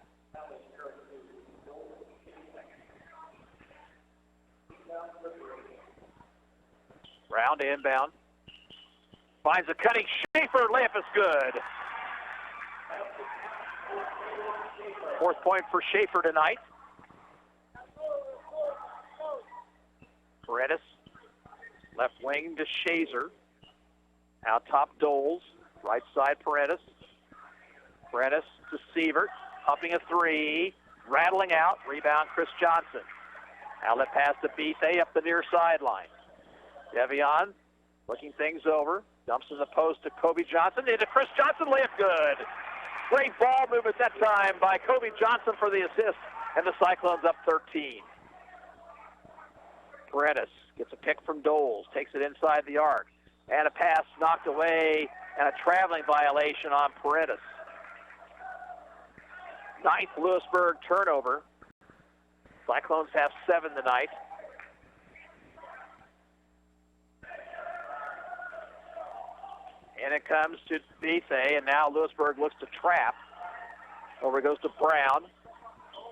Brown to inbound. Finds a cutting Schaefer. Layup is good. Fourth point for Schaefer tonight. Paredes, left wing to Shazer. Out top Doles. Right side Paredes. Paredes to Sievert. Upping a three. Rattling out. Rebound Chris Johnson. Outlet pass to Bethe up the near sideline. Devion looking things over. Dumps in the post to Kobe Johnson. Into Chris Johnson. Layup good. Great ball movement that time by Kobe Johnson for the assist. And the Cyclones up 13. Paredes gets a pick from Doles. Takes it inside the arc. And a pass knocked away. And a traveling violation on Paredes. Ninth Louisburg turnover. Cyclones have 7 tonight. And it comes to Bethe, and now Louisburg looks to trap. Over it goes to Brown.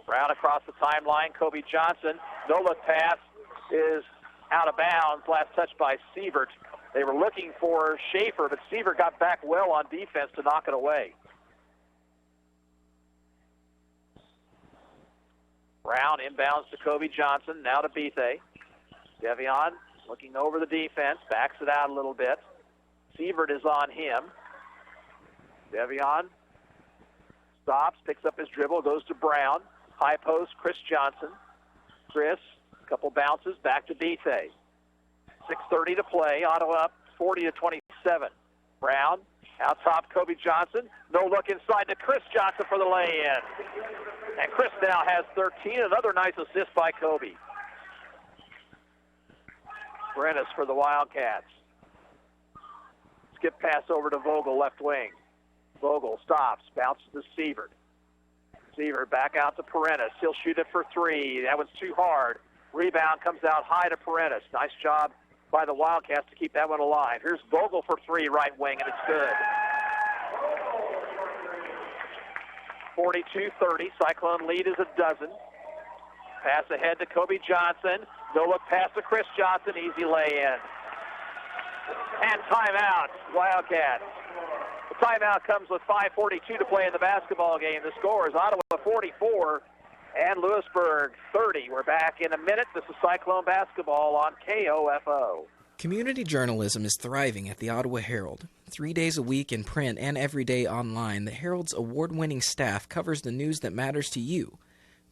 Brown across the timeline. Kobe Johnson. No-look pass is out of bounds. Last touch by Sievert. They were looking for Schaefer, but Sievert got back well on defense to knock it away. Brown inbounds to Kobe Johnson. Now to Bethe. Devion looking over the defense. Backs it out a little bit. Sievert is on him. Devion stops, picks up his dribble, goes to Brown. High post, Chris Johnson. Chris, a couple bounces, back to Bethe. 6:30 to play. Ottawa up 40-27. Brown, out top, Kobe Johnson. No look inside to Chris Johnson for the lay-in. And Chris now has 13. Another nice assist by Kobe. Paredes for the Wildcats. Skip pass over to Vogel, left wing. Vogel stops, bounces to Sievert. Sievert back out to Parentis. He'll shoot it for three. That was too hard. Rebound comes out high to Parentis. Nice job by the Wildcats to keep that one alive. Here's Vogel for three, right wing, and it's good. 42-30. Cyclone lead is a dozen. Pass ahead to Kobe Johnson. No look pass to Chris Johnson. Easy lay-in. And timeout, Wildcats. The timeout comes with 5:42 to play in the basketball game. The score is Ottawa 44 and Louisburg 30. We're back in a minute. This is Cyclone basketball on KOFO. Community journalism is thriving at the Ottawa Herald. 3 days a week in print and every day online, the Herald's award-winning staff covers the news that matters to you.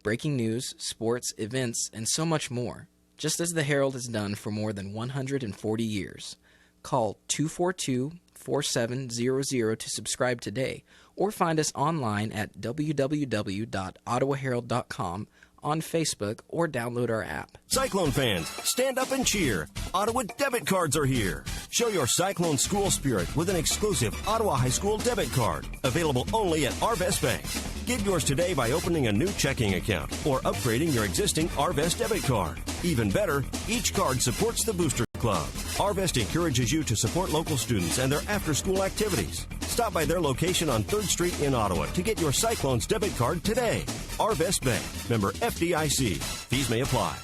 Breaking news, sports, events, and so much more, just as the Herald has done for more than 140 years. Call 242-4700 to subscribe today, or find us online at www.ottawaherald.com, on Facebook, or download our app. Cyclone fans, stand up and cheer. Ottawa debit cards are here. Show your Cyclone school spirit with an exclusive Ottawa High School debit card, available only at Arvest Bank. Get yours today by opening a new checking account or upgrading your existing Arvest debit card. Even better, each card supports the Booster Club. Arvest encourages you to support local students and their after-school activities. Stop by their location on 3rd Street in Ottawa to get your Cyclones debit card today. Arvest Bank, member FDIC. Fees may apply.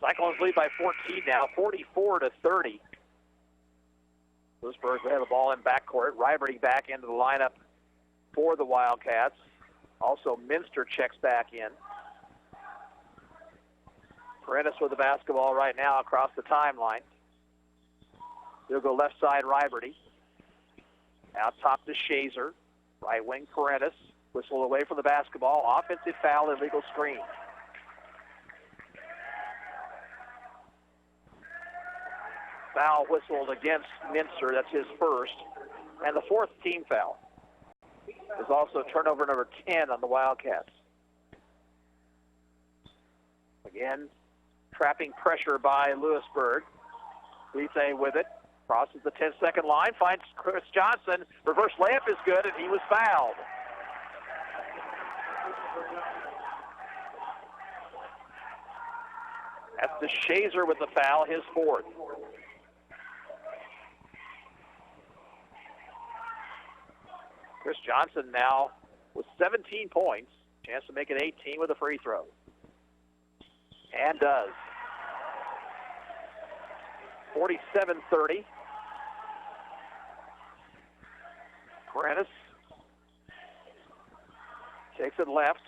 Cyclones lead by 14 now, 44-30. Louisburg will have the ball in backcourt. Riberty back into the lineup for the Wildcats. Also, Minster checks back in. Parentis with the basketball right now across the timeline. He'll go left side, Riberty. Out top to Shazer. Right wing, Parentis. Whistle away from the basketball. Offensive foul, illegal screen. Foul whistled against Minster. That's his first. And the fourth team foul is also turnover number 10 on the Wildcats. Again, trapping pressure by Louisburg. Lise with it. Crosses the 10-second line. Finds Chris Johnson. Reverse layup is good, and he was fouled. That's the Shazer with the foul, his fourth. Chris Johnson now with 17 points. Chance to make it 18 with a free throw. And does. 47-30. Parentis takes it left.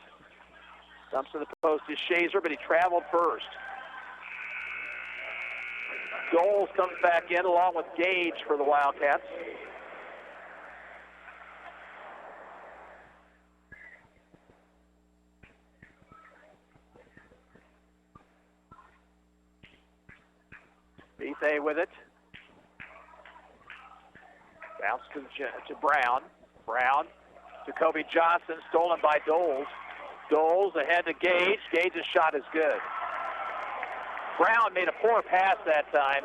Dumps in the post to Shazer, but he traveled first. Doles comes back in along with Gage for the Wildcats. Bethe with it. Bounce to Brown. Brown to Kobe Johnson, stolen by Doles. Doles ahead to Gage. Gage's shot is good. Brown made a poor pass that time.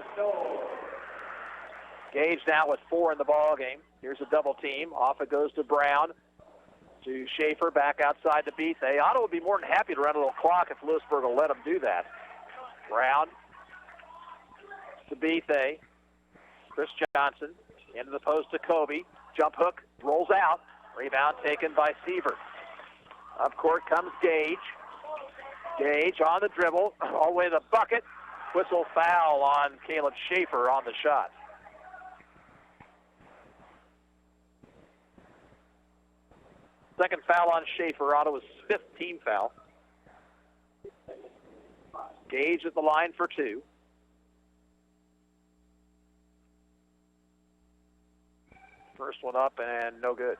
Gage now with 4 in the ball game. Here's a double team. Off it goes to Brown. To Schaefer, back outside to Bethe. Otto would be more than happy to run a little clock if Louisburg will let him do that. Brown to Bethe. Chris Johnson into the post to Kobe. Jump hook, rolls out. Rebound taken by Sievert. Up court comes Gage. Gage on the dribble, all the way to the bucket. Whistle foul on Caleb Schaefer on the shot. Second foul on Schaefer, Ottawa's 5th team foul. Gage at the line for 2. First one up and no good.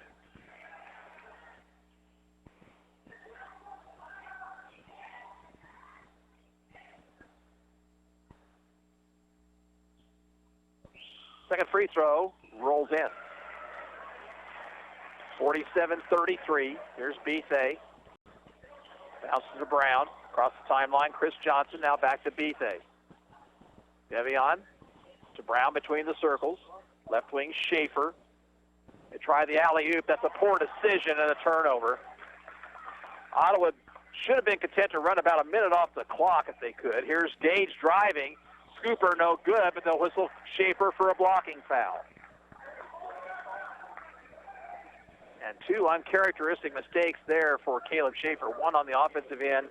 Second free throw rolls in. 47-33. Here's Bethe. Bounces to Brown. Across the timeline, Chris Johnson now back to Bethe. Devion to Brown between the circles. Left wing, Schaefer. try the alley-oop. That's a poor decision and a turnover. Ottawa should have been content to run about a minute off the clock if they could. Here's Gage driving. Scooper no good, but they'll whistle Schaefer for a blocking foul. And two uncharacteristic mistakes there for Caleb Schaefer. One on the offensive end,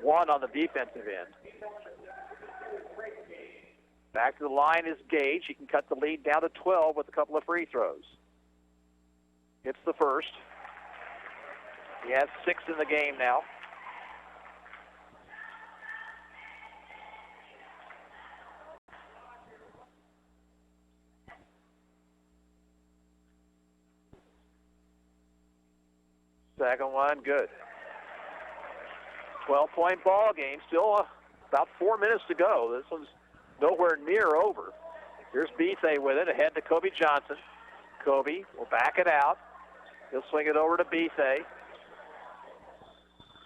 one on the defensive end. Back to the line is Gage. He can cut the lead down to 12 with a couple of free throws. Hits the first. He has 6 in the game now. Second one, good. 12-point ball game. Still about 4 minutes to go. This one's nowhere near over. Here's Bethay with it, ahead to Kobe Johnson. Kobe will back it out. He'll swing it over to Bethay.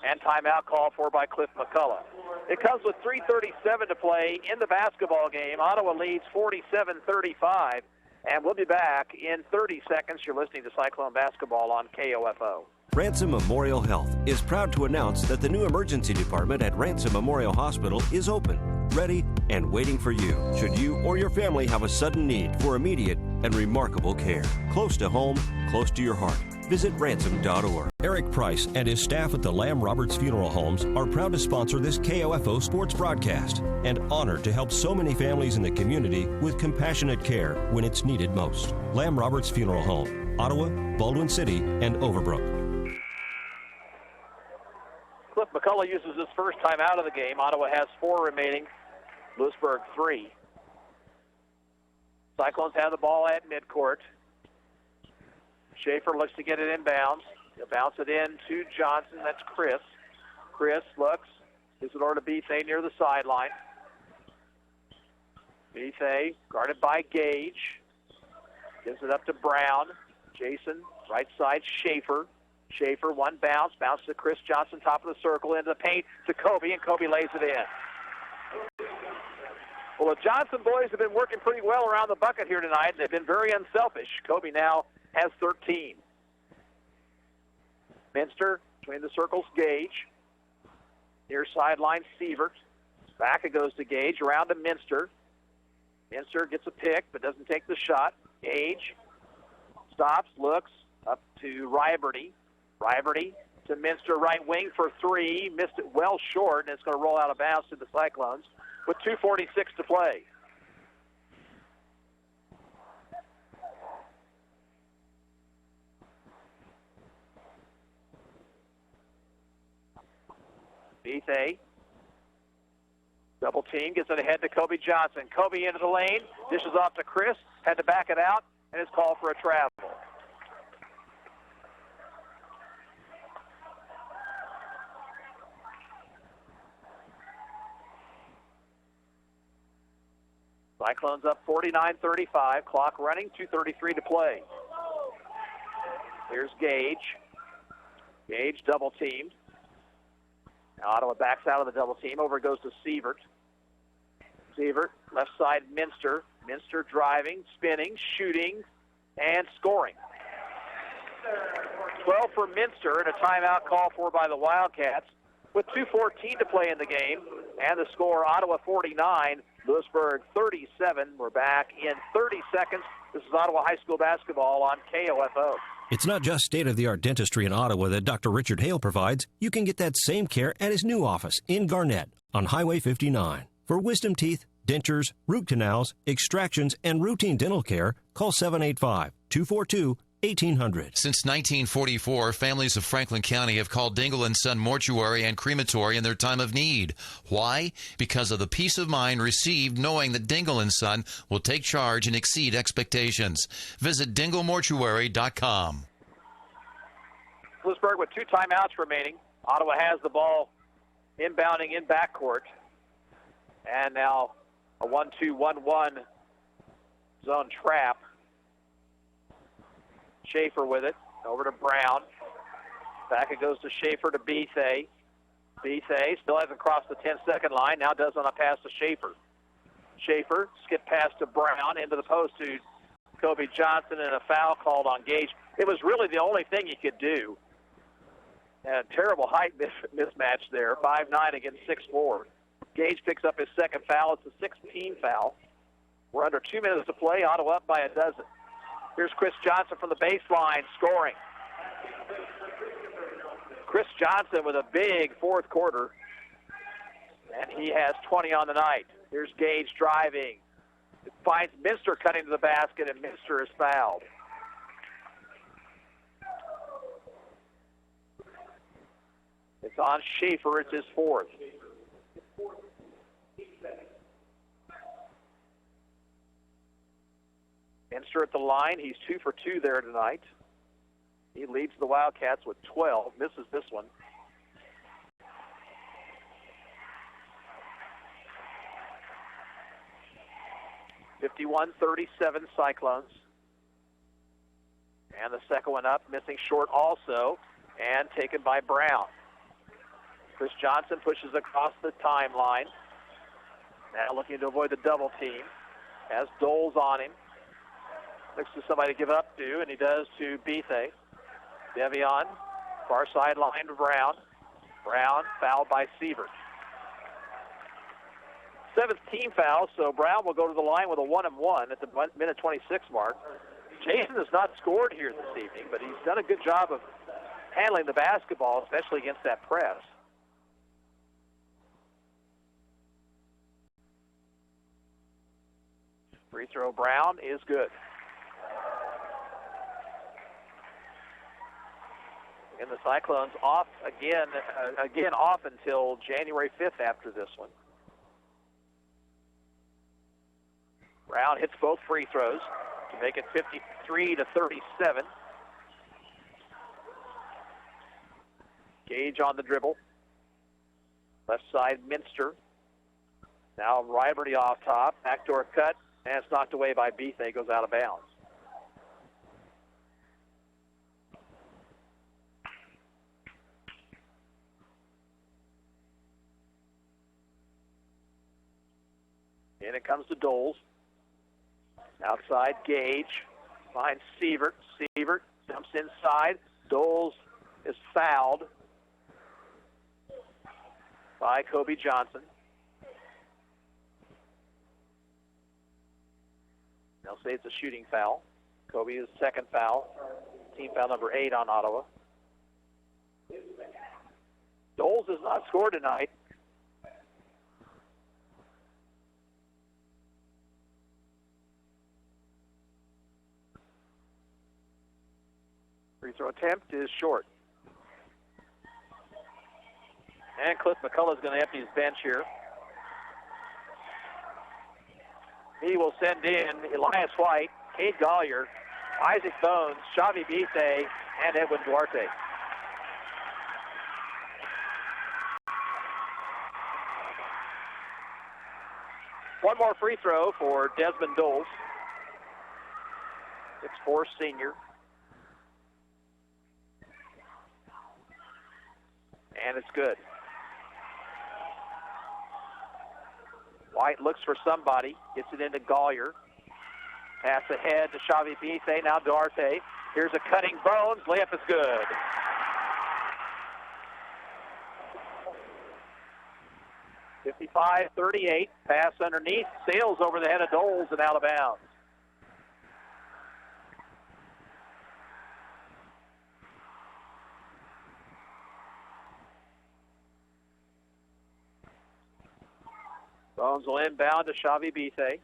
And timeout called for by Cliff McCullough. It comes with 3:37 to play in the basketball game. Ottawa leads 47-35. And we'll be back in 30 seconds. You're listening to Cyclone Basketball on KOFO. Ransom Memorial Health is proud to announce that the new emergency department at Ransom Memorial Hospital is open, ready, and waiting for you should you or your family have a sudden need for immediate and remarkable care. Close to home, close to your heart. Visit ransom.org. Eric Price and his staff at the Lamb Roberts Funeral Homes are proud to sponsor this KOFO sports broadcast and honored to help so many families in the community with compassionate care when it's needed most. Lamb Roberts Funeral Home, Ottawa, Baldwin City, and Overbrook. Cliff McCullough uses his first time out of the game. Ottawa has 4 remaining. Louisburg 3. Cyclones have the ball at midcourt. Schaefer looks to get it inbounds. He'll bounce it in to Johnson. That's Chris. Chris looks. Gives it over to Bethay near the sideline. Bethay guarded by Gage. Gives it up to Brown. Jason, right side, Schaefer. Schaefer, one bounce. Bounce to Chris Johnson, top of the circle, into the paint to Kobe, and Kobe lays it in. Well, the Johnson boys have been working pretty well around the bucket here tonight. They've been very unselfish. Kobe now has 13. Minster, between the circles, Gage. Near sideline, Sievert. Back it goes to Gage, around to Minster. Minster gets a pick, but doesn't take the shot. Gage stops, looks, up to Riberty. Riberty to Minster, right wing for 3. Missed it well short, and it's going to roll out of bounds to the Cyclones with 2:46 to play. Bethay, double team, gets it ahead to Kobe Johnson. Kobe into the lane, dishes off to Chris, had to back it out, and is called for a travel. Cyclones up 49-35, clock running, 2:33 to play. Here's Gage. Gage double teamed. Now Ottawa backs out of the double team. Over it goes to Sievert. Sievert, left side, Minster. Minster driving, spinning, shooting, and scoring. 12 for Minster, and a timeout call for by the Wildcats with 2:14 to play in the game. And the score, Ottawa 49, Louisburg 37. We're back in 30 seconds. This is Ottawa High School basketball on KOFO. It's not just state-of-the-art dentistry in Ottawa that Dr. Richard Hale provides. You can get that same care at his new office in Garnett on Highway 59. For wisdom teeth, dentures, root canals, extractions, and routine dental care, call 785-242-1800. Since 1944, families of Franklin County have called Dingle & Son Mortuary and Crematory in their time of need. Why? Because of the peace of mind received knowing that Dingle & Son will take charge and exceed expectations. Visit dinglemortuary.com. Louisburg with 2 timeouts remaining. Ottawa has the ball inbounding in backcourt. And now a 1-2-1-1 zone trap. Schaefer with it, over to Brown. Back it goes to Schaefer to Bethay. Bethay still hasn't crossed the 10-second line, now does on a pass to Schaefer. Schaefer, skip pass to Brown, into the post to Kobe Johnson, and a foul called on Gage. It was really the only thing he could do. And a terrible height mismatch there, 5'9" against 6'4". Gage picks up his second foul. It's a 16 foul. We're under 2 minutes to play. Ottawa up by a dozen. Here's Chris Johnson from the baseline scoring. Chris Johnson with a big fourth quarter, and he has 20 on the night. Here's Gage driving. It finds Minster cutting to the basket, and Minster is fouled. It's on Schaefer. It's his fourth. Minster at the line. He's 2 for 2 there tonight. He leads the Wildcats with 12. Misses this one. (51-37) Cyclones. And the second one up, missing short also, and taken by Brown. Chris Johnson pushes across the timeline. Now looking to avoid the double team. Has Doles on him. Looks to somebody to give up to, and he does to Bethe. Devion, far sideline to Brown. Brown fouled by Sievert. 7th team foul, so Brown will go to the line with a 1-and-1 at the minute 26 mark. Jason has not scored here this evening, but he's done a good job of handling the basketball, especially against that press. Free throw Brown is good. And the Cyclones off again off until January 5th after this one. Brown hits both free throws to make it 53-37. Gage on the dribble. Left side, Minster. Now Riberty off top. Backdoor cut, and it's knocked away by Bethe. Goes out of bounds. And it comes to Doles. Outside, Gage finds Sievert. Sievert jumps inside. Doles is fouled by Kobe Johnson. They'll say it's a shooting foul. Kobe is second foul. Team foul number 8 on Ottawa. Doles has not scored tonight. Free throw attempt is short. And Cliff McCullough is going to empty his bench here. He will send in Elias White, Cade Gollier, Isaac Bones, Xavi Bethe, and Edwin Duarte. One more free throw for Desmond Doles. 6'4" senior. And it's good. White looks for somebody, gets it into Gollier. Pass ahead to Xavi Bethe, now Duarte. Here's a cutting Bones, layup is good. (55-38), pass underneath, sails over the head of Doles and out of bounds. Bones will inbound to Xavi Bethe.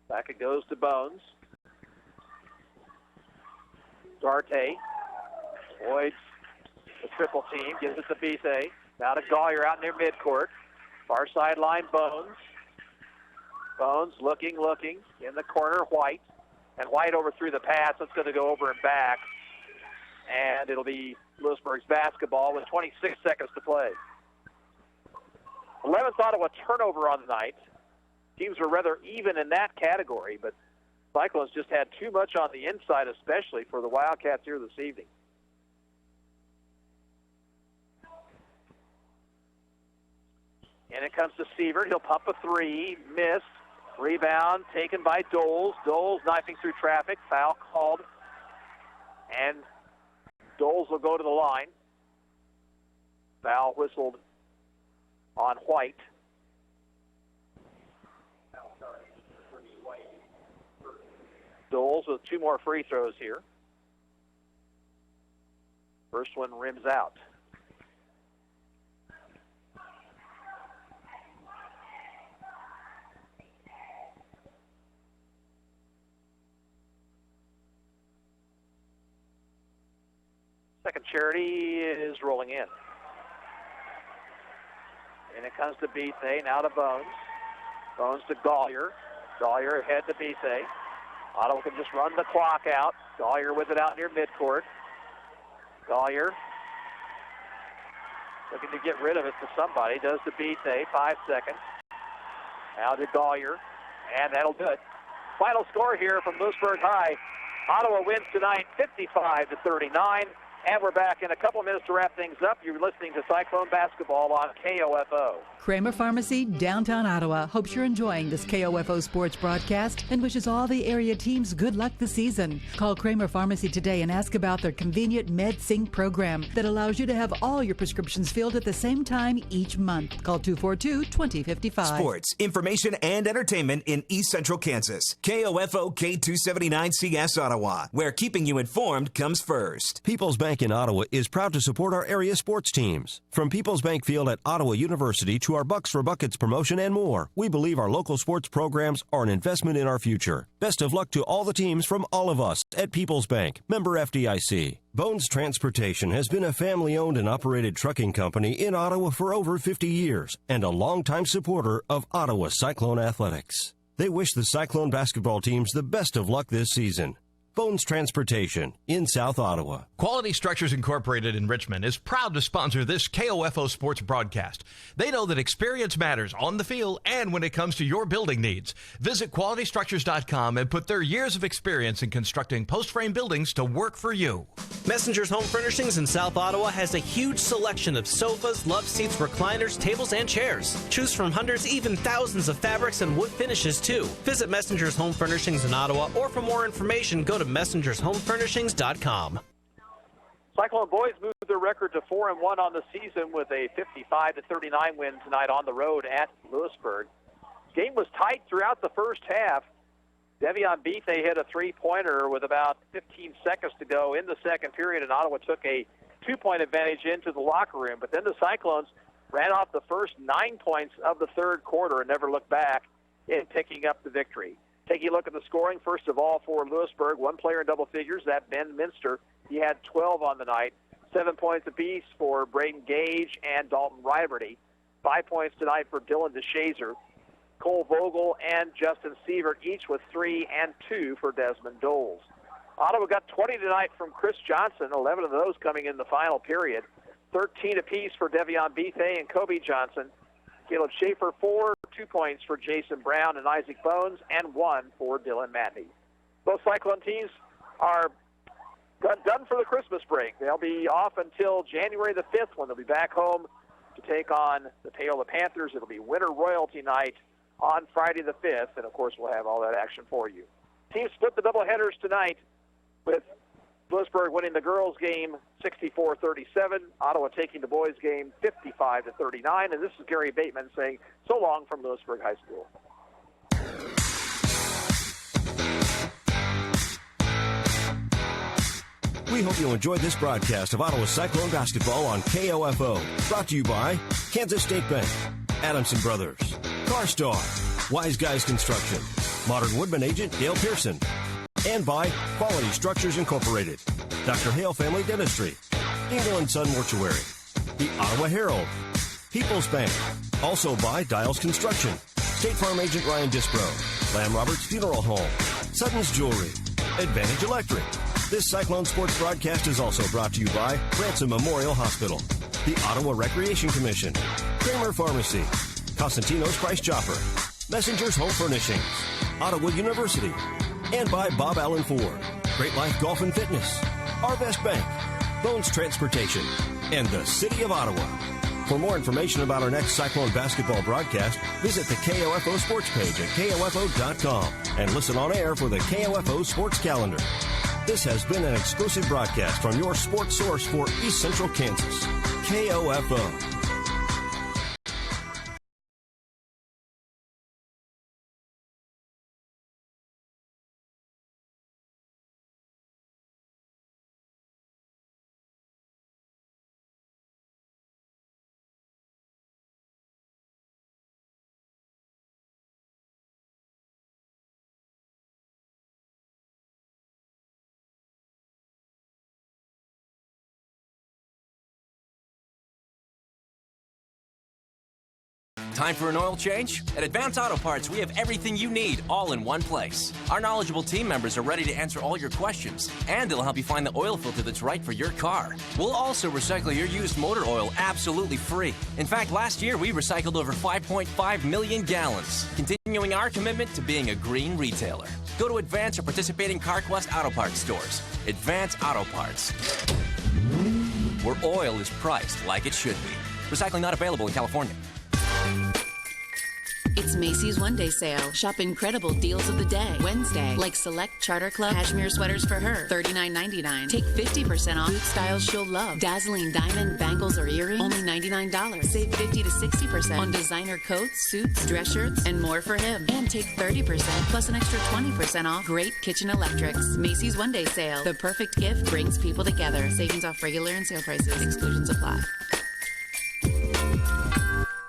Back it goes to Bones. Duarte avoids the triple team, gives it to Bethe. Now to Gollier out near midcourt. Far sideline, Bones. Bones looking, in the corner, White. And White overthrew the pass. It's going to go over and back. And it'll be Louisburg's basketball with 26 seconds to play. 11th Ottawa turnover on the night. Teams were rather even in that category, but Cyclones just had too much on the inside, especially for the Wildcats here this evening. And it comes to Sievert. He'll pump a three, miss. Rebound taken by Doles. Doles knifing through traffic. Foul called And Doles will go to the line. Foul whistled on White. Doles with 2 more free throws here. First one rims out. Second charity is rolling in. And it comes to Bethea, now to Bones. Bones to Gollier. Gollier ahead to Bethea. Ottawa can just run the clock out. Gollier with it out near midcourt. Gollier looking to get rid of it to somebody. Does to Bethea, 5 seconds. Now to Gollier, and that'll do it. Final score here from Louisburg High. Ottawa wins tonight 55-39. And we're back in a couple of minutes to wrap things up. You're listening to Cyclone Basketball on KOFO. Kramer Pharmacy, downtown Ottawa, hopes you're enjoying this KOFO sports broadcast and wishes all the area teams good luck this season. Call Kramer Pharmacy today and ask about their convenient MedSync program that allows you to have all your prescriptions filled at the same time each month. Call 242-2055. Sports, information, and entertainment in East Central Kansas. KOFO K279CS Ottawa, where keeping you informed comes first. People's Bank in Ottawa is proud to support our area sports teams. From People's Bank Field at Ottawa University to our Bucks for Buckets promotion and more, we believe our local sports programs are an investment in our future. Best of luck to all the teams from all of us at People's Bank, member FDIC. Bones Transportation has been a family-owned and operated trucking company in Ottawa for over 50 years and a longtime supporter of Ottawa Cyclone athletics. They wish the Cyclone basketball teams the best of luck this season. Bones Transportation in South Ottawa. Quality Structures Incorporated in Richmond is proud to sponsor this KOFO sports broadcast. They know that experience matters on the field and when it comes to your building needs. Visit qualitystructures.com and put their years of experience in constructing post-frame buildings to work for you. Messenger's Home Furnishings in South Ottawa has a huge selection of sofas, love seats, recliners, tables, and chairs. Choose from hundreds, even thousands of fabrics and wood finishes too. Visit Messenger's Home Furnishings in Ottawa, or for more information, go to messengershomefurnishings.com. Cyclone boys moved their record to 4-1 on the season with a 55-39 win tonight on the road at Louisburg. Game was tight throughout the first half. Devion Bethea hit a three-pointer with about 15 seconds to go in the second period, and Ottawa took a 2-point advantage into the locker room. But then the Cyclones ran off the first 9 points of the third quarter and never looked back in picking up the victory. Taking a look at the scoring, first of all, for Louisburg, one player in double figures, that Ben Minster. He had 12 on the night. 7 points apiece for Braden Gage and Dalton Riberty. 5 points tonight for Dylan DeShazer. Cole Vogel and Justin Sievert, each with 3 and 2 for Desmond Doles. Ottawa got 20 tonight from Chris Johnson, 11 of those coming in the final period. 13 apiece for Devion Bethea and Kobe Johnson. Caleb Schaefer, 4, 2 points for Jason Brown and Isaac Bones, and 1 for Dylan Matney. Both Cyclone teams are done for the Christmas break. They'll be off until January the 5th when they'll be back home to take on the Paola Panthers. It'll be Winter Royalty Night on Friday the 5th, and, of course, we'll have all that action for you. Teams split the doubleheaders tonight with Louisburg winning the girls' game 64-37, Ottawa taking the boys' game 55-39, and this is Gary Bateman saying so long from Louisburg High School. We hope you enjoyed this broadcast of Ottawa Cyclone basketball on KOFO. Brought to you by Kansas State Bank, Adamson Brothers, CarStar, Wise Guys Construction, Modern Woodman Agent Dale Pearson, and by Quality Structures Incorporated, Dr. Hale Family Dentistry, Dingle & Son Mortuary, the Ottawa Herald, People's Bank, also by Dials Construction, State Farm Agent Ryan Dispro, Lamb Roberts Funeral Home, Sutton's Jewelry, Advantage Electric. This Cyclone Sports broadcast is also brought to you by Ransom Memorial Hospital, the Ottawa Recreation Commission, Kramer Pharmacy, Costantino's Price Chopper, Messenger's Home Furnishings, Ottawa University, and by Bob Allen Ford, Great Life Golf and Fitness, Arvest Bank, Bones Transportation, and the City of Ottawa. For more information about our next Cyclone basketball broadcast, visit the KOFO Sports page at KOFO.com and listen on air for the KOFO Sports Calendar. This has been an exclusive broadcast from your sports source for East Central Kansas, KOFO. Time for an oil change? At Advance Auto Parts, we have everything you need all in one place. Our knowledgeable team members are ready to answer all your questions, and they'll help you find the oil filter that's right for your car. We'll also recycle your used motor oil absolutely free. In fact, last year we recycled over 5.5 million gallons, continuing our commitment to being a green retailer. Go to Advance or participating CarQuest Auto Parts stores. Advance Auto Parts, where oil is priced like it should be. Recycling not available in California. It's Macy's One Day Sale. Shop incredible deals of the day. Wednesday, like select Charter Club cashmere sweaters for her, $39.99. Take 50% off boot styles she'll love. Dazzling diamond bangles or earrings, only $99. Save 50 to 60% on designer coats, suits, dress shirts, and more for him. And take 30% plus an extra 20% off great kitchen electrics. Macy's One Day Sale. The perfect gift brings people together. Savings off regular and sale prices. Exclusions apply.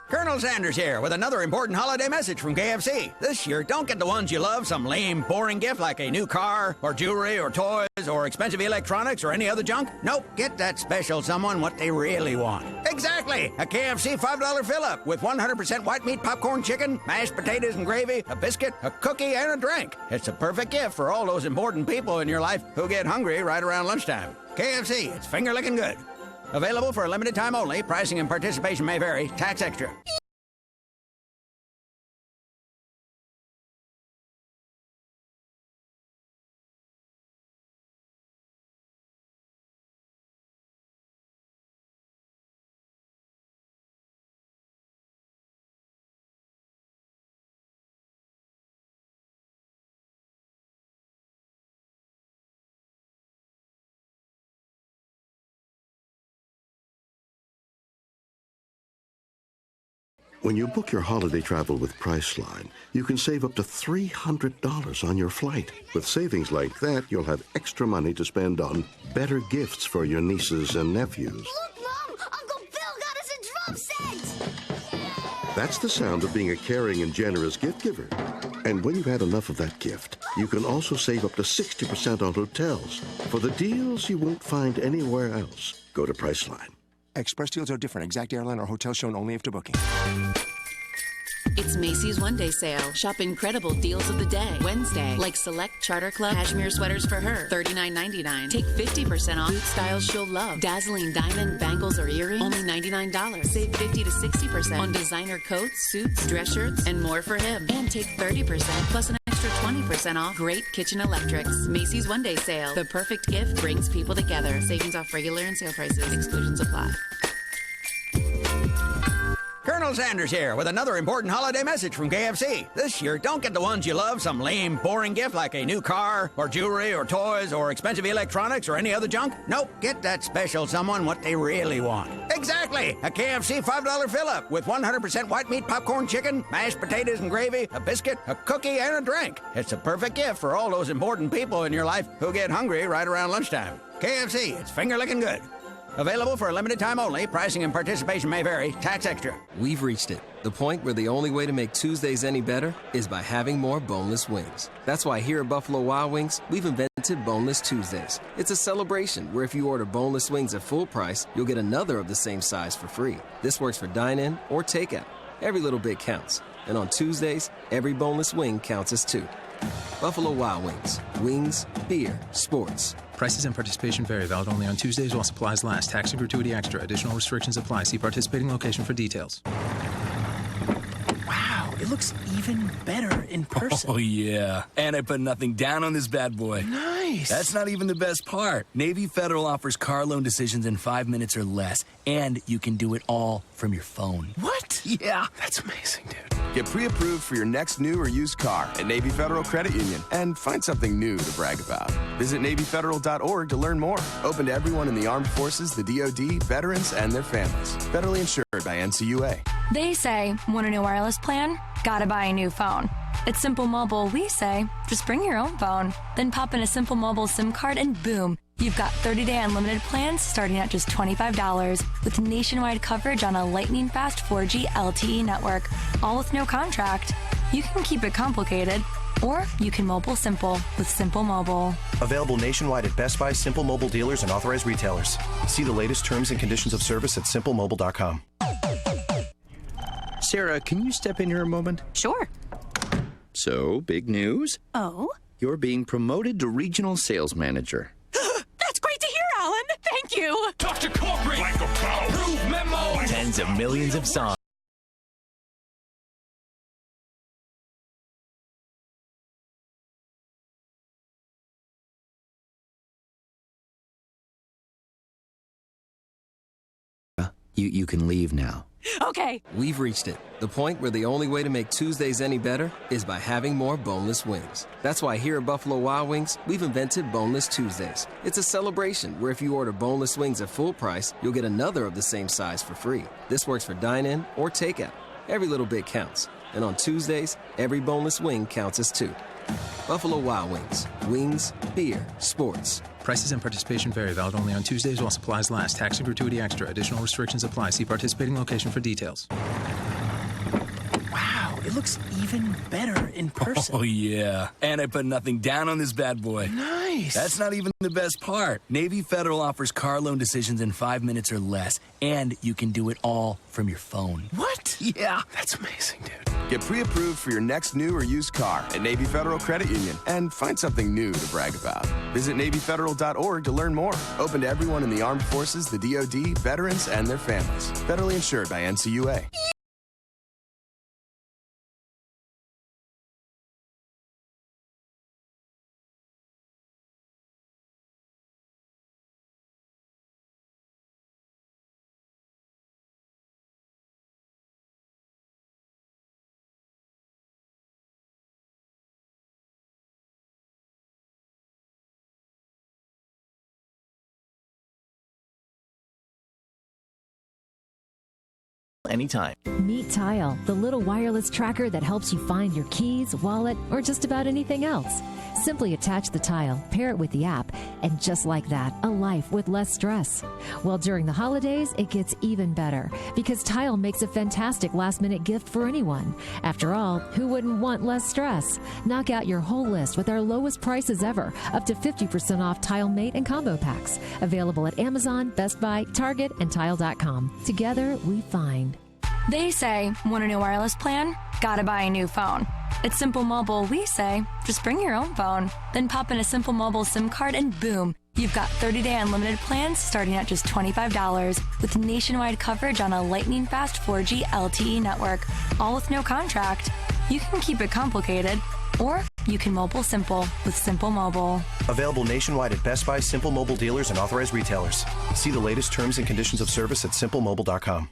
Colonel Sanders here with another important holiday message from KFC. This year, don't get the ones you love some lame, boring gift like a new car, or jewelry, or toys, or expensive electronics, or any other junk. Nope, get that special someone what they really want. Exactly! A KFC $5 fill-up with 100% white meat popcorn chicken, mashed potatoes and gravy, a biscuit, a cookie, and a drink. It's a perfect gift for all those important people in your life who get hungry right around lunchtime. KFC, it's finger-licking good. Available for a limited time only. Pricing and participation may vary. Tax extra. When you book your holiday travel with Priceline, you can save up to $300 on your flight. With savings like that, you'll have extra money to spend on better gifts for your nieces and nephews. Look, Mom! Uncle Bill got us a drum set! That's the sound of being a caring and generous gift giver. And when you've had enough of that gift, you can also save up to 60% on hotels for the deals you won't find anywhere else. Go to Priceline. Express deals are different. Exact airline or hotel shown only after booking. It's Macy's One Day Sale. Shop incredible deals of the day. Wednesday, like select Charter Club cashmere sweaters for her, $39.99. Take 50% off boot styles she'll love. Dazzling diamond bangles or earrings, only $99. Save 50 to 60% on designer coats, suits, dress shirts, and more for him. And take 30% plus an extra 20% off great kitchen electrics. Macy's One Day Sale. The perfect gift brings people together. Savings off regular and sale prices. Exclusions apply. Colonel Sanders here with another important holiday message from KFC. This year, don't get the ones you love some lame, boring gift like a new car, or jewelry, or toys, or expensive electronics, or any other junk. Nope, get that special someone what they really want. Exactly! A KFC $5 fill-up with 100% white meat popcorn chicken, mashed potatoes and gravy, a biscuit, a cookie, and a drink. It's a perfect gift for all those important people in your life who get hungry right around lunchtime. KFC, it's finger-licking good. Available for a limited time only. Pricing and participation may vary. Tax extra. We've reached it. The point where the only way to make Tuesdays any better is by having more boneless wings. That's why here at Buffalo Wild Wings, we've invented Boneless Tuesdays. It's a celebration where if you order boneless wings at full price, you'll get another of the same size for free. This works for dine-in or takeout. Every little bit counts. And on Tuesdays, every boneless wing counts as two. Buffalo Wild Wings. Wings, beer, sports. Prices and participation vary. Valid only on Tuesdays while supplies last. Tax and gratuity extra. Additional restrictions apply. See participating location for details. Wow, it looks even better in person. Oh, yeah. And I put nothing down on this bad boy. Nice. That's not even the best part. Navy Federal offers car loan decisions in 5 minutes or less. And you can do it all from your phone. What? Yeah. That's amazing, dude. Get pre-approved for your next new or used car at Navy Federal Credit Union and find something new to brag about. Visit NavyFederal.org to learn more. Open to everyone in the armed forces, the DoD, veterans, and their families. Federally insured by NCUA. They say, want a new wireless plan? Gotta buy a new phone. At Simple Mobile, we say, just bring your own phone. Then pop in a Simple Mobile SIM card and boom, you've got 30-day unlimited plans starting at just $25 with nationwide coverage on a lightning-fast 4G LTE network, all with no contract. You can keep it complicated, or you can mobile simple with Simple Mobile. Available nationwide at Best Buy, Simple Mobile dealers, and authorized retailers. See the latest terms and conditions of service at simplemobile.com. Sarah, can you step in here a moment? Sure. So, big news? Oh? You're being promoted to regional sales manager. That's great to hear, Alan. Thank you. Dr. Corporate. Like a power. Proof memo. Tens of millions of songs. You can leave now. Okay. We've reached it, the point where the only way to make Tuesdays any better is by having more boneless wings. That's why here at Buffalo Wild Wings, we've invented Boneless Tuesdays. It's a celebration where if you order boneless wings at full price, you'll get another of the same size for free. This works for dine-in or takeout. Every little bit counts. And on Tuesdays, every boneless wing counts as two. Buffalo Wild Wings. Wings, beer, sports. Prices and participation vary. Valid only on Tuesdays while supplies last. Tax and gratuity extra. Additional restrictions apply. See participating location for details. Wow, it looks even better in person. Oh, yeah. And I put nothing down on this bad boy. Nice. That's not even the best part. Navy Federal offers car loan decisions in 5 minutes or less, and you can do it all from your phone. What? Yeah. That's amazing, dude. Get pre-approved for your next new or used car at Navy Federal Credit Union and find something new to brag about. Visit NavyFederal.org to learn more. Open to everyone in the armed forces, the DoD, veterans, and their families. Federally insured by NCUA. Anytime. Meet Tile, the little wireless tracker that helps you find your keys, wallet, or just about anything else. Simply attach the Tile, pair it with the app, and just like that, a life with less stress. Well, during the holidays, it gets even better because Tile makes a fantastic last-minute gift for anyone. After all, who wouldn't want less stress? Knock out your whole list with our lowest prices ever, up to 50% off Tile Mate and Combo Packs. Available at Amazon, Best Buy, Target, and Tile.com. Together, we find. They say, want a new wireless plan? Gotta buy a new phone. At Simple Mobile, we say, just bring your own phone. Then pop in a Simple Mobile SIM card and boom, you've got 30-day unlimited plans starting at just $25 with nationwide coverage on a lightning-fast 4G LTE network, all with no contract. You can keep it complicated, or you can mobile simple with Simple Mobile. Available nationwide at Best Buy, Simple Mobile dealers, and authorized retailers. See the latest terms and conditions of service at simplemobile.com.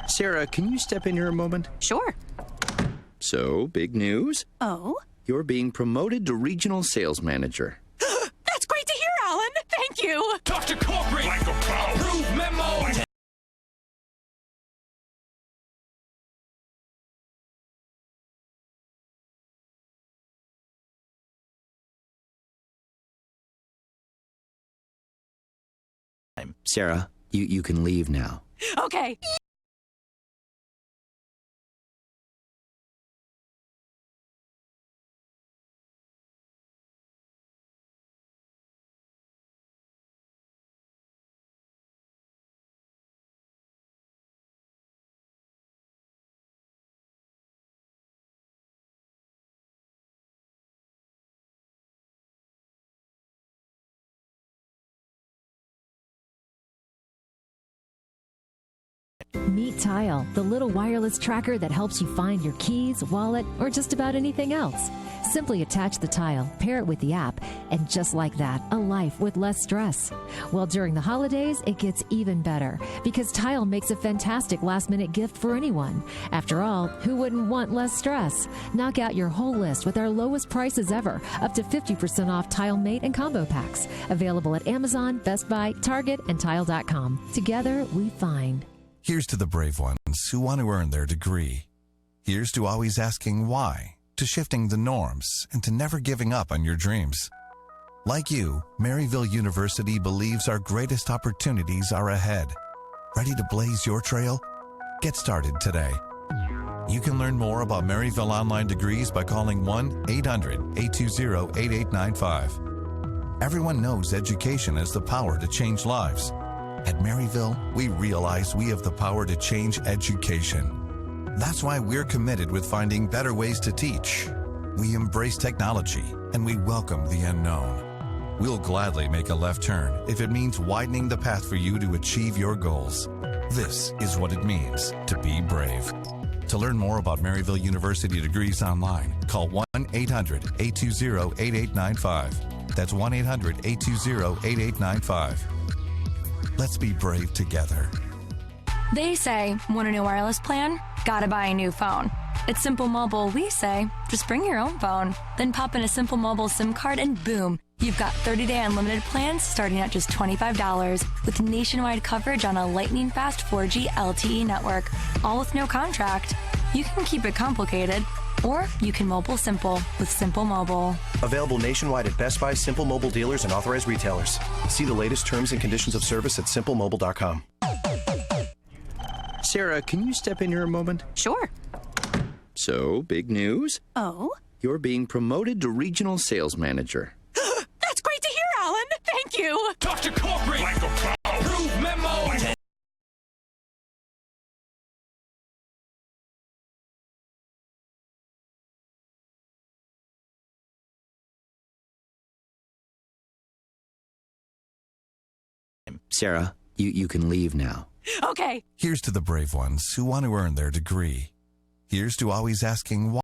Sarah, can you step in here a moment? Sure. So, big news? Oh? You're being promoted to regional sales manager. That's great to hear, Alan. Thank you. Dr. Corporate. Like a power. Proof memo. Sarah, you can leave now. Okay. Meet Tile, the little wireless tracker that helps you find your keys, wallet, or just about anything else. Simply attach the tile, pair it with the app, and just like that, a life with less stress. Well, during the holidays, it gets even better because Tile makes a fantastic last-minute gift for anyone. After all, who wouldn't want less stress? Knock out your whole list with our lowest prices ever, up to 50% off Tile Mate and Combo Packs. Available at Amazon, Best Buy, Target, and Tile.com. Together, we find. Here's to the brave ones who want to earn their degree. Here's to always asking why, to shifting the norms, and to never giving up on your dreams. Like you, Maryville University believes our greatest opportunities are ahead. Ready to blaze your trail? Get started today. You can learn more about Maryville Online Degrees by calling 1-800-820-8895. Everyone knows education has the power to change lives. At Maryville, we realize we have the power to change education. That's why we're committed with finding better ways to teach. We embrace technology, and we welcome the unknown. We'll gladly make a left turn if it means widening the path for you to achieve your goals. This is what it means to be brave. To learn more about Maryville University degrees online, call 1-800-820-8895. That's 1-800-820-8895. Let's be brave together. They say, want a new wireless plan? Gotta buy a new phone. At Simple Mobile, we say, just bring your own phone. Then pop in a Simple Mobile SIM card and boom, you've got 30-day unlimited plans starting at just $25 with nationwide coverage on a lightning-fast 4G LTE network, all with no contract. You can keep it complicated, or you can mobile simple with Simple Mobile. Available nationwide at Best Buy, Simple Mobile dealers, and authorized retailers. See the latest terms and conditions of service at simplemobile.com. Sarah, can you step in here a moment? Sure. So, big news? Oh? You're being promoted to regional sales manager. That's great to hear, Alan. Thank you. Talk to corporate like a pro. Approve memo. Sarah, you can leave now. Okay. Here's to the brave ones who want to earn their degree. Here's to always asking why.